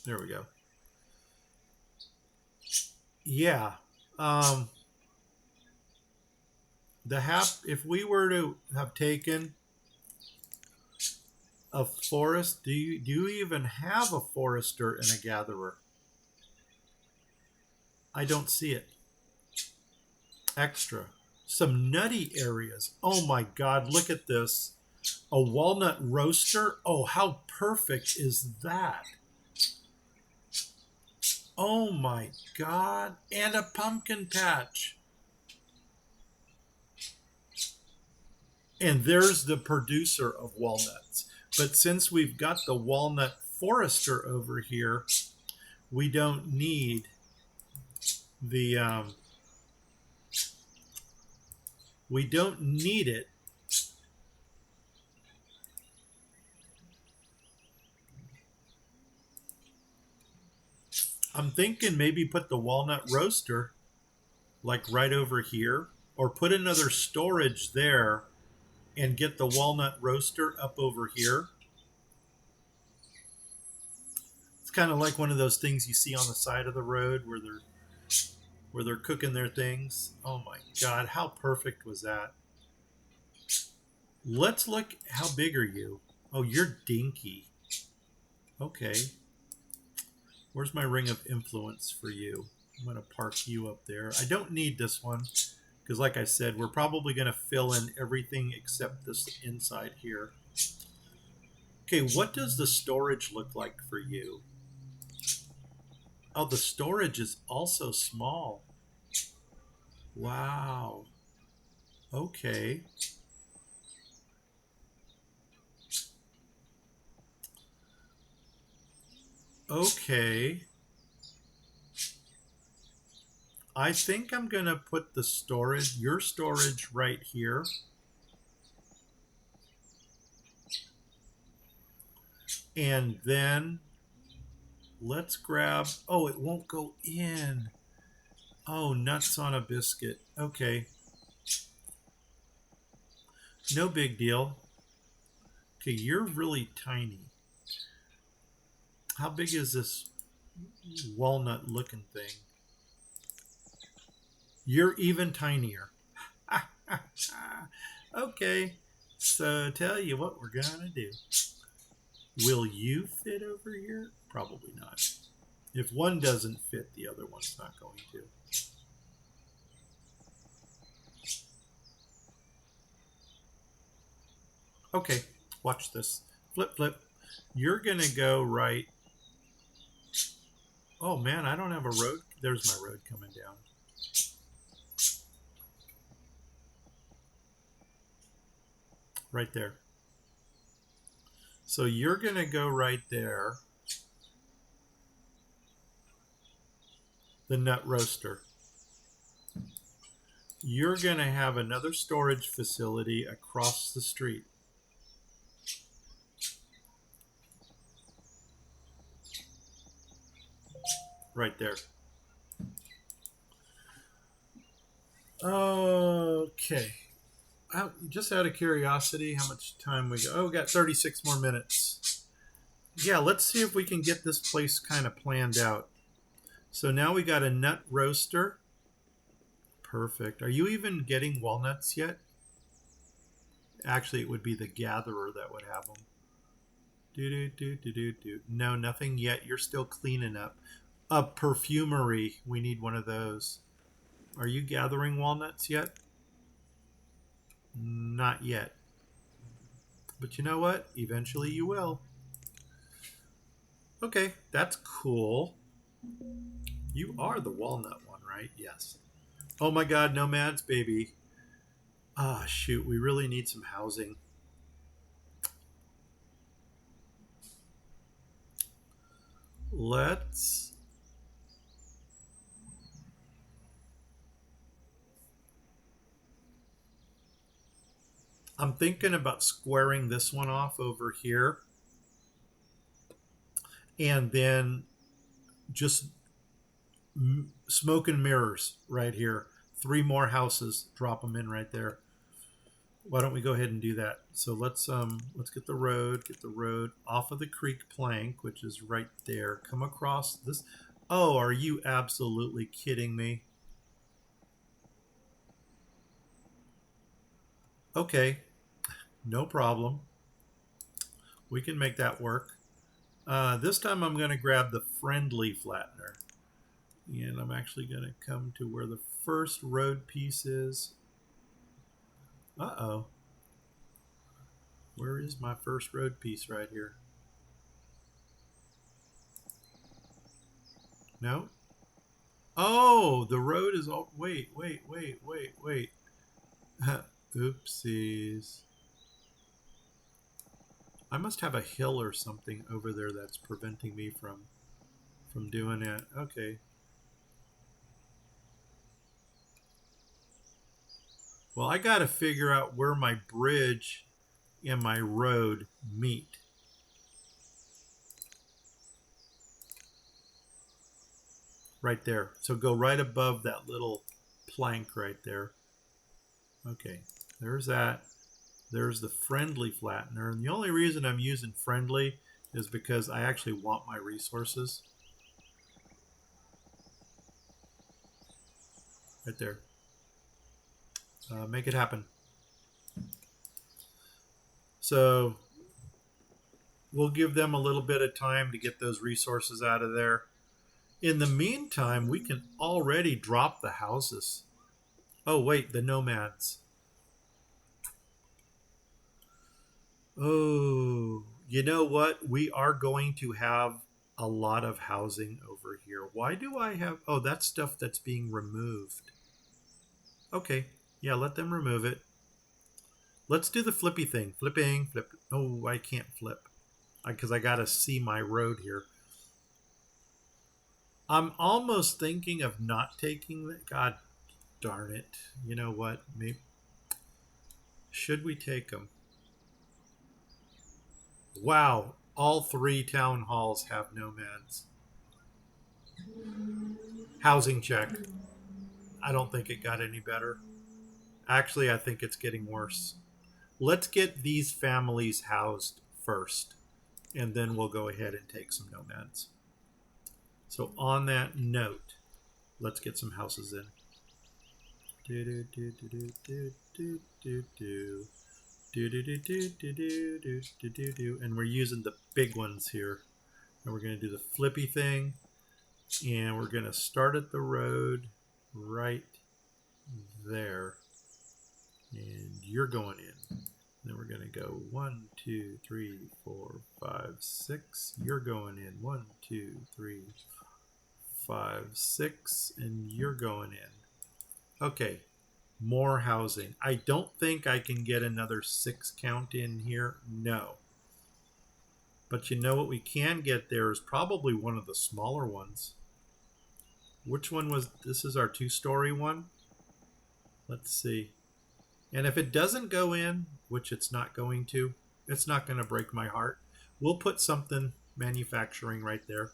S1: There we go. Yeah. If we were to have taken a forest, do you even have a forester and a gatherer? I don't see it. Extra. Some nutty areas. Oh my God, look at this. A walnut roaster. Oh, how perfect is that? Oh my God. And a pumpkin patch. And there's the producer of walnuts. But since we've got the walnut forester over here, we don't need the we don't need it. I'm thinking maybe put the walnut roaster like right over here, or put another storage there and get the walnut roaster up over here. It's kind of like one of those things you see on the side of the road where they're cooking their things. Oh my God, how perfect was that? Let's look. How big are you? Oh, you're dinky. Okay. Where's my ring of influence for you? I'm going to park you up there. I don't need this one because, like I said, we're probably going to fill in everything except this inside here. Okay, what does the storage look like for you? Oh, the storage is also small. Wow. Okay. Okay. I think I'm going to put the storage, your storage right here. And then let's grab, oh, it won't go in. Oh, nuts on a biscuit. Okay. No big deal. Okay, you're really tiny. How big is this walnut looking thing? You're even tinier. Okay, so tell you what we're gonna do. Will you fit over here? Probably not. If one doesn't fit, the other one's not going to. Okay, watch this. Flip, flip. You're gonna go right. Oh man, I don't have a road. There's my road coming down. Right there. So you're going to go right there. The nut roaster. You're going to have another storage facility across the street. Right there. Okay. Just out of curiosity, how much time we got? Oh, we got 36 more minutes. Yeah, let's see if we can get this place kind of planned out. So now we got a nut roaster. Perfect. Are you even getting walnuts yet? Actually, it would be the gatherer that would have them. Do. No, nothing yet. You're still cleaning up. A perfumery. We need one of those. Are you gathering walnuts yet? Not yet. But you know what? Eventually you will. Okay, that's cool. You are the walnut one, right? Yes. Oh my God, nomads, baby. Ah, shoot. We really need some housing. Let's. I'm thinking about squaring this one off over here. And then just smoke and mirrors right here. 3 more houses. Drop them in right there. Why don't we go ahead and do that? So let's get the road off of the creek plank, which is right there. Come across this. Oh, are you absolutely kidding me? Okay, no problem. We can make that work. This time I'm going to grab the friendly flattener. And I'm actually going to come to where the first road piece is. Uh-oh. Where is my first road piece right here? No? Oh, the road is all. Wait. Oopsies. I must have a hill or something over there that's preventing me from doing it. Okay. Well, I got to figure out where my bridge and my road meet. Right there. So go right above that little plank right there. Okay. There's that. There's the friendly flattener. And the only reason I'm using friendly is because I actually want my resources. Right there. Make it happen. So we'll give them a little bit of time to get those resources out of there. In the meantime, we can already drop the houses. Oh, wait, the nomads. Oh, you know what? We are going to have a lot of housing over here. Why do I have... Oh, that's stuff that's being removed. Okay, yeah, let them remove it. Let's do the flippy thing. Flipping, flip. Oh, I can't flip because I got to see my road here. I'm almost thinking of not taking the... God darn it. You know what? Maybe... Should we take them? Wow, all three town halls have nomads. Housing check. I don't think it got any better. Actually, I think it's getting worse. Let's get these families housed first, and then we'll go ahead and take some nomads. So on that note, let's get some houses in. Do do do do do do do do do. Do do do do do do do do do do. And we're using the big ones here. And we're going to do the flippy thing. And we're going to start at the road right there. And you're going in. Then we're going to go 1, 2, 3, 4, 5, 6. You're going in 1, 2, 3, 5, 6. And you're going in. Okay. More housing. I don't think I can get another 6 count in here. No. But you know what we can get there is probably one of the smaller ones. Which one was... This is our 2-story one. Let's see. And if it doesn't go in, which it's not going to, it's not going to break my heart. We'll put something manufacturing right there.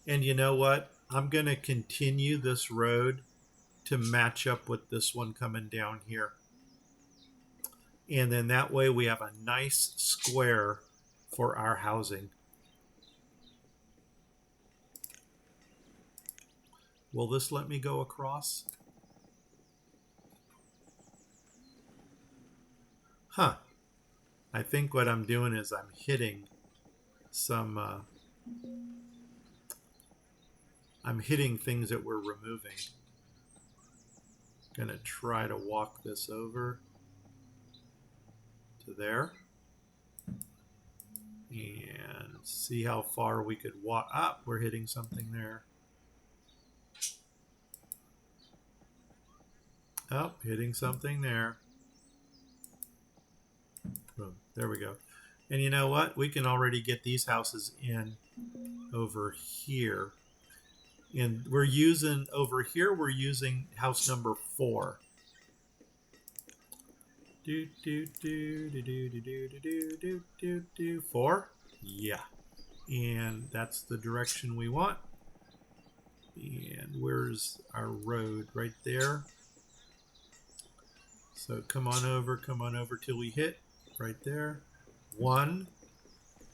S1: And you know what? I'm going to continue this road to match up with this one coming down here. And then that way we have a nice square for our housing. Will this let me go across? Huh. I think what I'm doing is I'm hitting some... I'm hitting things that we're removing. Gonna try to walk this over to there. And see how far we could walk up. We're hitting something there. Oh, hitting something there. Boom. There we go. And you know what? We can already get these houses in over here. And we're using, over here, we're using house number 4. Do, do, do, do, do, do, do, do, do, do, do. 4? Yeah. And that's the direction we want. And where's our road? Right there. So come on over till we hit right there. 1,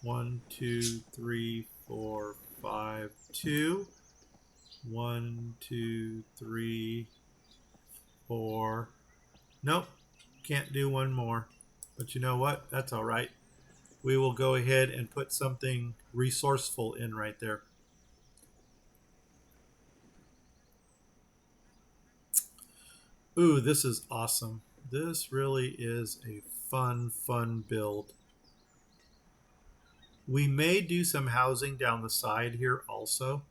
S1: 1, 2, 3, 4, 5, 2. 1, 2, 3, 4. Nope, can't do one more. But you know what? That's all right. We will go ahead and put something resourceful in right there. Ooh, this is awesome. This really is a fun build. We may do some housing down the side here also.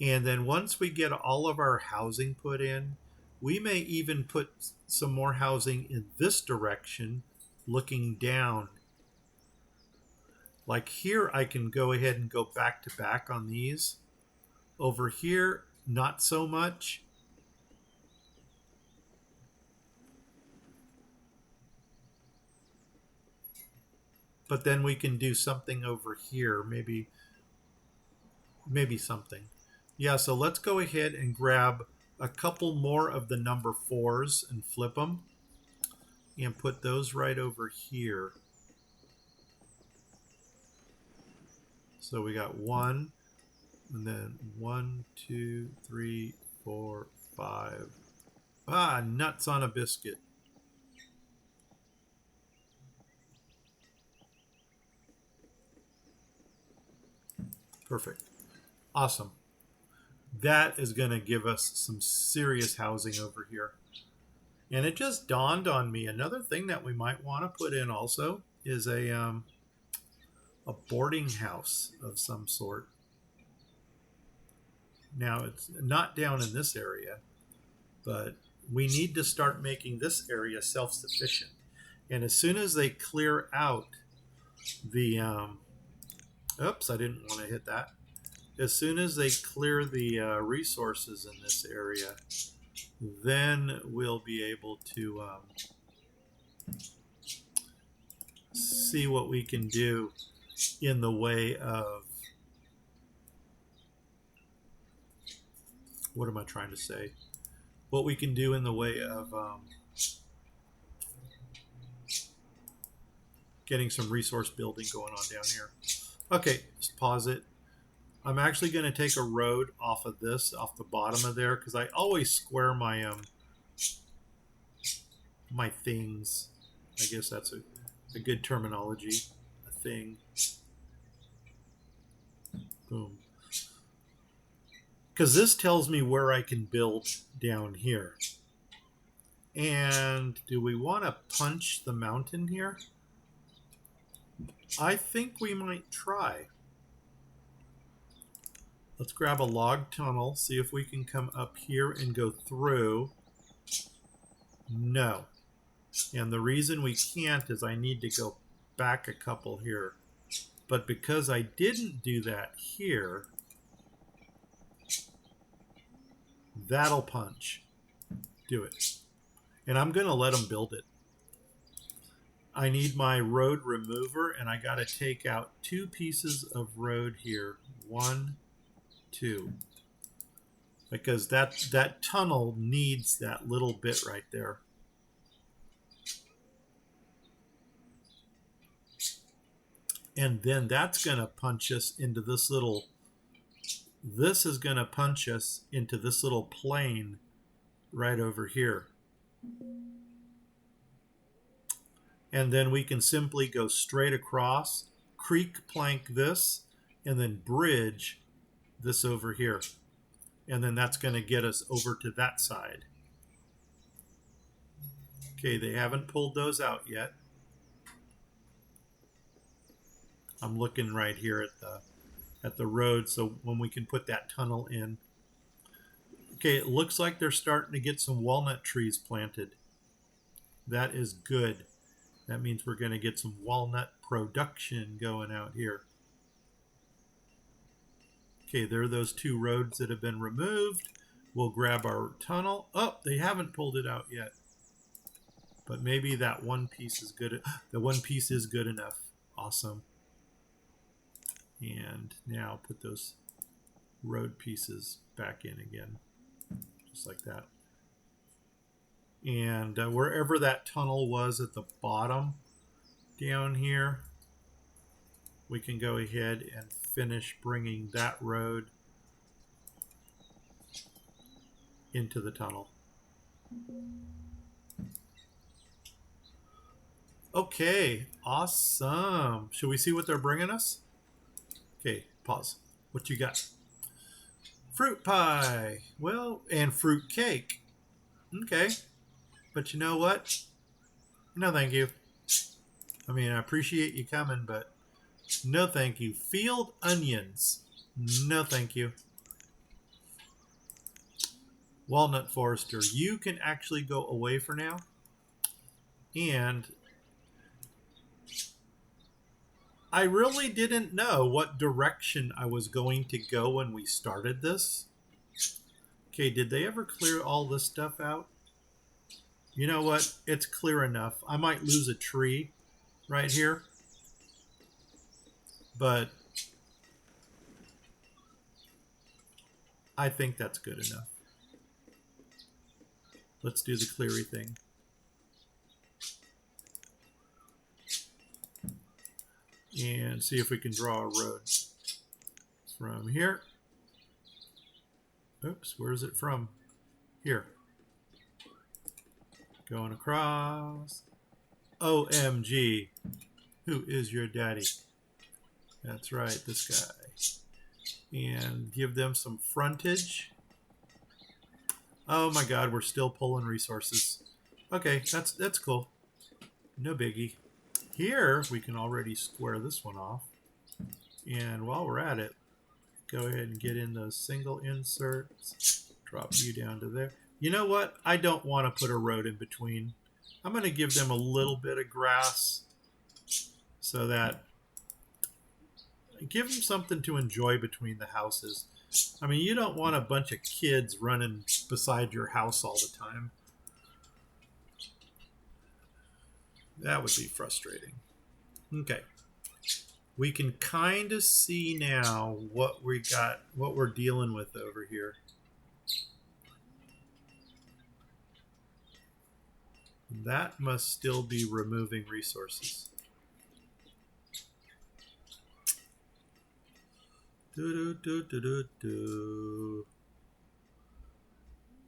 S1: And then once we get all of our housing put in, we may even put some more housing in this direction, looking down. Like here, I can go ahead and go back to back on these. Over here, not so much. But then we can do something over here, maybe something. Yeah, so let's go ahead and grab a couple more of the number 4s and flip them and put those right over here. So we got 1, and then 1, 2, 3, 4, 5. Ah, nuts on a biscuit. Perfect. Awesome. That is going to give us some serious housing over here. And it just dawned on me, another thing that we might want to put in also is a boarding house of some sort. Now, it's not down in this area, but we need to start making this area self-sufficient. And as soon as they clear out the, oops, I didn't want to hit that. As soon as they clear the resources in this area, then we'll be able to see what we can do in the way of, what am I trying to say? What we can do in the way of getting some resource building going on down here. Okay, let's pause it. I'm actually going to take a road off of this, off the bottom of there, because I always square my my things. I guess that's a good terminology. A thing. Boom. Because this tells me where I can build down here. And do we want to punch the mountain here? I think we might try. Let's grab a log tunnel, see if we can come up here and go through. No. And the reason we can't is I need to go back a couple here. But because I didn't do that here, that'll punch. Do it. And I'm going to let them build it. I need my road remover, and I got to take out 2 pieces of road here. 1, 2. Because that tunnel needs that little bit right there. And then that's going to punch us into this little, this is going to punch us into this little plane right over here. And then we can simply go straight across, creek plank this, and then bridge this over here. And then that's going to get us over to that side. Okay, they haven't pulled those out yet. I'm looking right here at the road, so when we can put that tunnel in. Okay, it looks like they're starting to get some walnut trees planted. That is good. That means we're going to get some walnut production going out here. Okay, there are those 2 roads that have been removed. We'll grab our tunnel. Oh, they haven't pulled it out yet. But maybe that 1 piece is good. The 1 piece is good enough. Awesome. And now put those road pieces back in again. Just like that. And wherever that tunnel was at the bottom down here, we can go ahead and finish bringing that road into the tunnel. Okay, awesome. Should we see what they're bringing us? Okay, pause. What you got? Fruit pie. Well, and fruit cake. Okay. But you know what? No, thank you. I mean, I appreciate you coming, but no, thank you. Field onions. No, thank you. Walnut Forester, you can actually go away for now. And I really didn't know what direction I was going to go when we started this. Okay, did they ever clear all this stuff out? You know what? It's clear enough. I might lose a tree right here, but I think that's good enough. Let's do the cleary thing. And see if we can draw a road from here. Oops, where is it from? Here. Going across. OMG. Who is your daddy? That's right, this guy. And give them some frontage. Oh my god, we're still pulling resources. Okay, that's cool. No biggie. Here, we can already square this one off. And while we're at it, go ahead and get in those single inserts. Drop you down to there. You know what? I don't want to put a road in between. I'm going to give them a little bit of grass so that give them something to enjoy between the houses. I mean, you don't want a bunch of kids running beside your house all the time. That would be frustrating. Okay. We can kind of see now what we got, what we're dealing with over here. That must still be removing resources.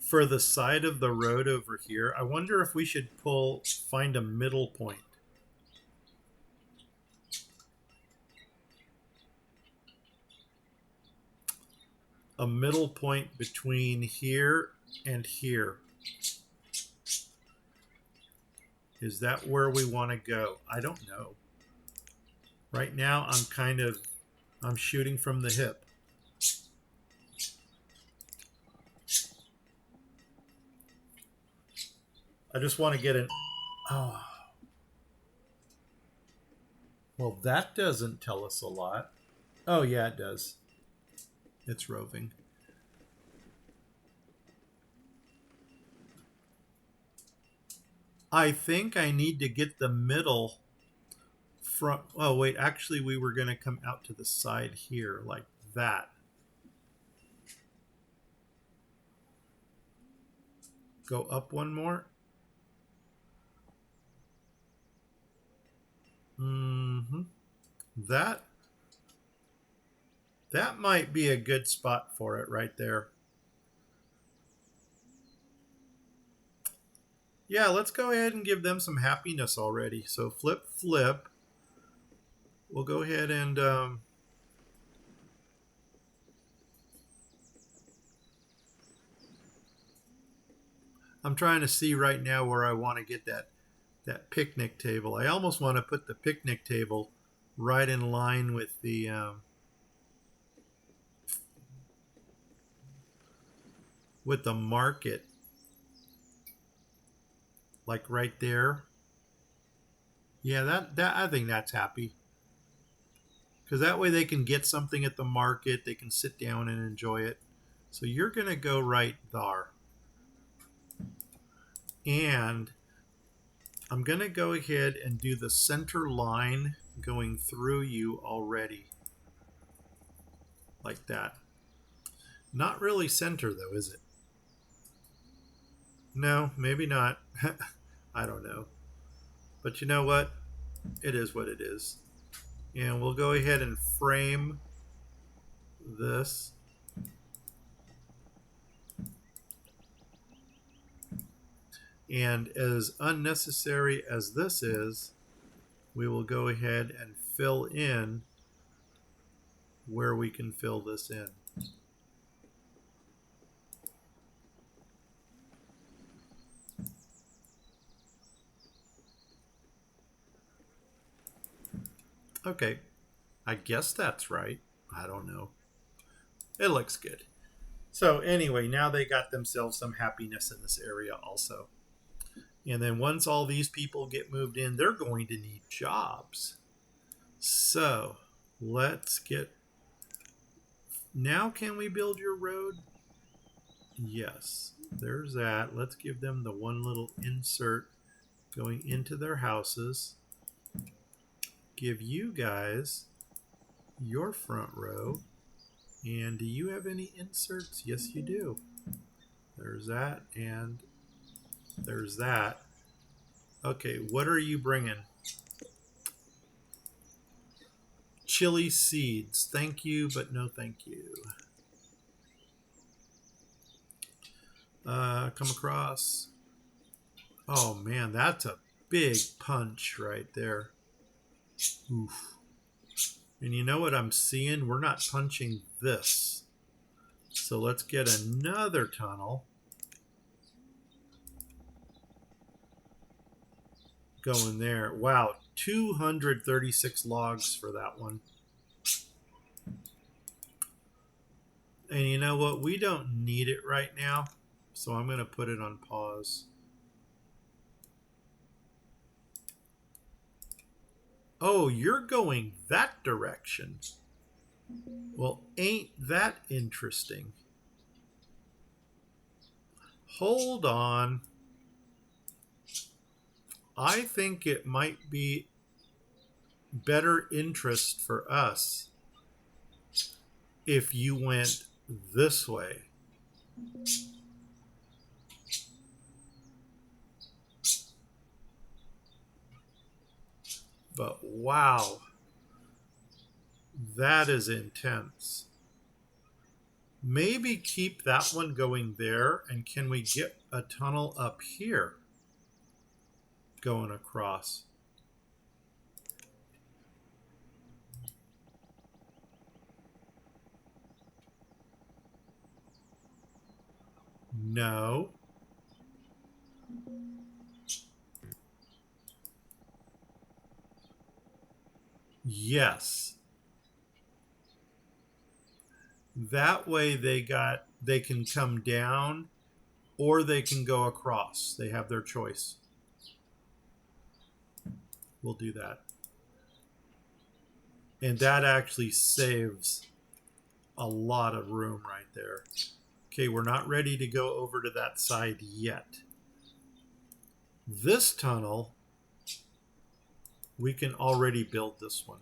S1: For the side of the road over here, I wonder if we should find a middle point. A middle point between here and here. Is that where we want to go? I don't know. Right now, I'm shooting from the hip. I just want to get an... Oh. Well, that doesn't tell us a lot. Oh, yeah, it does. It's roving. I think I need to get the middle from... Oh, wait, actually, we were going to come out to the side here, like that. Go up one more. Mm-hmm. That might be a good spot for it right there. Yeah, let's go ahead and give them some happiness already. So flip, flip. We'll go ahead and I'm trying to see right now where I want to get that picnic table. I almost want to put the picnic table right in line with the market, like right there. Yeah, that I think that's happy, because that way they can get something at the market. They can sit down and enjoy it. So you're gonna go right there, and I'm gonna go ahead and do the center line going through you already, like that. Not really center though, is it? No, maybe not. I don't know. But you know what? It is what it is. And we'll go ahead and frame this. And as unnecessary as this is, we will go ahead and fill in where we can fill this in. Okay, I guess that's right. I don't know. It looks good. So anyway, now they got themselves some happiness in this area also. And then once all these people get moved in, they're going to need jobs. So let's get. Now, can we build your road? Yes, there's that. Let's give them the one little insert going into their houses. Give you guys your front row. And do you have any inserts? Yes, you do. There's that, and there's that. Okay, what are you bringing? Chili seeds. Thank you, but no thank you. Come across. Oh man, that's a big punch right there. Oof. And you know what I'm seeing? We're not punching this. So let's get another tunnel going there. Wow, 236 logs for that one. And you know what? We don't need it right now. So I'm going to put it on pause. Oh, you're going that direction. Well, ain't that interesting? Hold on. I think it might be better interest for us if you went this way. But wow, that is intense. Maybe keep that one going there, and can we get a tunnel up here going across? No. Yes. That way they can come down or they can go across. They have their choice. We'll do that. And that actually saves a lot of room right there. Okay, we're not ready to go over to that side yet. This tunnel, we can already build this one.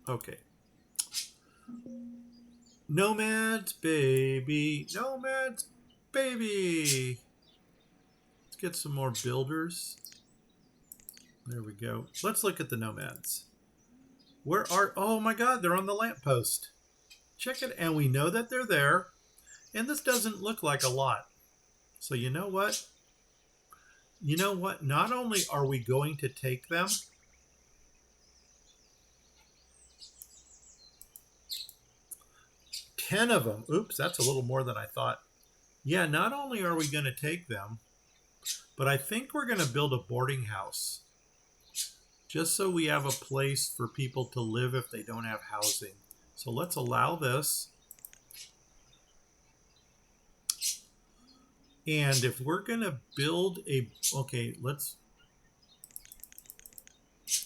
S1: Okay. Nomads, baby. Nomads, baby. Let's get some more builders. There we go. Let's look at the nomads. Where are... Oh my god, they're on the lamppost. Check it, and we know that they're there. And this doesn't look like a lot. So you know what? You know what? Not only are we going to take them, ten of them. Oops, that's a little more than I thought. Yeah, not only are we going to take them, but I think we're going to build a boarding house. Just so we have a place for people to live if they don't have housing. So let's allow this. And if we're going to build a... Okay, let's...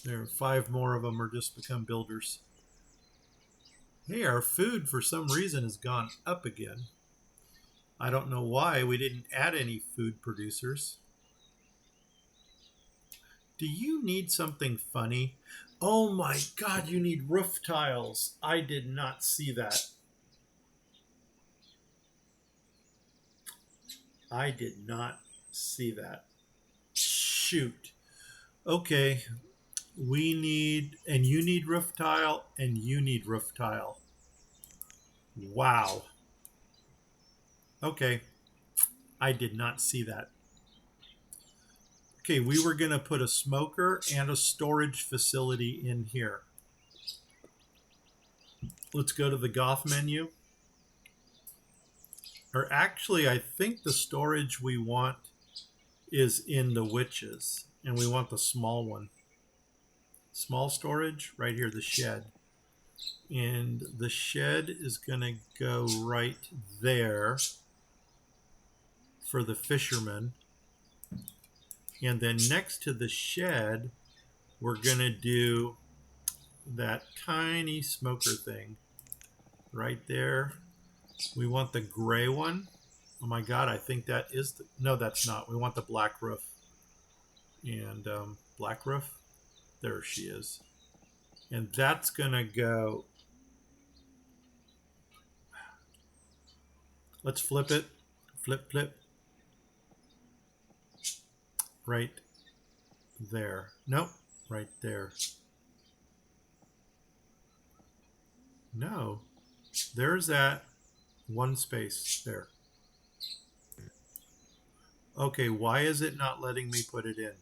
S1: There are 5 more of them or just become builders. Hey, our food for some reason has gone up again. I don't know why we didn't add any food producers. Do you need something funny? Oh my god, you need roof tiles. I did not see that. I did not see that. Shoot. Okay. We need, and you need roof tile, and you need roof tile. Wow. Okay. I did not see that. Okay, we were going to put a smoker and a storage facility in here. Let's go to the Goth menu. Or actually, I think the storage we want is in the witches, and we want the small one. Small storage right here, the shed. And the shed is going to go right there for the fishermen. And then next to the shed, we're going to do that tiny smoker thing right there. We want the gray one. Oh my God, I think that is the, no, that's not. We want the black roof. And black roof, there she is. And that's going to go, let's flip it. Flip, flip. Right there. Nope, right there. No, there's that one space there. Okay, why is it not letting me put it in?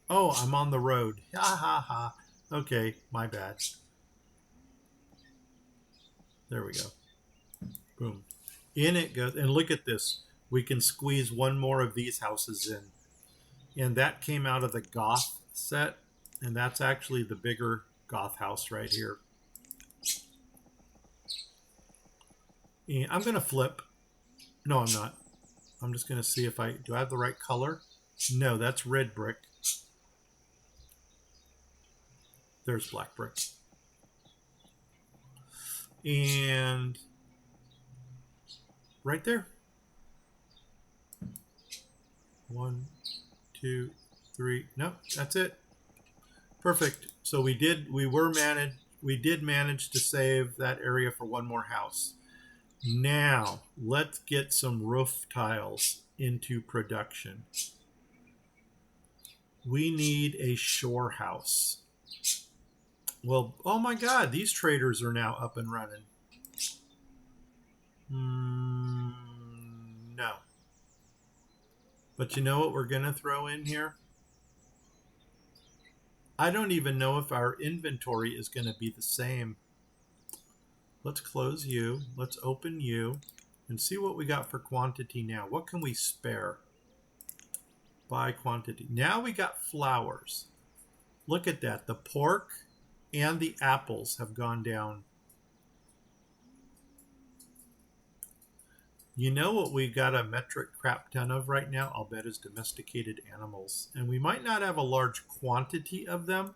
S1: Oh, I'm on the road. Ha ha ha. Okay, my bad. There we go. Boom. In it goes. And look at this. We can squeeze one more of these houses in. And that came out of the Goth set. And that's actually the bigger Goth house right here. And I'm going to flip. No, I'm not. I'm just going to see if do I have the right color? No, that's red brick. There's black brick. And right there. 1, 2, 3. Nope, that's it. Perfect. So we did manage to save that area for one more house. Now, let's get some roof tiles into production. We need a shore house. Well, oh my God, these traders are now up and running. No. But you know what we're going to throw in here? I don't even know if our inventory is going to be the same. Let's close you. Let's open you and see what we got for quantity now. What can we spare? By quantity. Now we got flowers. Look at that. The pork and the apples have gone down. You know what we got a metric crap ton of right now? I'll bet is domesticated animals. And we might not have a large quantity of them,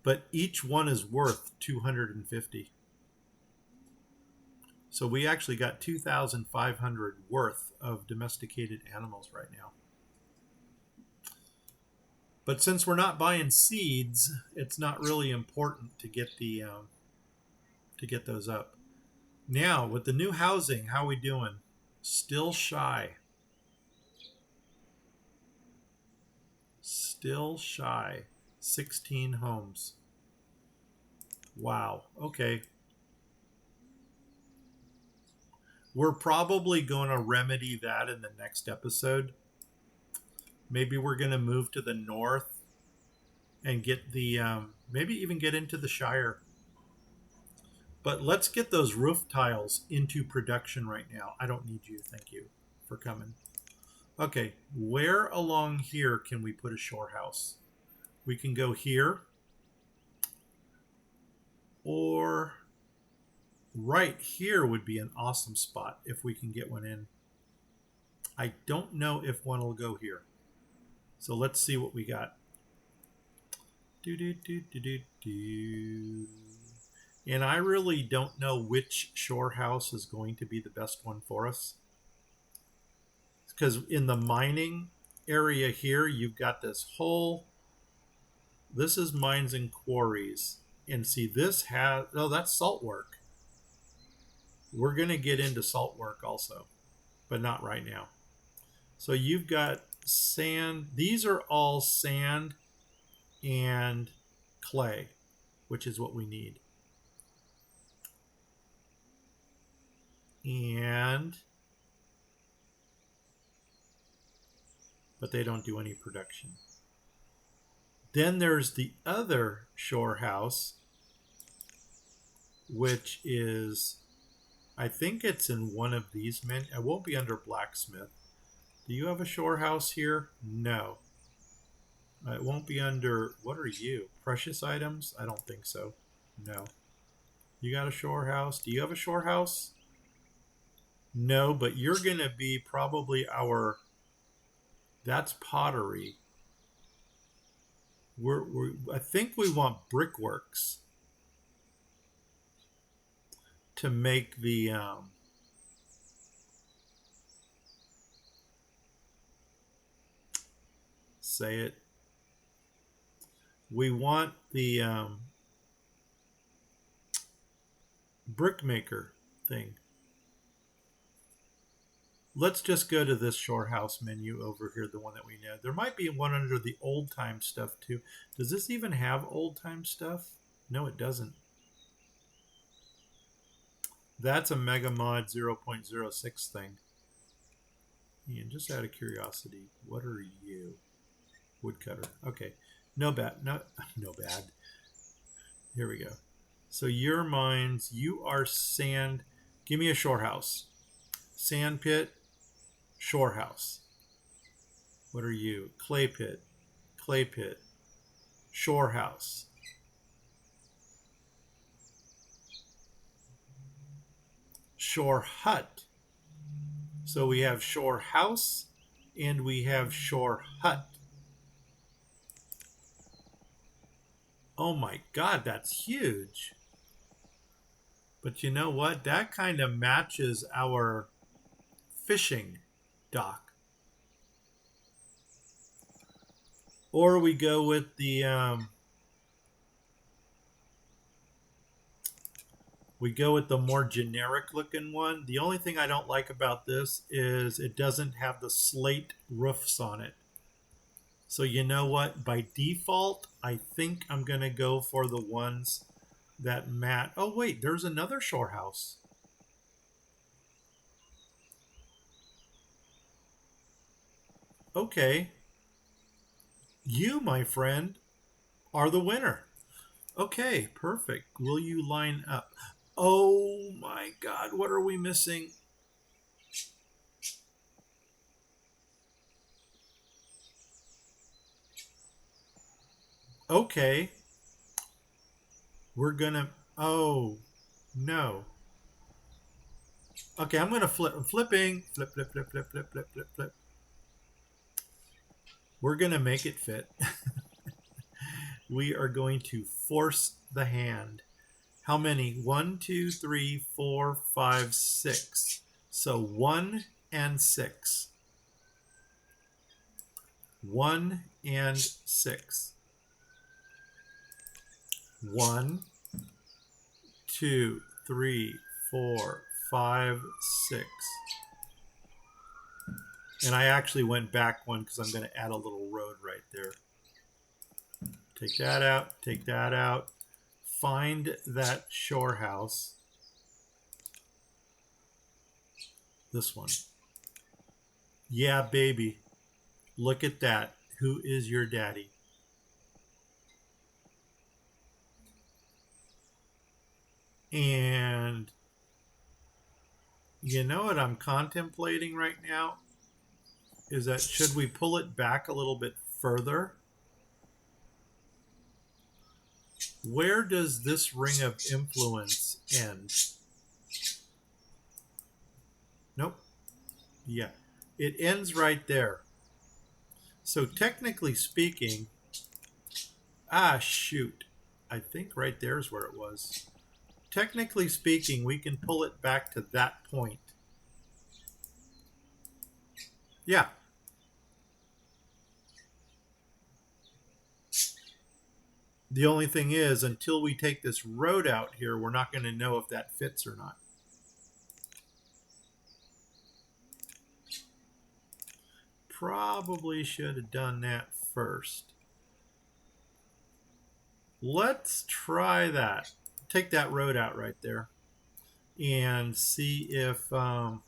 S1: but each one is worth 250. So we actually got 2,500 worth of domesticated animals right now. But since we're not buying seeds, it's not really important to get those up. Now, with the new housing, how are we doing? Still shy. Still shy. 16 homes. Wow. Okay. We're probably going to remedy that in the next episode. Maybe we're going to move to the north and get the, maybe even get into the Shire. But let's get those roof tiles into production right now. I don't need you. Thank you for coming. Okay, where along here can we put a shore house? We can go here. Or right here would be an awesome spot if we can get one in. I don't know if one will go here. So let's see what we got. And I really don't know which shore house is going to be the best one for us. Because in the mining area here, you've got this is mines and quarries. And see, this has, oh, that's salt work. We're going to get into salt work also, but not right now. So you've got sand. These are all sand and clay, which is what we need. But they don't do any production. Then there's the other shore house, which is, I think it's in one of these men. It won't be under blacksmith. Do you have a shore house here? No. It won't be under, what are you? Precious items? I don't think so. No. You got a shore house? Do you have a shore house? No, but you're going to be probably our, that's pottery. I think we want brickworks to make the, say it. We want the brick maker thing. Let's just go to this shore house menu over here, the one that we know. There might be one under the old time stuff too. Does this even have old time stuff? No, it doesn't. That's a MegaMod 0.06 thing. And just out of curiosity, what are you? Woodcutter. Okay. No bad. No bad. Here we go. So your mines, you are sand. Give me a shore house. Sand pit, shore house. What are you? Clay pit, shore house. Shore hut. So we have shore house and we have shore hut. Oh my God, that's huge. But you know what? That kind of matches our fishing dock. Or we go with the more generic looking one. The only thing I don't like about this is it doesn't have the slate roofs on it. So you know what? By default, I think I'm going to go for the ones that match. Oh wait, there's another shore house. Okay. You, my friend, are the winner. Okay, perfect. Will you line up? Oh my God, what are we missing? Okay. We're gonna, oh no. Okay, I'm gonna flip, I'm flipping. Flip, flip, flip, flip, flip, flip, flip, flip. We're gonna make it fit. We are going to force the hand. How many? 1, 2, 3, 4, 5, 6. So 1 and 6. 1 and 6. 1, 2, 3, 4, 5, 6. And I actually went back one because I'm going to add a little road right there. Take that out. Take that out. Find that shore house. This one. Yeah, baby. Look at that. Who is your daddy? And you know what I'm contemplating right now? Is that should we pull it back a little bit further? Where does this ring of influence end? Nope. Yeah. It ends right there. So technically speaking, shoot. I think right there is where it was. Technically speaking, we can pull it back to that point. Yeah. The only thing is, until we take this road out here, we're not going to know if that fits or not. Probably should have done that first. Let's try that. Take that road out right there and see if and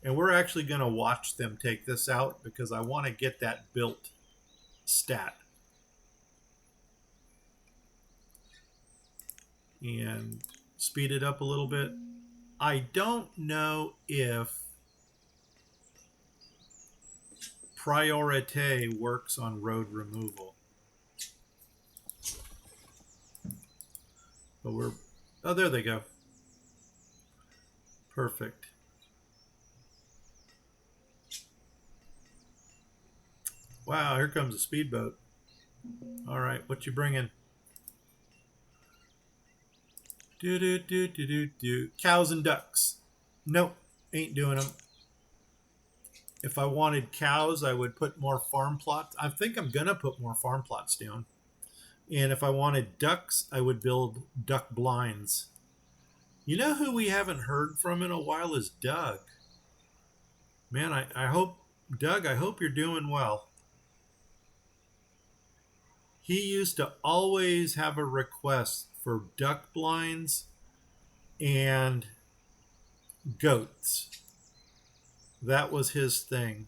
S1: we're actually going to watch them take this out because I want to get that built stat. and speed it up a little bit. I don't know if priorite works on road removal, but we're, oh, there they go. Perfect. Wow, here comes a speedboat. All right, what you bringing? Do do do do do do. Cows and ducks. Nope, ain't doing them. If I wanted cows, I would put more farm plots. I think I'm gonna put more farm plots down. And if I wanted ducks, I would build duck blinds. You know who we haven't heard from in a while is Doug. Man, I hope, Doug, I hope you're doing well. He used to always have a request for duck blinds and goats. That was his thing.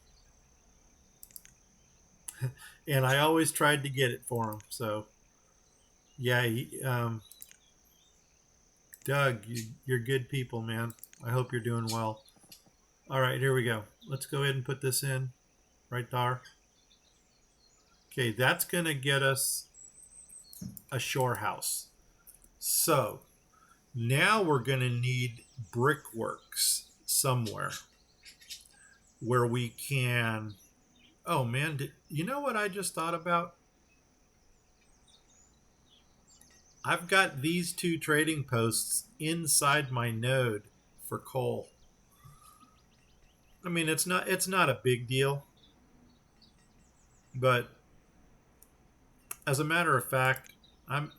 S1: And I always tried to get it for him. So, yeah, Doug, you're good people, man. I hope you're doing well. All right, here we go. Let's go ahead and put this in right there. Okay, that's going to get us a shore house. So now we're going to need brickworks somewhere where we can. Oh man, you know what I just thought about? I've got these two trading posts inside my node for coal. I mean, it's not a big deal, but as a matter of fact, I'm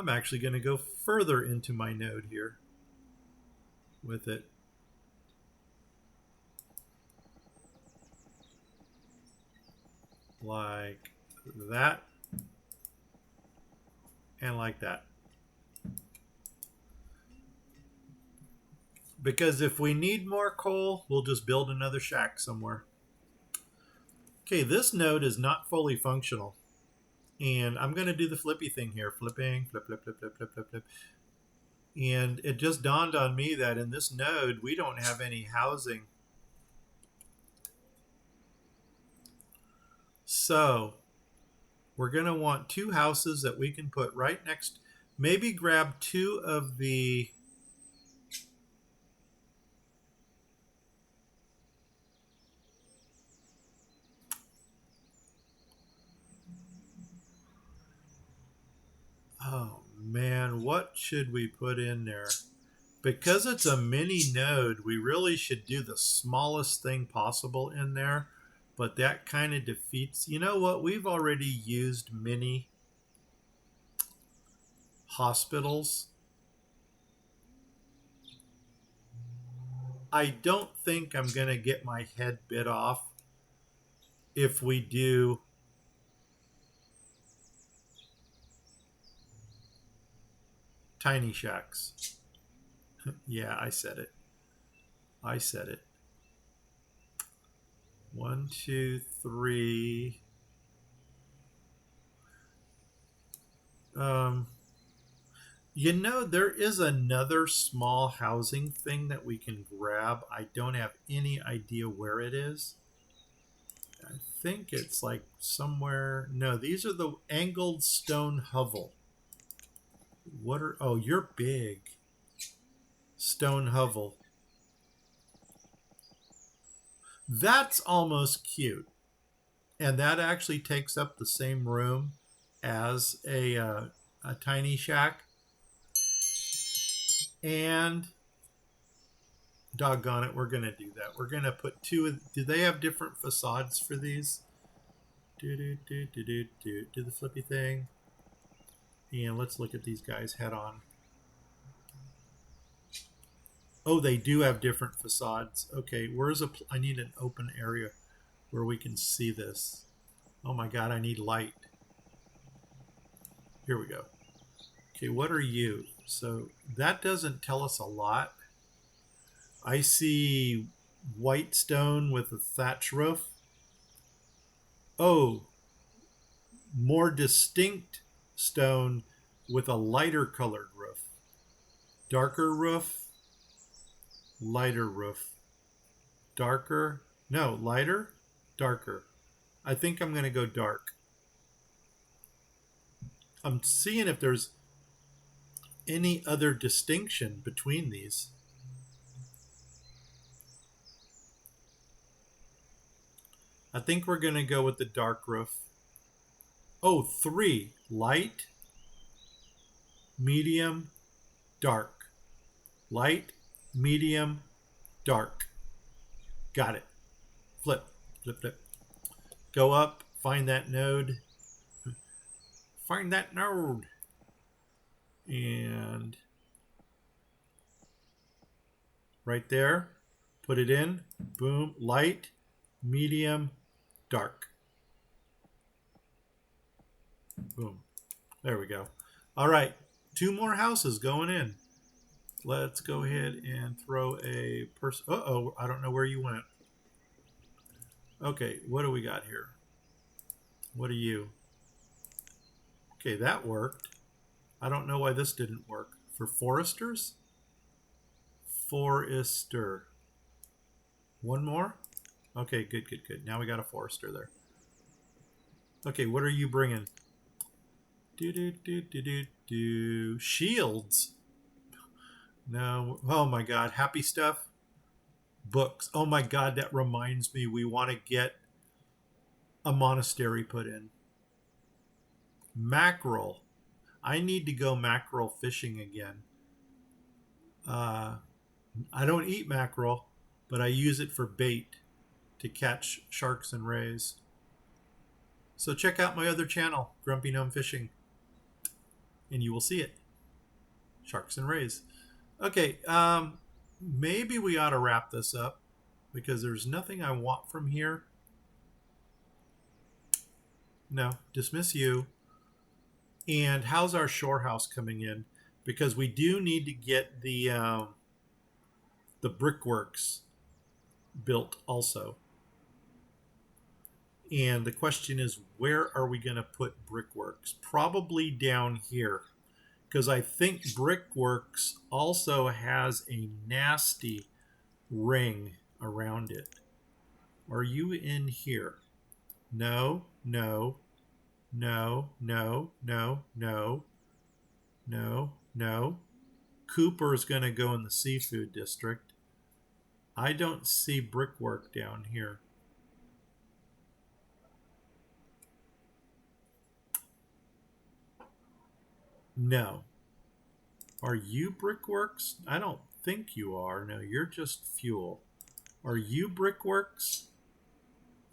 S1: actually going to go further into my node here with it. Like that and like that. Because if we need more coal, we'll just build another shack somewhere. Okay, this node is not fully functional. And I'm going to do the flippy thing here. Flipping, flip, flip, flip, flip, flip, flip, flip. And it just dawned on me that in this node, we don't have any housing. So we're going to want two houses that we can put right next. Maybe grab two of the oh man, what should we put in there? Because it's a mini node, we really should do the smallest thing possible in there. But that kind of defeats, you know what? We've already used mini hospitals. I don't think I'm going to get my head bit off if we do tiny shacks. Yeah, I said it. I said it. 1, 2, 3. You know, there is another small housing thing that we can grab. I don't have any idea where it is. I think it's like somewhere. No, these are the angled stone hovel. What are, oh, you're big. Stone hovel. That's almost cute. And that actually takes up the same room as a tiny shack. And doggone it, we're going to do that. We're going to put two. Do they have different facades for these? Do the flippy thing. And let's look at these guys head on. Oh, they do have different facades. Okay, where's a? I need an open area where we can see this. Oh my God, I need light. Here we go. Okay, what are you? So that doesn't tell us a lot. I see white stone with a thatch roof. Oh, more distinct stone with a lighter colored roof. Darker roof, lighter roof. Darker, no, lighter, darker. I think I'm going to go dark. I'm seeing if there's any other distinction between these. I think we're going to go with the dark roof. Oh, three. Light, medium, dark. Light, medium, dark. Got it. Flip, flip, flip. Go up, find that node. Find that node. And right there, put it in. Boom. Light, medium, dark. Boom. There we go. All right. Two more houses going in. Let's go ahead and throw a person. Uh-oh, I don't know where you went. Okay, what do we got here? What are you? Okay, that worked. I don't know why this didn't work. For foresters? Forester. One more? Okay, good, good, good. Now we got a forester there. Okay, what are you bringing? Do. Shields. No. Oh my God. Happy stuff. Books. Oh my God. That reminds me. We want to get a monastery put in. Mackerel. I need to go mackerel fishing again. I don't eat mackerel, but I use it for bait to catch sharks and rays. So check out my other channel, Grumpy Gnome Fishing, and you will see it. Sharks and rays. Okay, maybe we ought to wrap this up because there's nothing I want from here. No, dismiss you. And how's our shore house coming in? Because we do need to get the brickworks built also. And the question is, where are we going to put brickworks? Probably down here. Because I think brickworks also has a nasty ring around it. Are you in here? No, no, no, no, no, no, no, no. Cooper is going to go in the seafood district. I don't see brickwork down here. No. Are you brickworks? I don't think you are. No, you're just fuel. Are you brickworks?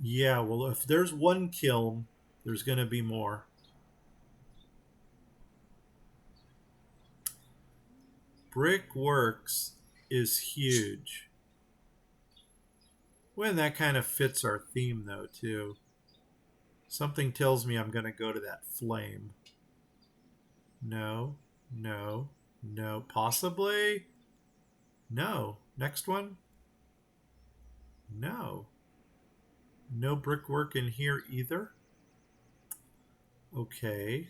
S1: Yeah, well, if there's one kiln, there's going to be more. Brickworks is huge. Well, that kind of fits our theme, though, too. Something tells me I'm going to go to that flame. No, no, no. Possibly? No. Next one? No. No brickwork in here either? Okay.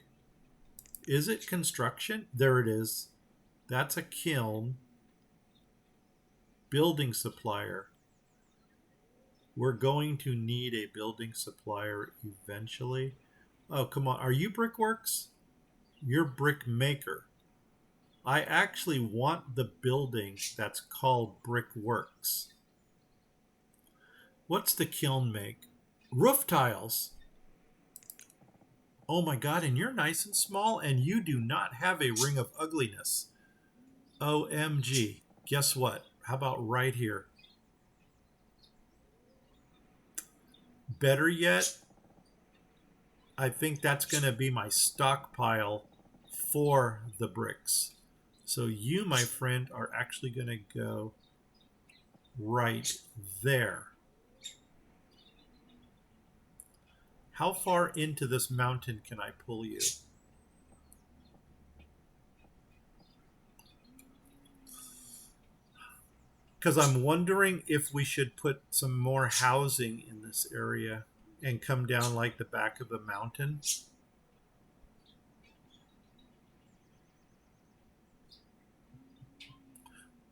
S1: Is it construction? There it is. That's a kiln. Building supplier. We're going to need a building supplier eventually. Oh, come on. Are you brickworks? You're brick maker. I actually want the building that's called brickworks. What's the kiln make? Roof tiles. Oh my God, and you're nice and small, and you do not have a ring of ugliness. OMG. Guess what? How about right here? Better yet, I think that's going to be my stockpile for the bricks. So you, my friend, are actually going to go right there. How far into this mountain can I pull you? Because I'm wondering if we should put some more housing in this area and come down like the back of the mountain.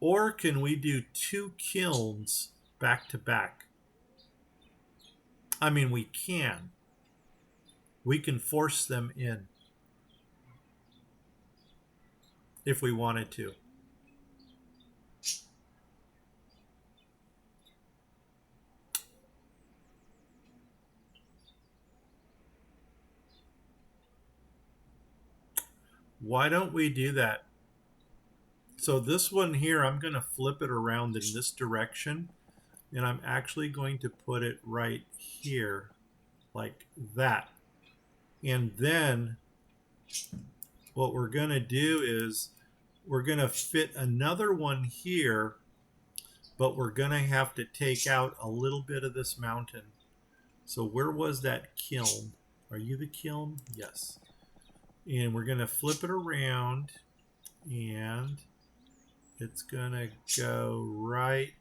S1: Or can we do 2 kilns back to back? I mean, we can. We can force them in if we wanted to. Why don't we do that? So this one here, I'm going to flip it around in this direction, and I'm actually going to put it right here, like that. And then what we're going to do is we're going to fit another one here, but we're going to have to take out a little bit of this mountain. So where was that kiln? Are you the kiln? Yes. And we're going to flip it around, and it's going to go right.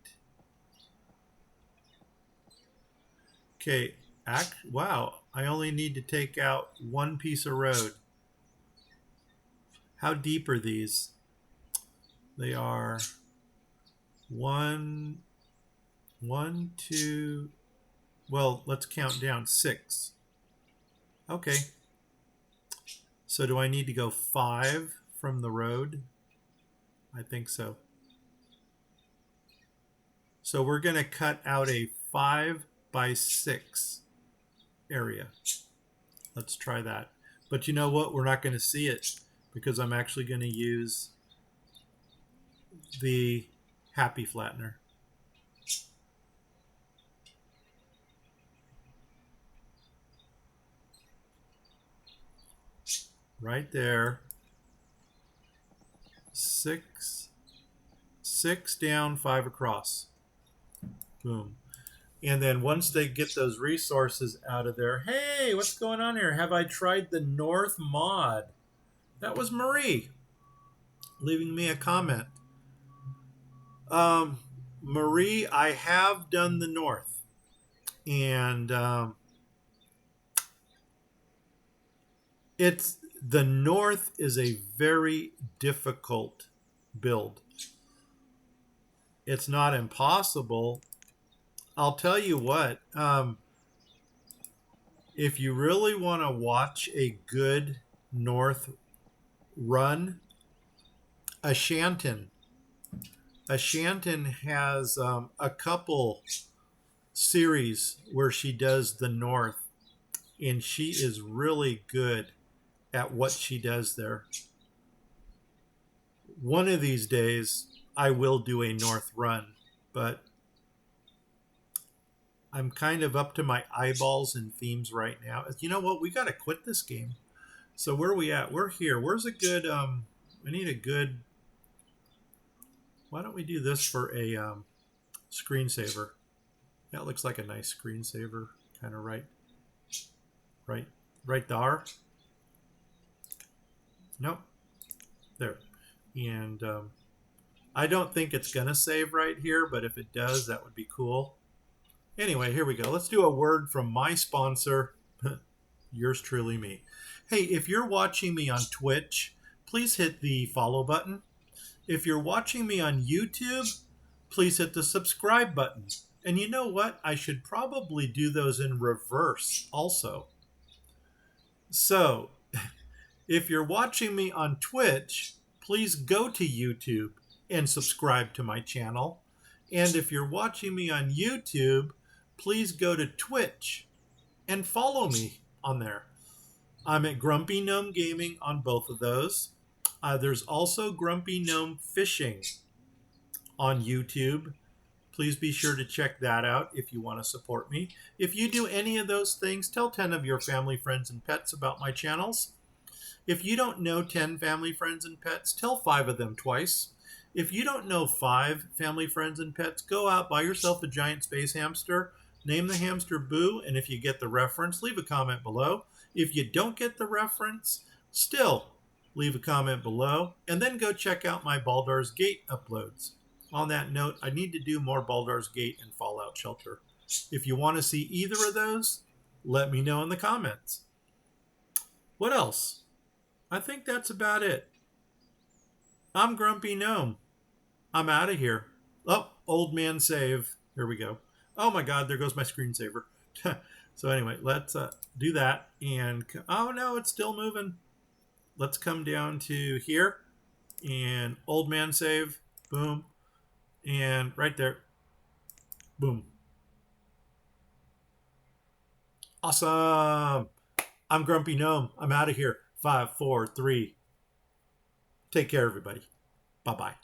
S1: Okay, wow, I only need to take out one piece of road. How deep are these? They are one, two, well, let's count down, 6. Okay. So do I need to go 5 from the road? I think so. So we're going to cut out a 5 by 6 area. Let's try that. But you know what? We're not going to see it because I'm actually going to use the happy flattener. Right there. 6 down, 5 across. Boom. And then once they get those resources out of there, hey, what's going on here? Have I tried the North mod? That was Marie leaving me a comment. Marie, I have done the North. And the North is a very difficult build. It's not impossible. I'll tell you what, if you really want to watch a good North run, Ashanton has a couple series where she does the North, and she is really good at what she does there. One of these days, I will do a North run, but I'm kind of up to my eyeballs in themes right now. You know what? We got to quit this game. So where are we at? We're here. Where's a good, we need a good, why don't we do this for a screensaver? That looks like a nice screensaver, kind of right there. Nope. There. And I don't think it's going to save right here, but if it does, that would be cool. Anyway, here we go. Let's do a word from my sponsor, yours truly, me. Hey, if you're watching me on Twitch, please hit the follow button. If you're watching me on YouTube, please hit the subscribe button. And you know what? I should probably do those in reverse also. So, if you're watching me on Twitch, please go to YouTube and subscribe to my channel. And if you're watching me on YouTube, please go to Twitch and follow me on there. I'm at Grumpy Gnome Gaming on both of those. There's also Grumpy Gnome Fishing on YouTube. Please be sure to check that out if you want to support me. If you do any of those things, tell 10 of your family, friends, and pets about my channels. If you don't know 10 family, friends, and pets, tell 5 of them twice. If you don't know 5 family, friends, and pets, go out, buy yourself a giant space hamster, name the hamster Boo, and if you get the reference, leave a comment below. If you don't get the reference, still leave a comment below, and then go check out my Baldur's Gate uploads. On that note, I need to do more Baldur's Gate and Fallout Shelter. If you want to see either of those, let me know in the comments. What else? I think that's about it. I'm Grumpy Gnome. I'm out of here. Oh, old man save. Here we go. Oh my God, there goes my screensaver. So anyway, let's do that. And oh no, it's still moving. Let's come down to here and old man save. Boom. And right there. Boom. Awesome. I'm Grumpy Gnome. I'm out of here. 5, 4, 3. Take care, everybody. Bye bye.